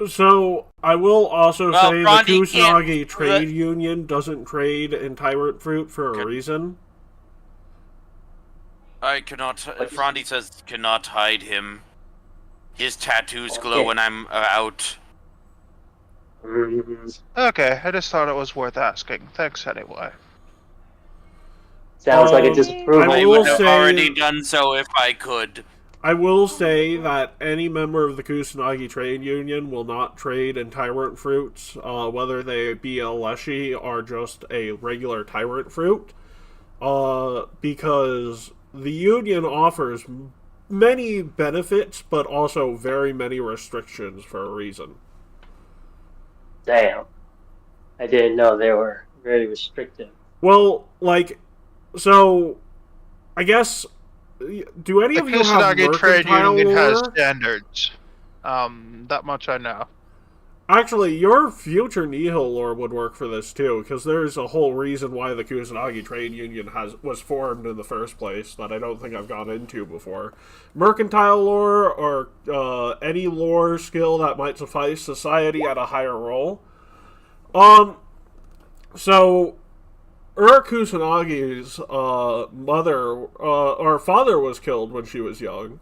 So, I will also Well, say the Frondy Kusanagi Trade Union doesn't trade in tyrant fruit for a reason. I cannot. Frondy says cannot hide him. His tattoos glow when I'm out. Okay, I just thought it was worth asking. Thanks anyway. Sounds like a disapproval. I would have already done so if I could. I will say that any member of the Kusanagi Trade Union will not trade in tyrant fruits, whether they be a leshy or just a regular tyrant fruit, because the union offers many benefits, but also very many restrictions for a reason. Damn. I didn't know they were very restrictive. Well, like, so, I guess, do any of you have The Kusanagi Trade mercantile Union has lore? standards. That much I know. Actually, your future Nihil lore would work for this too, because there's a whole reason why the Kusanagi Trade Union was formed in the first place that I don't think I've gone into before. Mercantile lore, or any lore skill that might suffice society at a higher role. So, Kusanagi's mother, or father was killed when she was young,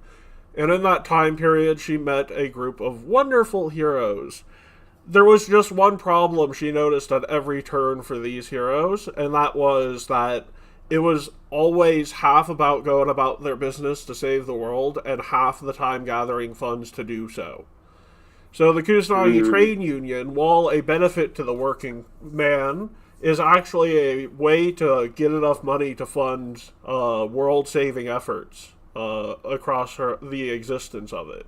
and in that time period she met a group of wonderful heroes. There was just one problem she noticed at every turn for these heroes, and that was that it was always half about going about their business to save the world, and half the time gathering funds to do so. So the Kusanagi Trade Union, while a benefit to the working man, is actually a way to get enough money to fund world-saving efforts across the existence of it.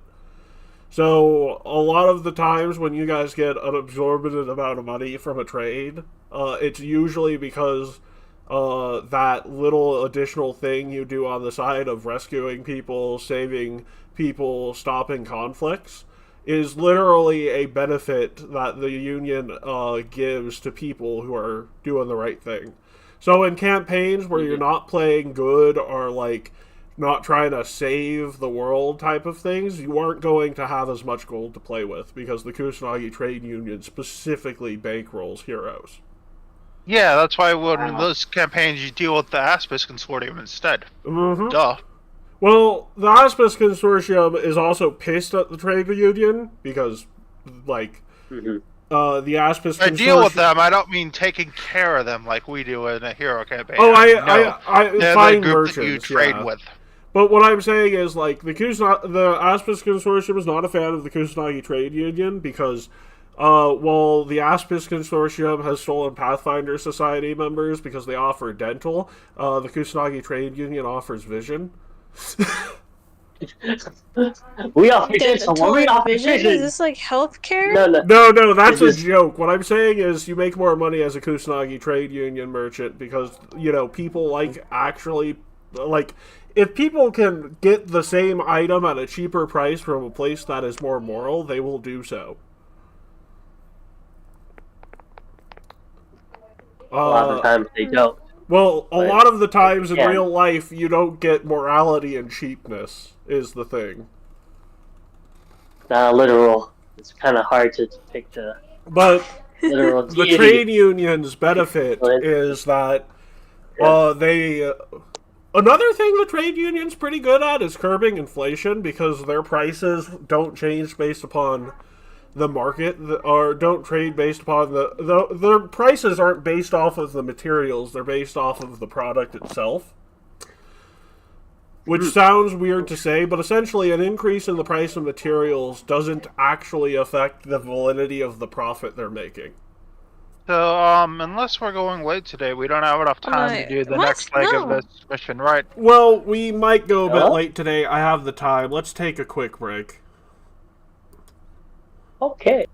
So, a lot of the times when you guys get an exorbitant amount of money from a trade, it's usually because that little additional thing you do on the side of rescuing people, saving people, stopping conflicts, is literally a benefit that the Union gives to people who are doing the right thing. So, in campaigns where you're not playing good or, like, not trying to save the world type of things, you aren't going to have as much gold to play with because the Kusanagi Trade Union specifically bankrolls heroes. Yeah, that's why in those campaigns you deal with the Aspis Consortium instead. Mm-hmm. Duh. Well, the Aspis Consortium is also pissed at the trade union because, like, the Aspis Consortium... I deal with them, I don't mean taking care of them like we do in a hero campaign. Oh, They're find the group merchants, that you trade with. But what I'm saying is, like, the Aspis Consortium is not a fan of the Kusanagi Trade Union because, while the Aspis Consortium has stolen Pathfinder Society members because they offer dental, the Kusanagi Trade Union offers vision. We offer dental. We offer vision? vision. Is this like healthcare? No, that's a joke. What I'm saying is you make more money as a Kusanagi Trade Union merchant because, you know, people like actually, like, if people can get the same item at a cheaper price from a place that is more moral, they will do so. A lot of the times they don't. Well, a lot of the times in real life, you don't get morality and cheapness, is the thing. Not literal. It's kind of hard to depict a literal the trade union's benefit is that they... Another thing the trade union's pretty good at is curbing inflation because their prices don't change based upon the market, or don't trade based upon their prices aren't based off of the materials, they're based off of the product itself. Which sounds weird to say, but essentially an increase in the price of materials doesn't actually affect the validity of the profit they're making. So, unless we're going late today, we don't have enough time to do the next leg of this mission, right? Well, we might go a bit late today. I have the time. Let's take a quick break. Okay.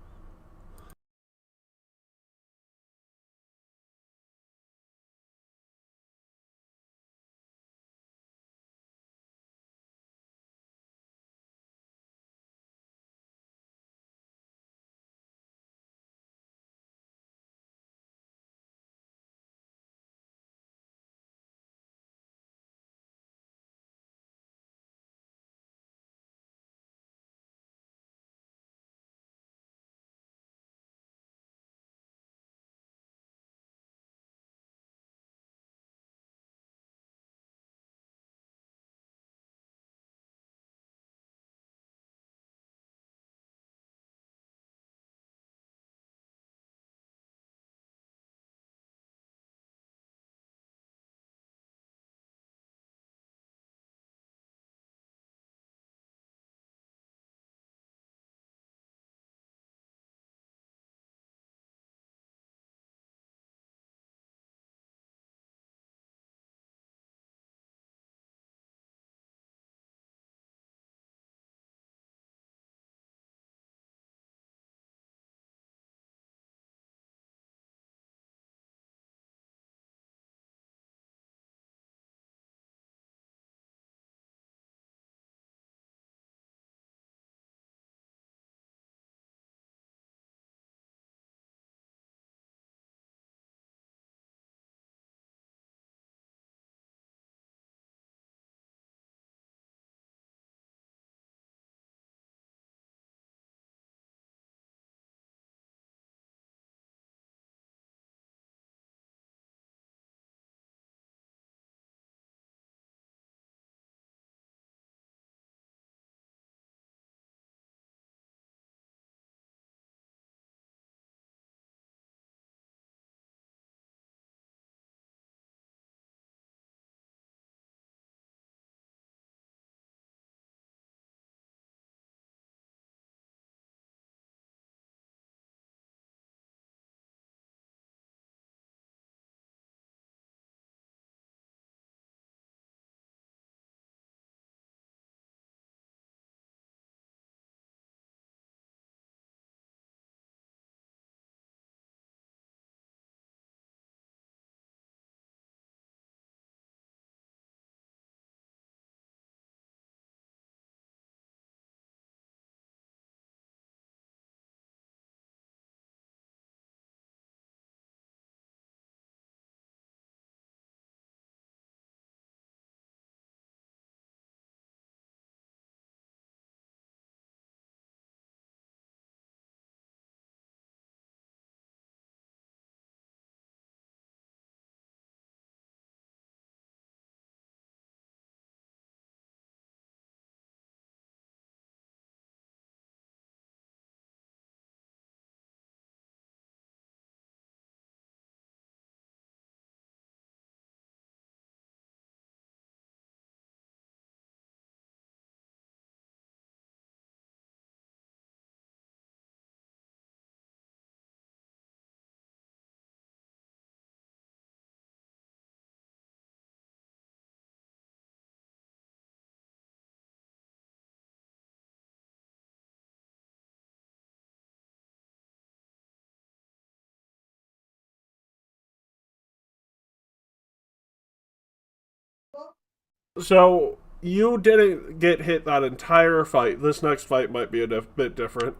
So, you didn't get hit that entire fight. This next fight might be a bit different.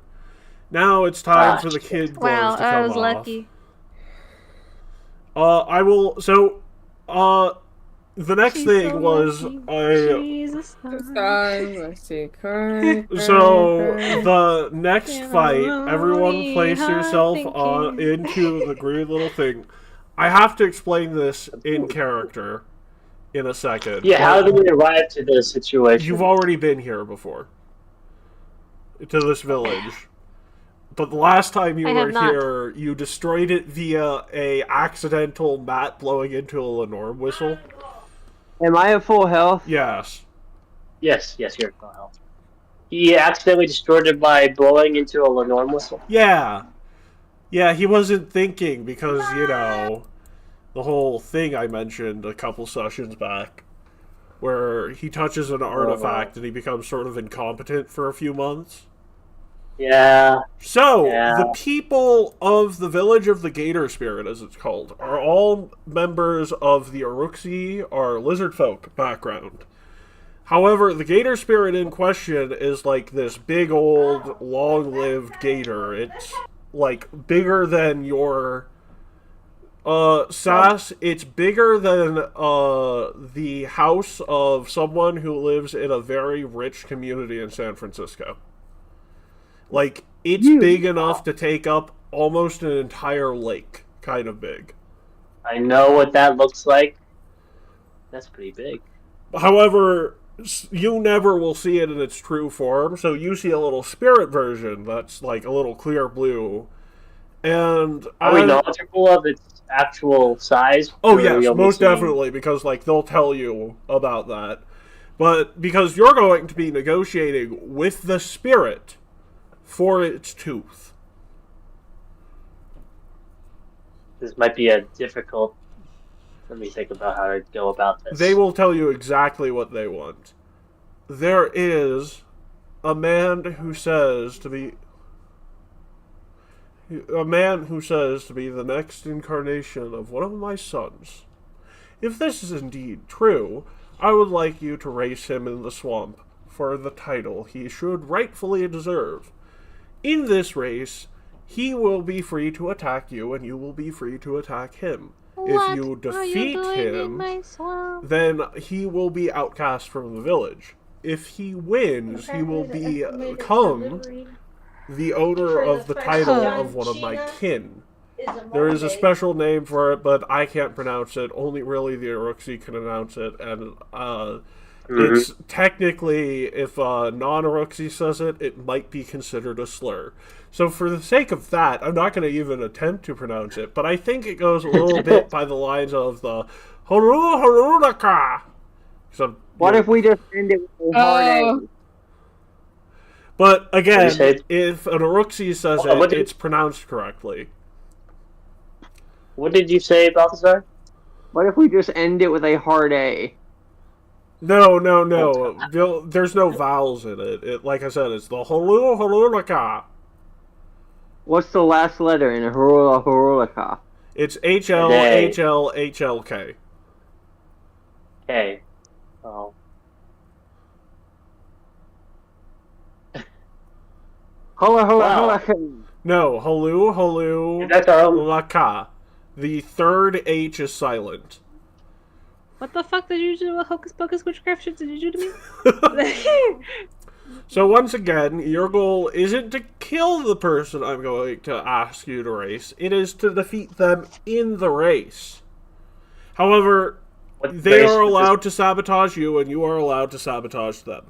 Now it's time for the kid gloves to come off. Wow, I was lucky. I will. So, the next She's thing so was lucky. She's a star. So the next fight, everyone place yourself into the green little thing. I have to explain this in character in a second. Yeah, how did we arrive to this situation? You've already been here before. To this village. But the last time you were here, you destroyed it via a accidental mat blowing into a Lenore whistle. Am I at full health? Yes. Yes, you're at full health. He accidentally destroyed it by blowing into a Lenore whistle? Yeah. Yeah, he wasn't thinking because, you know, the whole thing I mentioned a couple sessions back, where he touches an artifact and he becomes sort of incompetent for a few months. Yeah. So, the people of the village of the Gator Spirit, as it's called, are all members of the Uruxi, or lizard folk, background. However, the Gator Spirit in question is like this big old, long-lived gator. It's, like, bigger than your... Sass, it's bigger than, the house of someone who lives in a very rich community in San Francisco. Like, it's big enough to take up almost an entire lake. Kind of big. I know what that looks like. That's pretty big. However, you never will see it in its true form, so you see a little spirit version that's, like, a little clear blue. And... Are we knowledgeable of its actual size? Oh, yes, most definitely, because, like, they'll tell you about that. But because you're going to be negotiating with the spirit... for its tooth. This might be a difficult... Let me think about how to go about this. They will tell you exactly what they want. There is a man who says to be... a man who says to be the next incarnation of one of my sons. If this is indeed true, I would like you to race him in the swamp for the title he should rightfully deserve. In this race, he will be free to attack you, and you will be free to attack him. If you defeat him, then he will be outcast from the village. If he wins, he will become the owner of the title of one of my kin. There is a special name for it, but I can't pronounce it. Only really the Uruxi can announce it, and it's technically, if a non-Uruxi says it, it might be considered a slur. So for the sake of that, I'm not going to even attempt to pronounce it, but I think it goes a little bit by the lines of the Horulaka. What if we just end it with a hard A? But again, if an Uruxi says it, it's pronounced correctly. What did you say, Balthazar? What if we just end it with a hard A? No. There's no vowels in it. Like I said, it's the Horulaka. What's the last letter in a Horulaka? It's HLHLHLK. Okay. Oh. Hola. No, holu, That's our own. laka. The third H is silent. What the fuck did you do? What hocus pocus witchcraft shit did you do to me? So once again, your goal isn't to kill the person I'm going to ask you to race. It is to defeat them in the race. However, they are allowed to sabotage you, and you are allowed to sabotage them.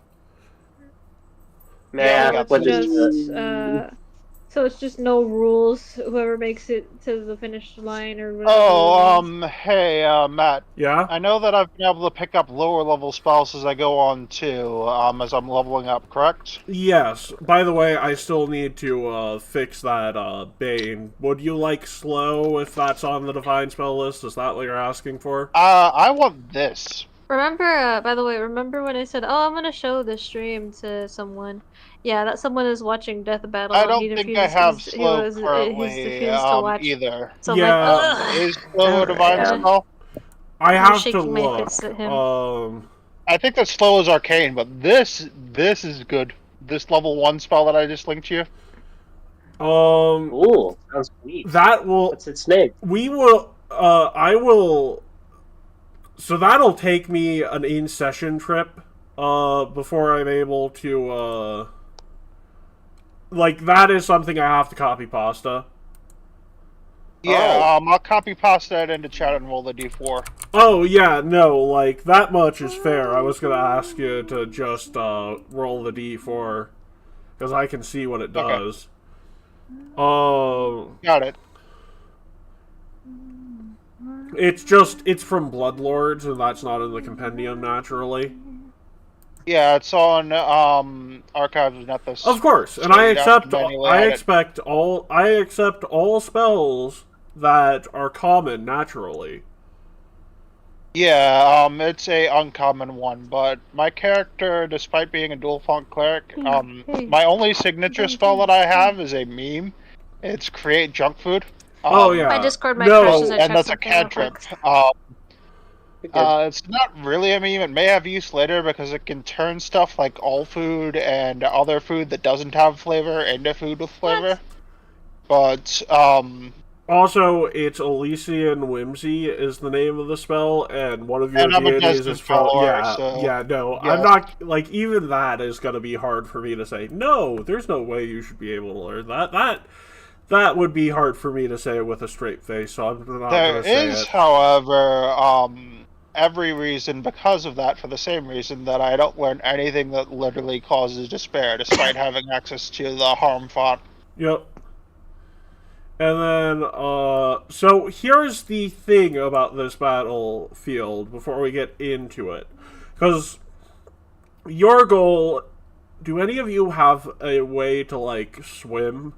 So it's just no rules. Whoever makes it to the finish line or whatever. Oh, hey, Matt. Yeah? I know that I've been able to pick up lower level spells as I go on too, as I'm leveling up, correct? Yes. By the way, I still need to fix that Bane. Would you like slow if that's on the divine spell list? Is that what you're asking for? I want this. Remember, by the way, remember when I said, oh, I'm gonna show this stream to someone? Yeah, that someone is watching Death Battle. I don't think I have slow currently, either. So yeah. Is slow a divine spell? I have to look. I think that slow is arcane, but this is good. This level 1 spell that I just linked you. Ooh, sounds sweet. That will. What's its name? We will. I will. So that'll take me an in-session trip. Before I'm able to. Like that is something I have to copy pasta. Yeah, I'll copy pasta it into chat and roll the d4. Oh, yeah, no, like, that much is fair. I was gonna ask you to just, roll the d4, because I can see what it does. Got it. It's from Bloodlords, and that's not in the compendium, naturally. Yeah, it's on, Archives of Nethys. Of course, and I accept all spells that are common naturally. Yeah, it's a uncommon one, but my character, despite being a dual font cleric, my only signature spell that I have is a meme. It's create junk food. Yeah. My Discord might crash as I check and that's a something real cantrip. quick. It's not really a meme. It may have use later because it can turn stuff like all food and other food that doesn't have flavor into food with flavor. But, Also, it's Elysian Whimsy is the name of the spell, and one of your and I'm a deities is from... follower, no, yeah. I'm not... Like, even that is going to be hard for me to say, no, there's no way you should be able to learn that. That would be hard for me to say with a straight face, so I'm not going to say it. There is, however, every reason because of that, for the same reason that I don't learn anything that literally causes despair, despite having access to the harm font. Yep. And then, so here's the thing about this battlefield before we get into it. Because your goal, do any of you have a way to, like, swim?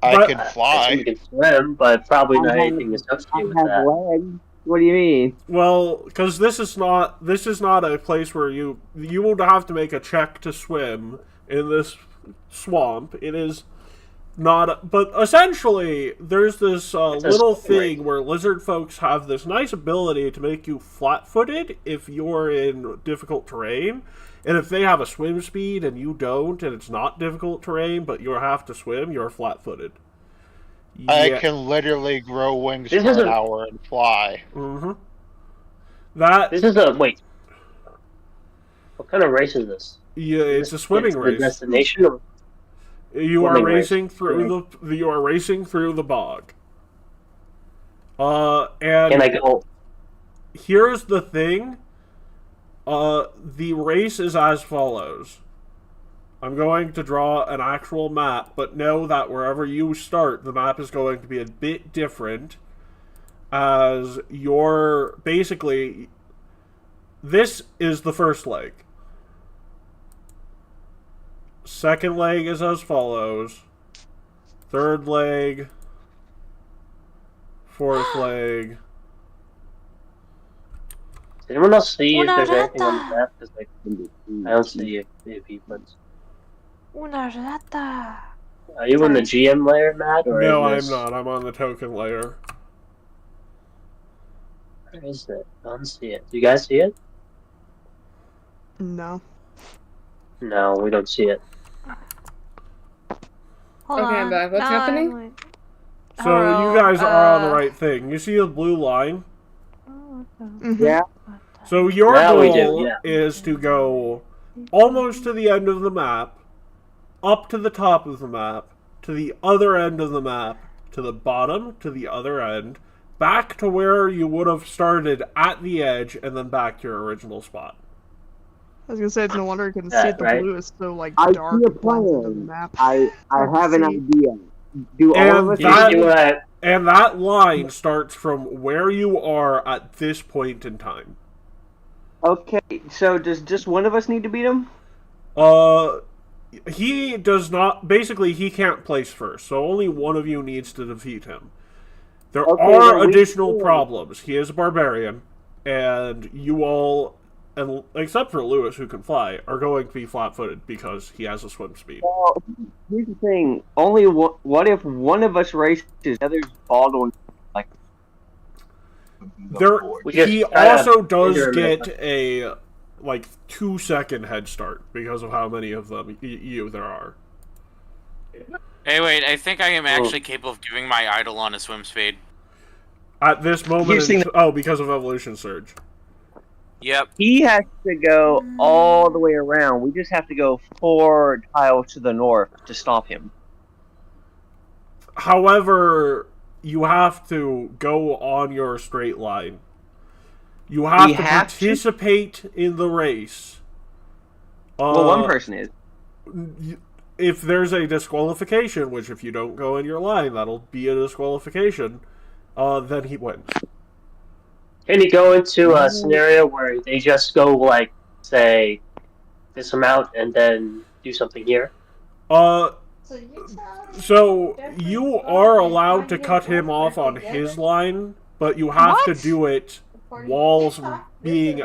I can fly. You can swim, but probably not anything associated with that. Legs. What do you mean? Well, because this is not a place where you would have to make a check to swim in this swamp. It is not, but essentially, there's this little thing where lizard folks have this nice ability to make you flat-footed if you're in difficult terrain, and if they have a swim speed and you don't, and it's not difficult terrain, but you have to swim, you're flat-footed. I can literally grow wings for an hour and fly. Mm-hmm. Wait. What kind of race is this? Yeah, it's a swimming race. The destination or... You are racing through the bog. And can I go? Here's the thing. The race is as follows. I'm going to draw an actual map, but know that wherever you start, the map is going to be a bit different. As you're basically, this is the first leg. Second leg is as follows. Third leg. Fourth leg. Does anyone else see if there's anything on the map? Because I don't see any achievements. Una rata. Are you in the GM layer, Matt? Or no, I'm not. I'm on the token layer. Where is it? I don't see it. Do you guys see it? No. No, we don't see it. Okay, I'm back. What's happening? So you guys are on the right thing. You see the blue line? Yeah. So your goal is to go almost to the end of the map, up to the top of the map, to the other end of the map, to the bottom, to the other end, back to where you would have started at the edge, and then back to your original spot. I was gonna say, it's no wonder you can see the blue is so like I dark see a on the plan. map. I have an idea. Do all of us and that line starts from where you are at this point in time. Okay, so does just one of us need to beat him? He does not. Basically, he can't place first, so only one of you needs to defeat him. There are additional problems. He is a barbarian, and you all, and except for Lewis, who can fly, are going to be flat-footed because he has a swim speed. Well, here's the thing. What if one of us races, the other's bald one? Like, He also does get a 2-second head start because of how many of them there are. Hey, wait, I think I am actually capable of doing my Eidolon a swim speed. At this moment, because of Evolution Surge. Yep. He has to go all the way around. We just have to go 4 tiles to the north to stop him. However, you have to go on your straight line. You have to participate in the race. Well, one person is. If there's a disqualification, which if you don't go in your line, that'll be a disqualification, then he wins. Can you go into a scenario where they just go, say, this amount and then do something here? So you are allowed to cut him off on his line, but you have to do it while being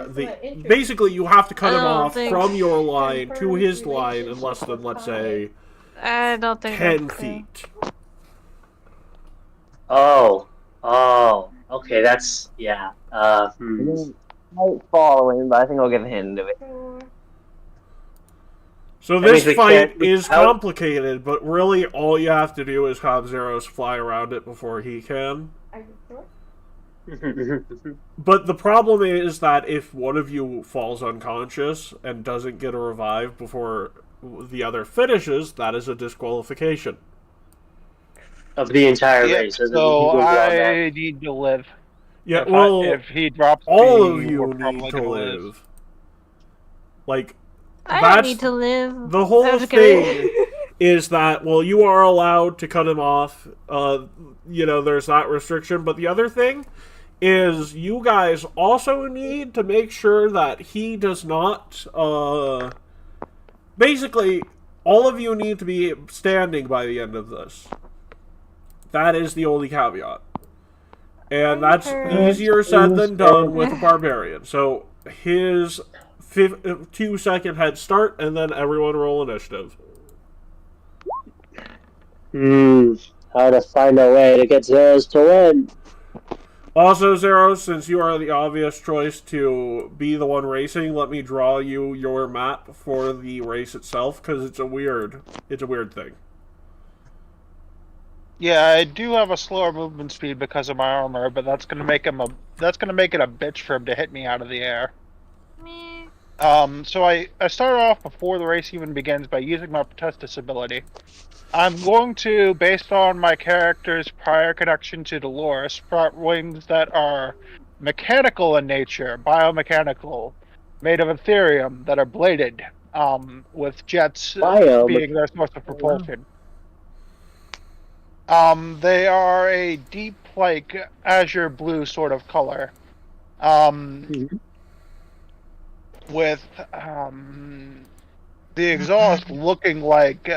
basically you have to cut him off from your line to his line in less than, let's say, I don't think 10 feet. Oh, okay, that's, yeah. I might follow him, but I think I'll get the hint of it. So this fight is complicated, but really all you have to do is have Zeros fly around it before he can. But the problem is that if one of you falls unconscious and doesn't get a revive before the other finishes, that is a disqualification. Of the entire race. So I need to live. Yeah, if he drops all of you need to live. I don't need to live. The whole thing is that, you are allowed to cut him off. There's that restriction. But the other thing is you guys also need to make sure that he does not... basically, all of you need to be standing by the end of this. That is the only caveat. And that's easier said than done with a barbarian. So his 2-second head start, and then everyone roll initiative. How to find a way to get Zeros to win. Also, Zeros, since you are the obvious choice to be the one racing, let me draw you your map for the race itself, because it's a weird thing. Yeah, I do have a slower movement speed because of my armor, but that's gonna make it a bitch for him to hit me out of the air. So I started off before the race even begins by using my Protestus ability. I'm going to, based on my character's prior connection to Dolores, sprout wings that are mechanical in nature, biomechanical, made of Ethereum, that are bladed, with jets being their source of propulsion. They are a deep, azure blue sort of color. With the exhaust looking like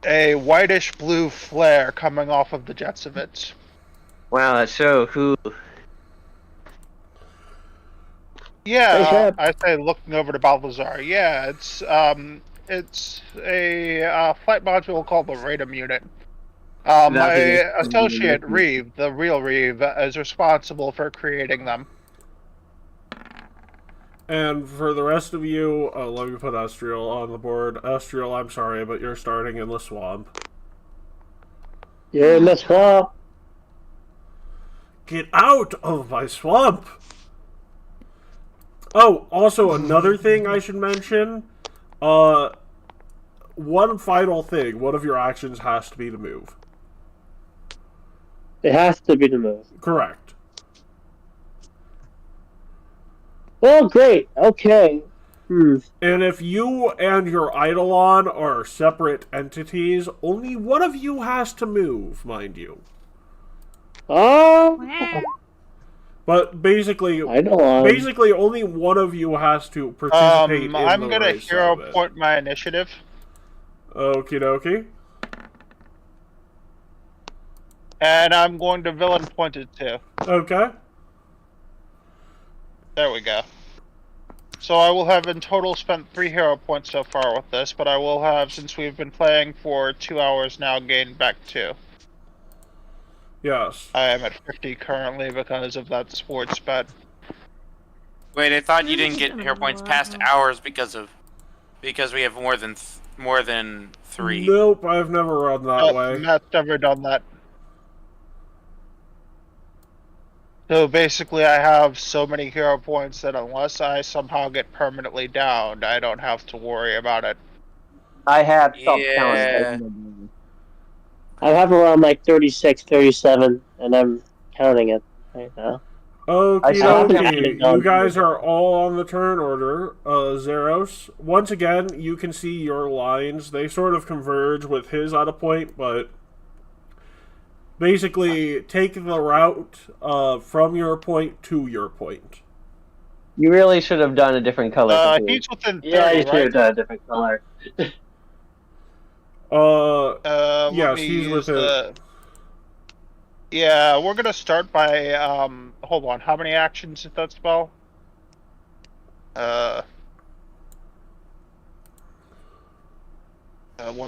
a whitish blue flare coming off of the jets of it. Wow, that's so cool. Yeah, I say looking over to Balthazar. Yeah, it's a flight module called the Radom unit. My associate Reeve, the real Reeve, is responsible for creating them. And for the rest of you, let me put Estriel on the board. Estriel, I'm sorry, but you're starting in the swamp. You're in the swamp. Get out of my swamp! Oh, also another thing I should mention. One final thing. One of your actions has to be to move. It has to be to move. Correct. Well, great. Okay. And if you and your Eidolon are separate entities, only one of you has to move, mind you. But basically, only one of you has to participate in the race. I'm gonna hero point my initiative. Okie dokie. And I'm going to villain point it too. Okay. There we go. So I will have in total spent 3 hero points so far with this, but I will have, since we've been playing for 2 hours now, gained back 2. Yes. I am at 50 currently because of that sports bet. Wait, I thought you didn't get hero points past hours because we have more than 3. Nope, I've never run that way. Matt's never done that. So basically, I have so many hero points that unless I somehow get permanently downed, I don't have to worry about it. I have stopped counting. I have around like 36, 37, and I'm counting it right now. Okay, you guys are all on the turn order. Zeros. Once again, you can see your lines. They sort of converge with his at a point, but basically take the route from your point to your point. You really should have done a different color. He's within 30, yeah, you should have done a different color. Yes, he's within... Yeah, we're gonna start by, hold on, how many actions did that spell? 1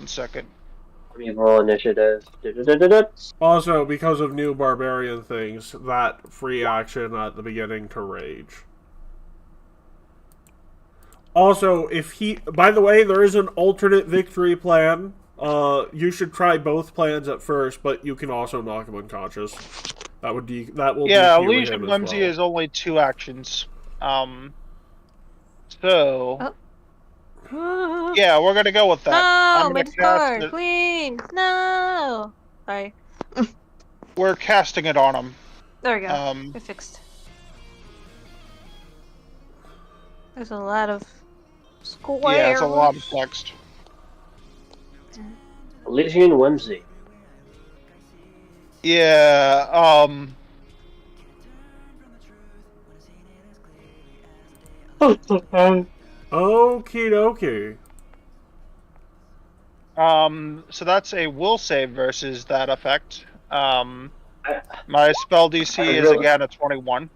second. Let me roll initiative. Also, because of new barbarian things, that free action at the beginning to rage. Also, if he... By the way, there is an alternate victory plan. You should try both plans at first, but you can also knock him unconscious. That will DQ Legion him Whimsy as is only 2 actions. So... Yeah, we're gonna go with that. No, my Discord, please, no. Sorry. We're casting it on him. There we go. We're fixed. There's a lot of squares. Yeah, it's a lot of text. Legion Whimsy. Yeah, Okie dokie. So that's a will save versus that effect. My spell DC is again a 21.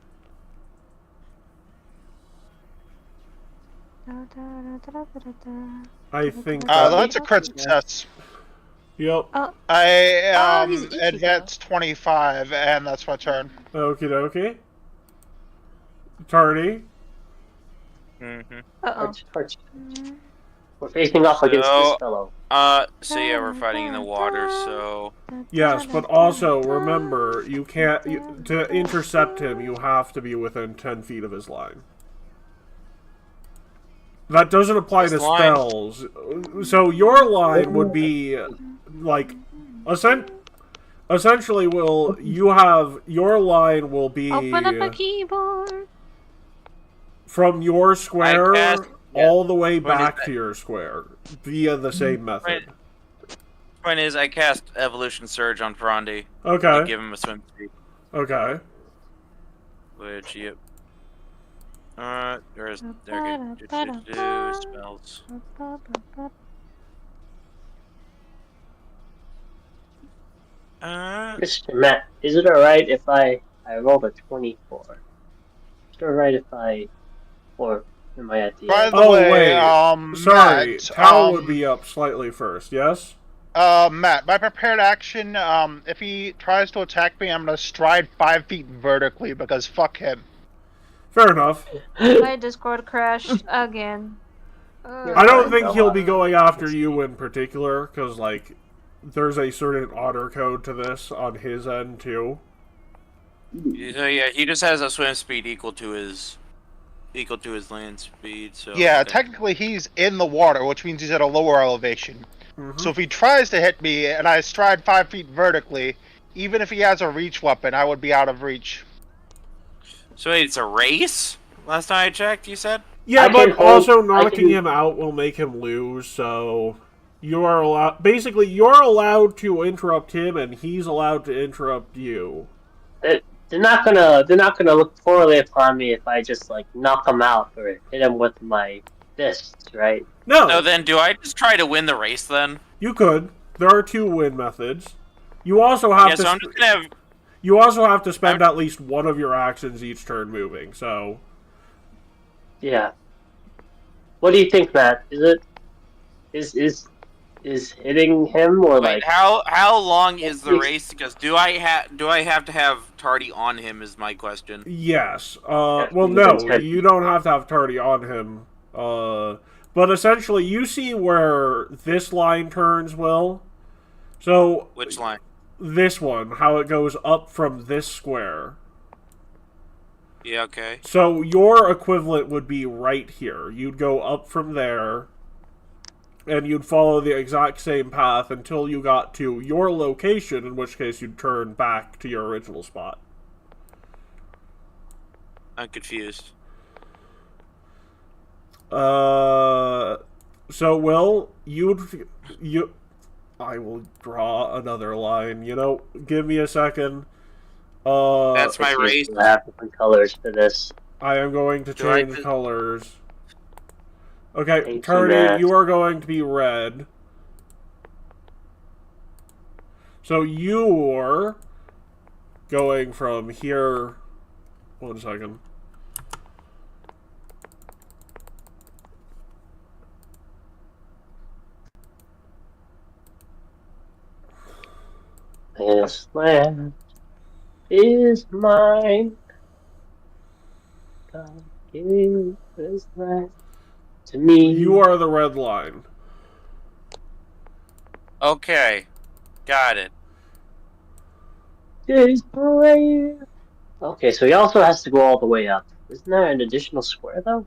I think that's a crit success. Yep. I advanced 25, and that's my turn. Okie dokie. Tardy. We're facing off against this fellow. So yeah, we're fighting in the water, so... Yes, but also, remember, you can't... to intercept him, you have to be within 10 feet of his line. That doesn't apply to spells. So your line would be, like... Essentially, your line will be... Open up a keyboard! From your square all the way back to your square via the same method. Point is, I cast Evolution Surge on Frondi. Okay. To give him a swim speed. Okay. Which, yep. There's spells. Mr. Matt, is it alright if I rolled a 24? Is it alright if or am I at the By end? the way, wait. Sorry, Matt, Cal would be up slightly first, yes? Matt, my prepared action, if he tries to attack me, I'm gonna stride 5 feet vertically, because fuck him. Fair enough. My Discord crashed again. I don't think he'll be going after you in particular, because, like, there's a certain honor code to this on his end, too. So yeah, he just has a swim speed equal to his land speed, so... Yeah, technically he's in the water, which means he's at a lower elevation. So if he tries to hit me, and I stride 5 feet vertically, even if he has a reach weapon, I would be out of reach. So wait, it's a race? Last time I checked, you said? Yeah, but also knocking him out will make him lose, so... You are allowed... Basically, you're allowed to interrupt him, and he's allowed to interrupt you. They're not gonna look poorly upon me if I just, like, knock him out or hit him with my fists, right? No. No, then do I just try to win the race then? You could. There are 2 win methods. You also have to... so I'm just gonna have... You also have to spend at least one of your actions each turn moving, so... Yeah. What do you think, Matt? Is is hitting him, or Wait, like how long is the race? Because do I have to have Tardy on him? Is my question. Yes. Yes, Well, within no, 10 you don't have to have Tardy on him. But essentially, you see where this line turns, Will. So Which line? this one, how it goes up from this square. Yeah. Okay. So your equivalent would be right here. You'd go up from there, and you'd follow the exact same path until you got to your location, in which case you'd turn back to your original spot. I'm confused. So Will, I will draw another line. You know, give me a second. That's my race. I have different colors for this. I am going to Do I change just- colors. Okay, Thank you, Tardy, Matt. you are going to be red. So you're going from here. 1 second. This land is mine. God gave this land to me. You are the red line. Okay, got it. This brave. Okay, so he also has to go all the way up. Isn't there an additional square though?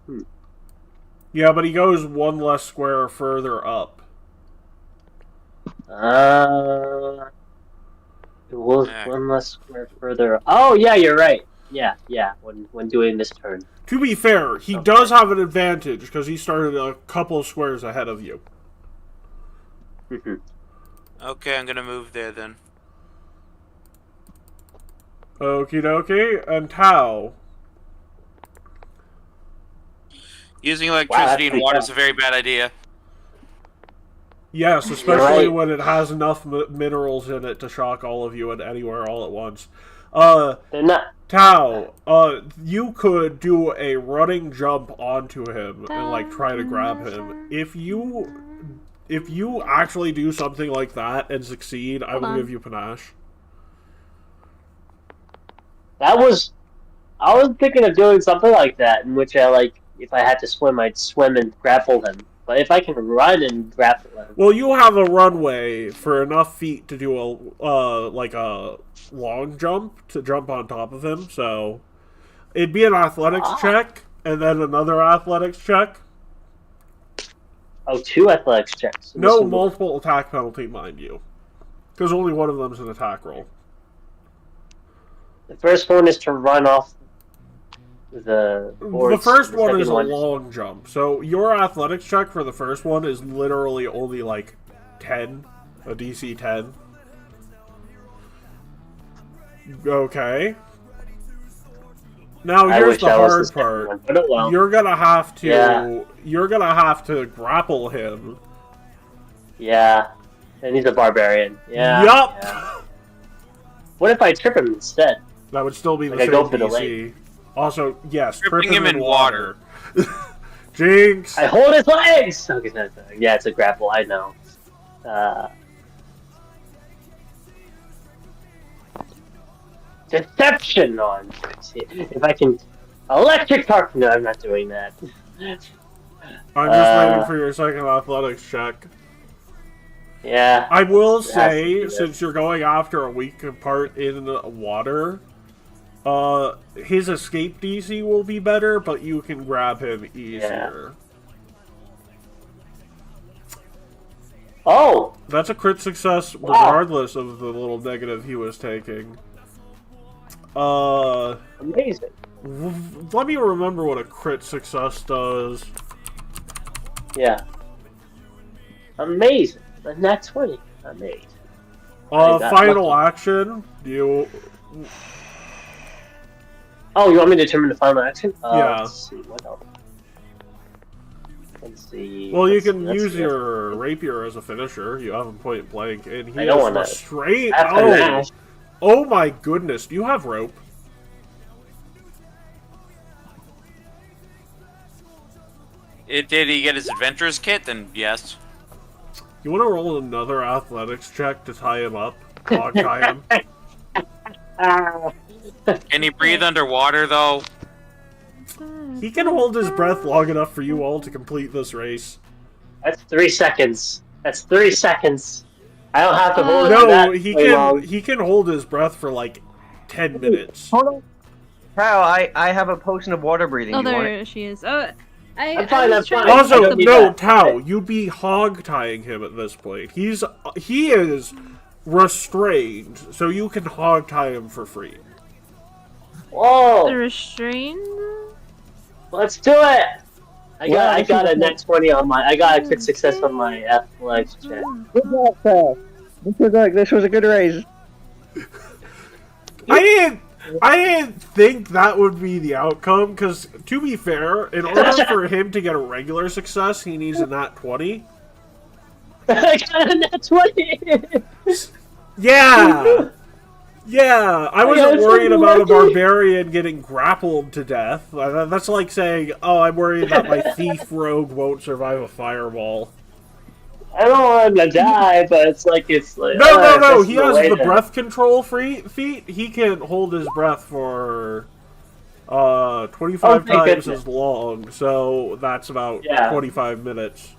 Yeah, but he goes one less square further up. It was one less square further. Oh yeah, you're right. Yeah. When doing this turn. To be fair, he does have an advantage because he started a couple of squares ahead of you. Okay, I'm gonna move there then. Okie dokie, and Tao. Using electricity and pretty water tough. is a very bad idea. Yes, especially right. when it has enough minerals in it to shock all of you and anywhere all at once. They're not. Tao, you could do a running jump onto him and like try to grab him. If you actually do something like that and succeed, I will give you panache. I was thinking of doing something like that, in which if I had to swim, I'd swim and grapple him. But if I can run and grapple him, Well, you have a runway for enough feet to do a long jump to jump on top of him. So it'd be an athletics check and then another athletics check. Oh, 2 athletics checks. No multiple attack penalty, mind you, because only one of them is an attack roll. The first one is to run off the boards. The first The one second is a long jump. So your athletics check for the first one is literally only like 10, a DC 10. Okay. Now here's the hard part. But well. You're gonna have to. Yeah. You're gonna have to grapple him. Yeah, and he's a barbarian. Yeah. Yup. Yeah. What if I trip him instead? That would still be the Like I same go for the DC. leg. Also, yes, Tripping him in water. Jinx. I hold his legs. Okay, yeah, it's a grapple. I know. Deception on. If I can, electric tarp. No, I'm not doing that. I'm just waiting for your second athletics check. Yeah. I will It has to say, be this. since you're going after a weak part in the water, his escape DC will be better, but you can grab him easier. Oh! That's a crit success Wow. regardless of the little negative he was taking. Amazing. Let me remember what a crit success does. Yeah. Amazing. A nat 20. Amazing. I got Final lucky. action. You. Oh, you want me to determine the final action? Yeah. Let's see. What else? Let's see. Well, you Let's can see, let's use see. your rapier as a finisher. You have him point blank, and he I don't has wanna- restraint. I have Oh, panache. oh my goodness! Do you have rope? Did he get his adventurer's kit? Then yes. You want to roll another athletics check to tie him up? Hog tie him? Can he breathe underwater, though? He can hold his breath long enough for you all to complete this race. That's 3 seconds. That's 3 seconds. I don't have to hold it No, that he way can. long. He can hold his breath for like 10 minutes. Hold on. How? I have a potion of water breathing. Oh, You want there it? she is. Oh, I'm fine, I'm fine. Also, I don't need no, that. Tao, you'd be hog tying him at this point. He is restrained, so you can hog tie him for free. Whoa! The restrained? Let's do it! I got a net 20 on my. I got a crit success on my athletics check. Good job, Phil. This was a good raise. I didn't think that would be the outcome, because, to be fair, in order for him to get a regular success, he needs a nat 20. I got a net 20! Yeah! Yeah, I wasn't it's worried so about a lucky. barbarian getting grappled to death. That's like saying, oh, I'm worried that my thief rogue won't survive a fireball. I don't want him to die, but it's like No, he has the there. breath control feat. He can hold his breath for 25 times goodness. as long, so that's about 25 minutes.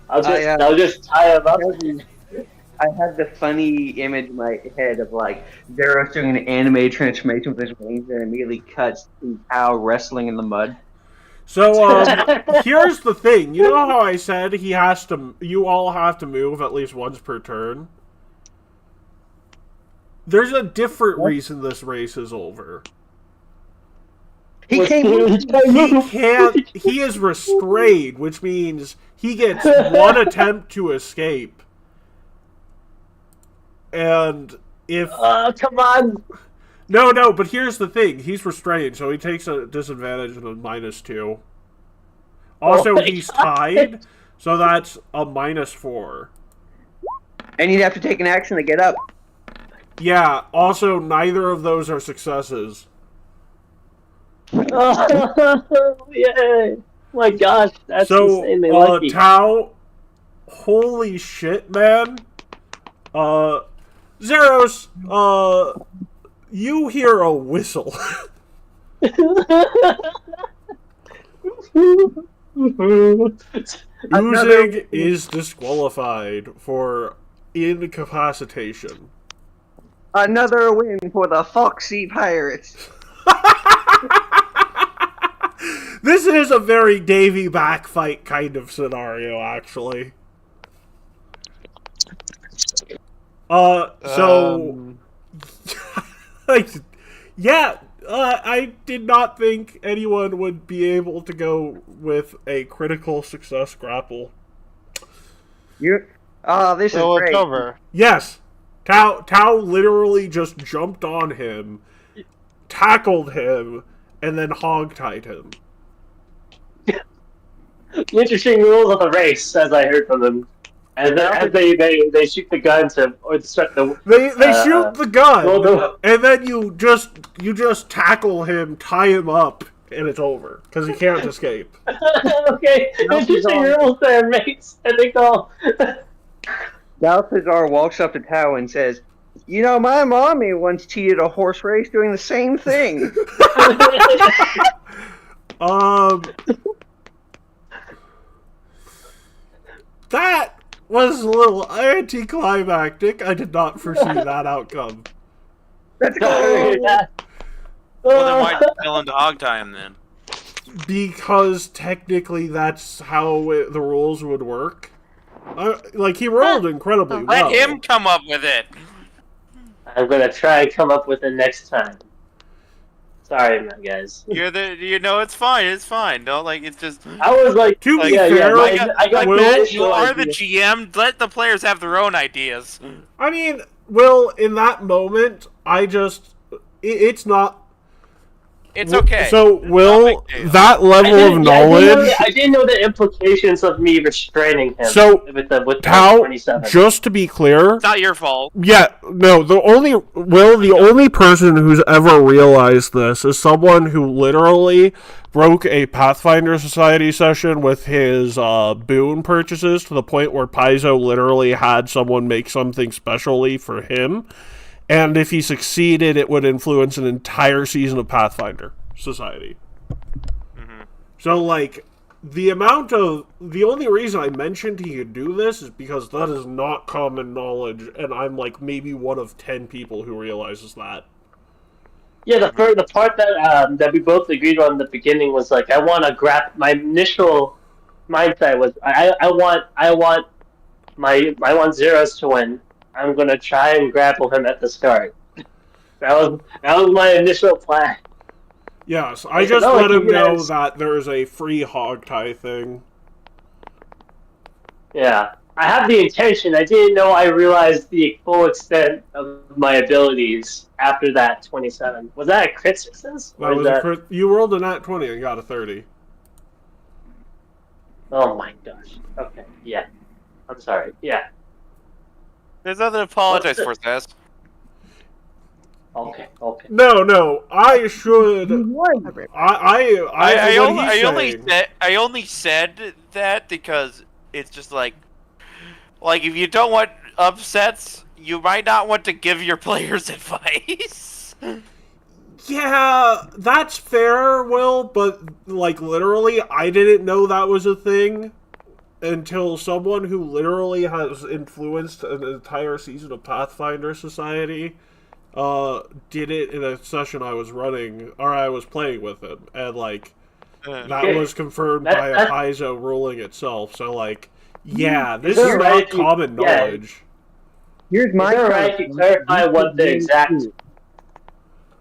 I'll just tie him up. I had the funny image in my head of like Zeros doing an anime transformation with his wings and immediately cuts to Tao wrestling in the mud. So, here's the thing. You know how I said you all have to move at least once per turn? There's a different reason this race is over. He is restrained, which means he gets one attempt to escape. And if... come on! No, but here's the thing. He's restrained, so he takes a disadvantage of a -2. Also, he's tied, so that's a -4. And you'd have to take an action to get up. Yeah, also, neither of those are successes. Oh, yay! My gosh, that's insanely lucky. Tao, holy shit, man. Zeros, you hear a whistle. Oozing is disqualified for incapacitation. Another win for the Foxy Pirates. This is a very Davy back fight kind of scenario, actually. I did not think anyone would be able to go with a critical success grapple. This is great. It's over. Yes, Tao literally just jumped on him, tackled him, and then hog-tied him. The interesting rules of the race, as I heard from them. And then as they shoot the gun or destruct the... They shoot the gun, and then you just tackle him, tie him up, and it's over, because he can't escape. Okay, interesting rules there, mates. I think all... Balthazar walks up to Tao and says, "You know, my mommy once cheated a horse race doing the same thing." That was a little anticlimactic. I did not foresee that outcome. Let's go! Well, then why'd you tell him to hog tie him then? Because technically that's how the rules would work. He rolled incredibly well. Let him come up with it. I'm gonna try and come up with it next time. Sorry, guys. It's fine. It's fine. No, it's just. I was like, to be fair, I got you are the GM. Let the players have their own ideas. I mean, Will, in that moment, it's not. It's okay. So, Will, that level of knowledge... I didn't know the implications of me restraining him So, with the Tao, 27. just to be clear... It's not your fault. Yeah, no, the only person who's ever realized this is someone who literally broke a Pathfinder Society session with his boon purchases to the point where Paizo literally had someone make something specially for him. And if he succeeded, it would influence an entire season of Pathfinder Society. Mm-hmm. So, like, the only reason I mentioned he could do this is because that is not common knowledge, and I'm, like, maybe one of 10 people who realizes that. Yeah, the part that we both agreed on in the beginning was, like, I want to grab... My initial mindset was, I want Zeros to win. I'm gonna try and grapple him at the start. That was my initial plan. Yes, I just let him know that there's a free hog tie thing. Yeah, I have the intention. I didn't know I realized the full extent of my abilities after that 27. Was that a crit success? That was a crit. You rolled a nat 20 and got a 30. Oh my gosh. Okay, yeah. I'm sorry. Yeah. There's nothing to apologize for, Saz. Okay. No, I should. I only said that because it's just like if you don't want upsets, you might not want to give your players advice. Yeah, that's fair, Will, but, like, literally, I didn't know that was a thing until someone who literally has influenced an entire season of Pathfinder Society did it in a session I was running, or I was playing with him, and, like, that was confirmed by a Paizo ruling itself, so, like, yeah, this is not common knowledge. Here's my question. To clarify what the exact...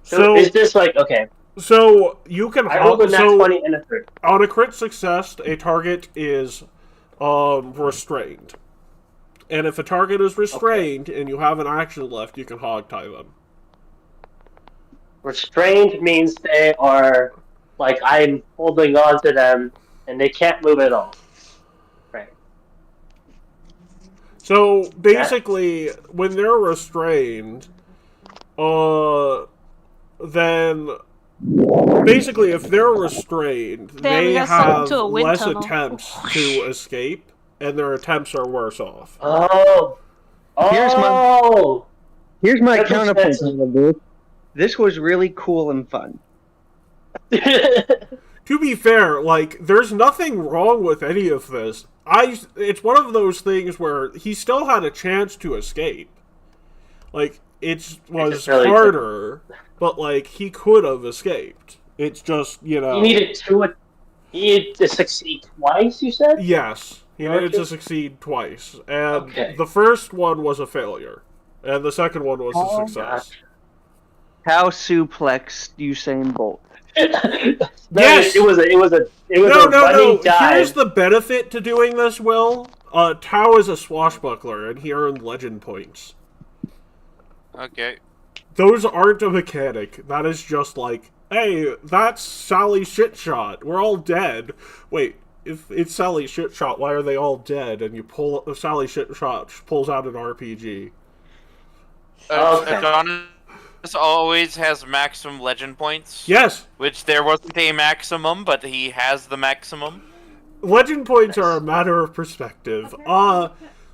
So is this, like, okay... So, you can... I rolled a nat 20 and a 30. On a crit success, a target is... restrained. And if a target is restrained and you have an action left, you can hog tie them. Restrained means they are, like, I'm holding on to them and they can't move at all. Right. So, basically, when they're restrained, then... Basically, if they're restrained, they have less attempts to escape, and their attempts are worse off. Here's my counterpoint on this. This was really cool and fun. To be fair, like, there's nothing wrong with any of this. It's one of those things where he still had a chance to escape. Like, it was really harder, but, like, he could have escaped. It's just, you know... He needed to succeed twice, you said? Yes. He needed to succeed twice. And the first one was a failure. And the second one was a success. How suplexed Usain Bolt? Yes! It was a No. dive. Here's the benefit to doing this, Will. Tao is a swashbuckler, and he earned legend points. Okay. Those aren't a mechanic. That is just like, hey, that's Sally Shitshot. We're all dead. Wait, if it's Sally Shitshot, why are they all dead? And you pull Sally Shitshot pulls out an RPG. Adonis always has maximum legend points. Yes. Which there wasn't a maximum, but he has the maximum. Legend points are a matter of perspective.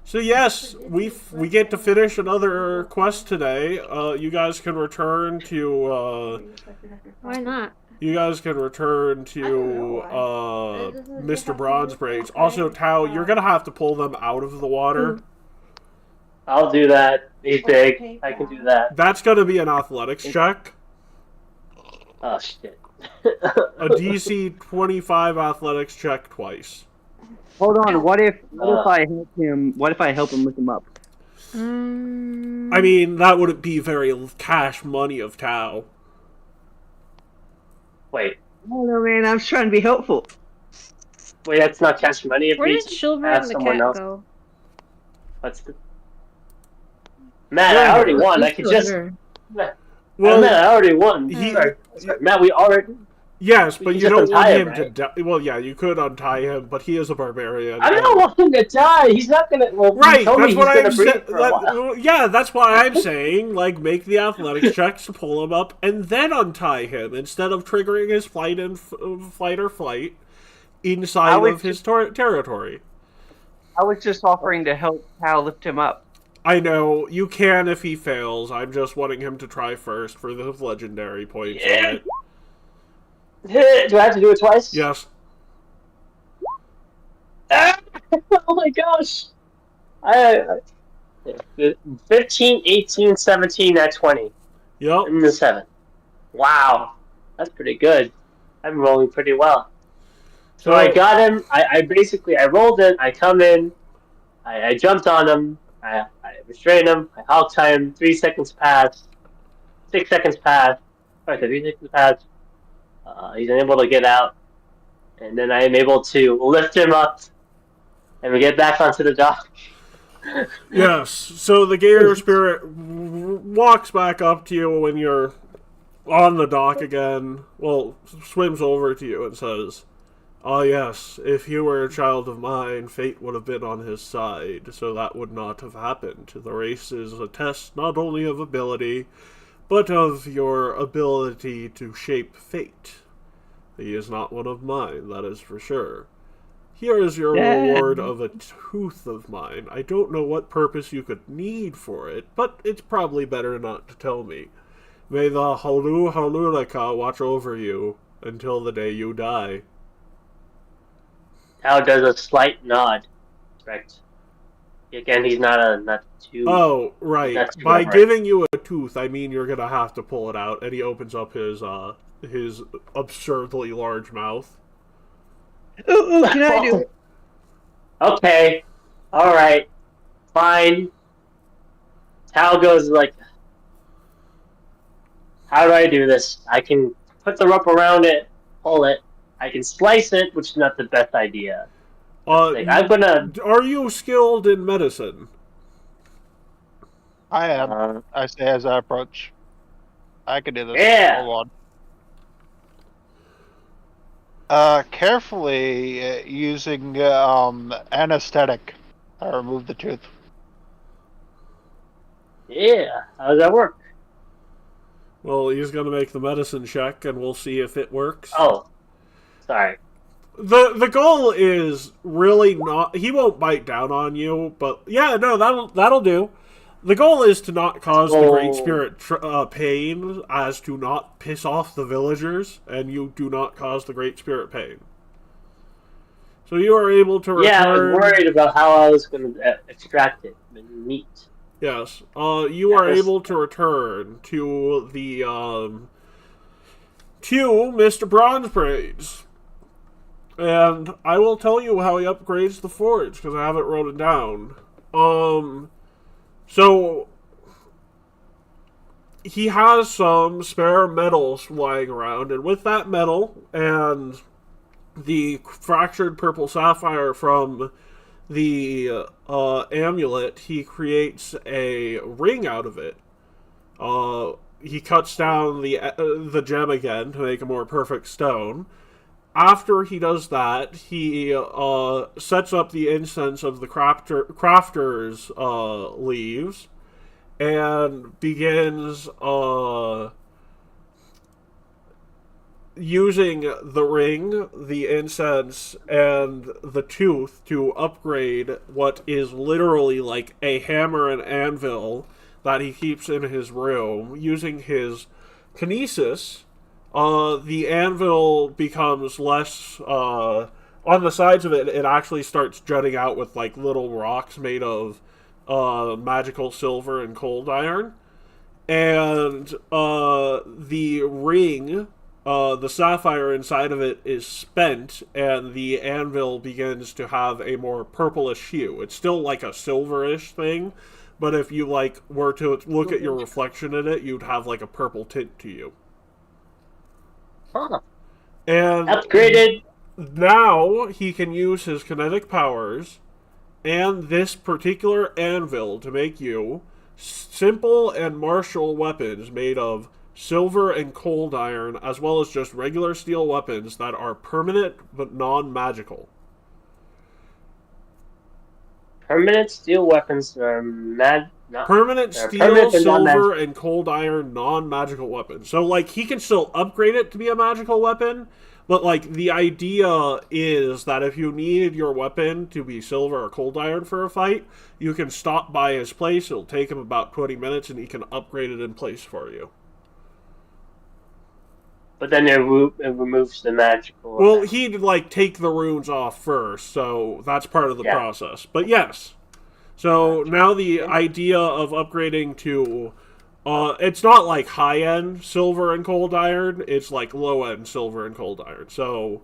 So yes, we get to finish another quest today. You guys can return to... Why not? You guys can return to Mr. Bronzebraids. Also, Tao, you're gonna have to pull them out of the water. I'll do that. He's big. I can do that. That's gonna be an athletics check. Oh shit. A DC 25 athletics check twice. Hold on. What if I help him? What if I help him lift him up? I mean, that wouldn't be very cash money of Tao. Wait. Oh no, man! I was trying to be helpful. Wait, that's not cash money. Where did Silver and the cat go? What's the... Man, I already won. I could just... Well, Matt, I already won. Sorry, Matt, we already. Yes, but you don't want him to right? die. Well, yeah, you could untie him, but he is a barbarian. I don't want him to die. He's not gonna. Well, right, that's what I'm saying. Yeah, that's why I'm saying, like, make the athletics checks to pull him up, and then untie him instead of triggering his flight or flight inside of his territory. I was just offering to help Hal lift him up. I know you can if he fails. I'm just wanting him to try first for the legendary points on it. Do I have to do it twice? Yes. Oh my gosh. 15, 18, 17, at 20. Yep. In the 7. Wow. That's pretty good. I'm rolling pretty well. So I got him. I basically, I rolled in. I come in. I jumped on him. I restrained him. I hog tie him. 3 seconds pass. 6 seconds pass. Sorry, 3 seconds pass. He's unable to get out, and then I am able to lift him up, and we get back onto the dock. Yes, so the gator spirit walks back up to you when you're on the dock again. Well, swims over to you and says, "Ah, yes, if you were a child of mine, fate would have been on his side, so that would not have happened. The race is a test not only of ability, but of your ability to shape fate. He is not one of mine, that is for sure. Here is your reward of a tooth of mine. I don't know what purpose you could need for it, but it's probably better not to tell me. May the Halu Halulaka watch over you until the day you die." Hal does a slight nod. Correct. Again, he's not too... Oh, right. By giving you a tooth, I mean you're gonna have to pull it out, and he opens up his absurdly large mouth. Ooh, can I do it? Okay. Alright. Fine. Hal goes like, how do I do this? I can put the rope around it, pull it. I can slice it, which is not the best idea. I'm gonna... Are you skilled in medicine? I am. I say as I approach. I can do this. Yeah. Hold on. Carefully using anesthetic, I remove the tooth. Yeah. How does that work? Well, he's gonna make the medicine check, and we'll see if it works. Oh. Sorry. The goal is really not... He won't bite down on you, but... Yeah, no, that'll do. The goal is to not cause the Great Spirit pain, as to not piss off the villagers, and you do not cause the Great Spirit pain. So you are able to return... Yeah, I was worried about how I was going to extract it. Neat. Yes. You are able to return to the, to Mr. Bronzebraids. And I will tell you how he upgrades the forge, because I have it written down. So, he has some spare metals lying around, and with that metal and the fractured purple sapphire from the amulet, he creates a ring out of it. He cuts down the gem again to make a more perfect stone. After he does that, he sets up the incense of the crafter's leaves and begins using the ring, the incense, and the tooth to upgrade what is literally like a hammer and anvil that he keeps in his room. Using his kinesis, the anvil becomes less, on the sides of it, it actually starts jutting out with like little rocks made of magical silver and cold iron. And the ring, the sapphire inside of it is spent, and the anvil begins to have a more purplish hue. It's still like a silverish thing, but if you like were to look at your reflection in it, you'd have like a purple tint to you. Huh. And upgraded. Now he can use his kinetic powers and this particular anvil to make you simple and martial weapons made of silver and cold iron, as well as just regular steel weapons that are permanent but non-magical. Permanent steel weapons are permanent steel, silver, and cold iron non-magical weapons. So, like, he can still upgrade it to be a magical weapon, but, like, the idea is that if you needed your weapon to be silver or cold iron for a fight, you can stop by his place. It'll take him about 20 minutes, and he can upgrade it in place for you. But then it removes the magical. Well, he'd, like, take the runes off first, so that's part of the process. But yes. So now the idea of upgrading to... it's not like high-end silver and cold iron, it's like low-end silver and cold iron. So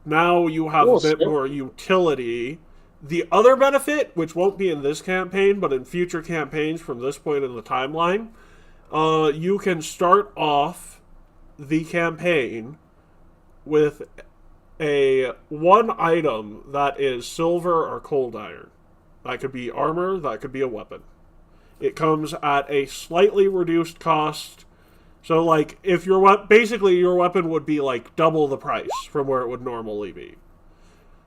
now you have a bit more utility. The other benefit, which won't be in this campaign, but in future campaigns from this point in the timeline, you can start off the campaign with one item that is silver or cold iron. That could be armor, that could be a weapon. It comes at a slightly reduced cost. So, like, if basically your weapon would be, like, double the price from where it would normally be.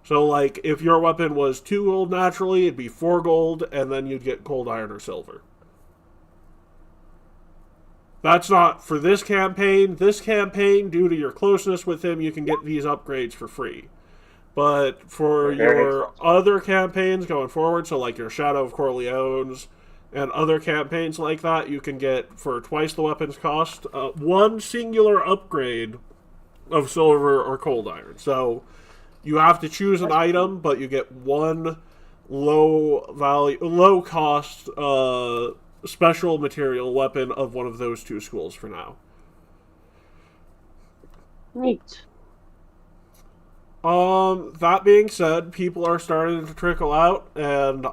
So, like, if your weapon was 2 gold naturally, it'd be 4 gold, and then you'd get cold iron or silver. That's not for this campaign. This campaign, due to your closeness with him, you can get these upgrades for free. But for your other campaigns going forward, so like your Shadow of Corleone's and other campaigns like that, you can get, for twice the weapon's cost, one singular upgrade of silver or cold iron. So you have to choose an item, but you get one low cost special material weapon of one of those 2 schools for now. Neat. That being said, people are starting to trickle out, and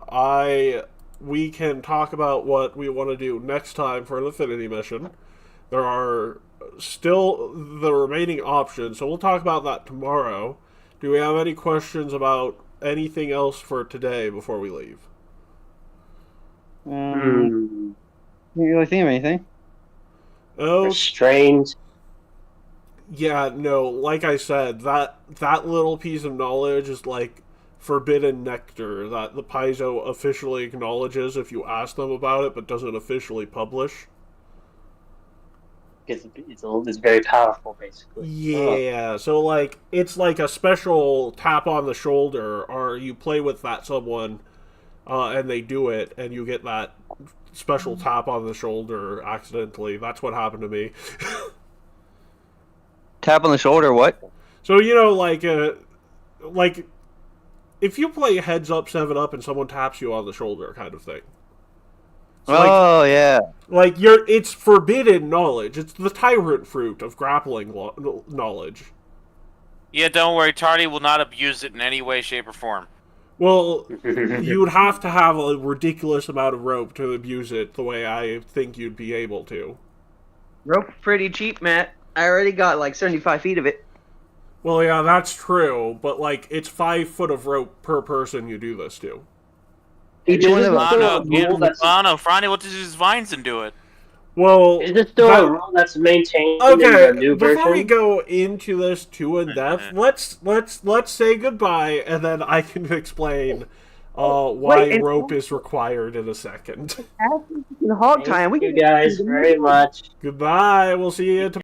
we can talk about what we want to do next time for an affinity mission. There are still the remaining options, so we'll talk about that tomorrow. Do we have any questions about anything else for today before we leave? You really think of anything? Oh, restrained. Yeah, no, like I said, that little piece of knowledge is like forbidden nectar that the Paizo officially acknowledges if you ask them about it, but doesn't officially publish. Because it's very powerful, basically. Yeah, so like it's like a special tap on the shoulder, or you play with that someone, and they do it, and you get that special tap on the shoulder accidentally. That's what happened to me. Tap on the shoulder, what? So, you know, like if you play Heads Up, 7-Up, and someone taps you on the shoulder kind of thing. So yeah. Like, it's forbidden knowledge. It's the tyrant fruit of grappling knowledge. Yeah, don't worry, Tardy will not abuse it in any way, shape, or form. Well, you would have to have a ridiculous amount of rope to abuse it the way I think you'd be able to. Rope's pretty cheap, Matt. I already got like 75 feet of it. Well, yeah, that's true, but like, it's 5 foot of rope per person you do this to. Lano, Franny will just use vines and do it. Well, is this still a rule that's maintained in the new version? Before we go into this too in depth, let's say goodbye, and then I can explain why rope is required in a second. Hog time. Thank you guys very much. Goodbye. We'll see you tomorrow.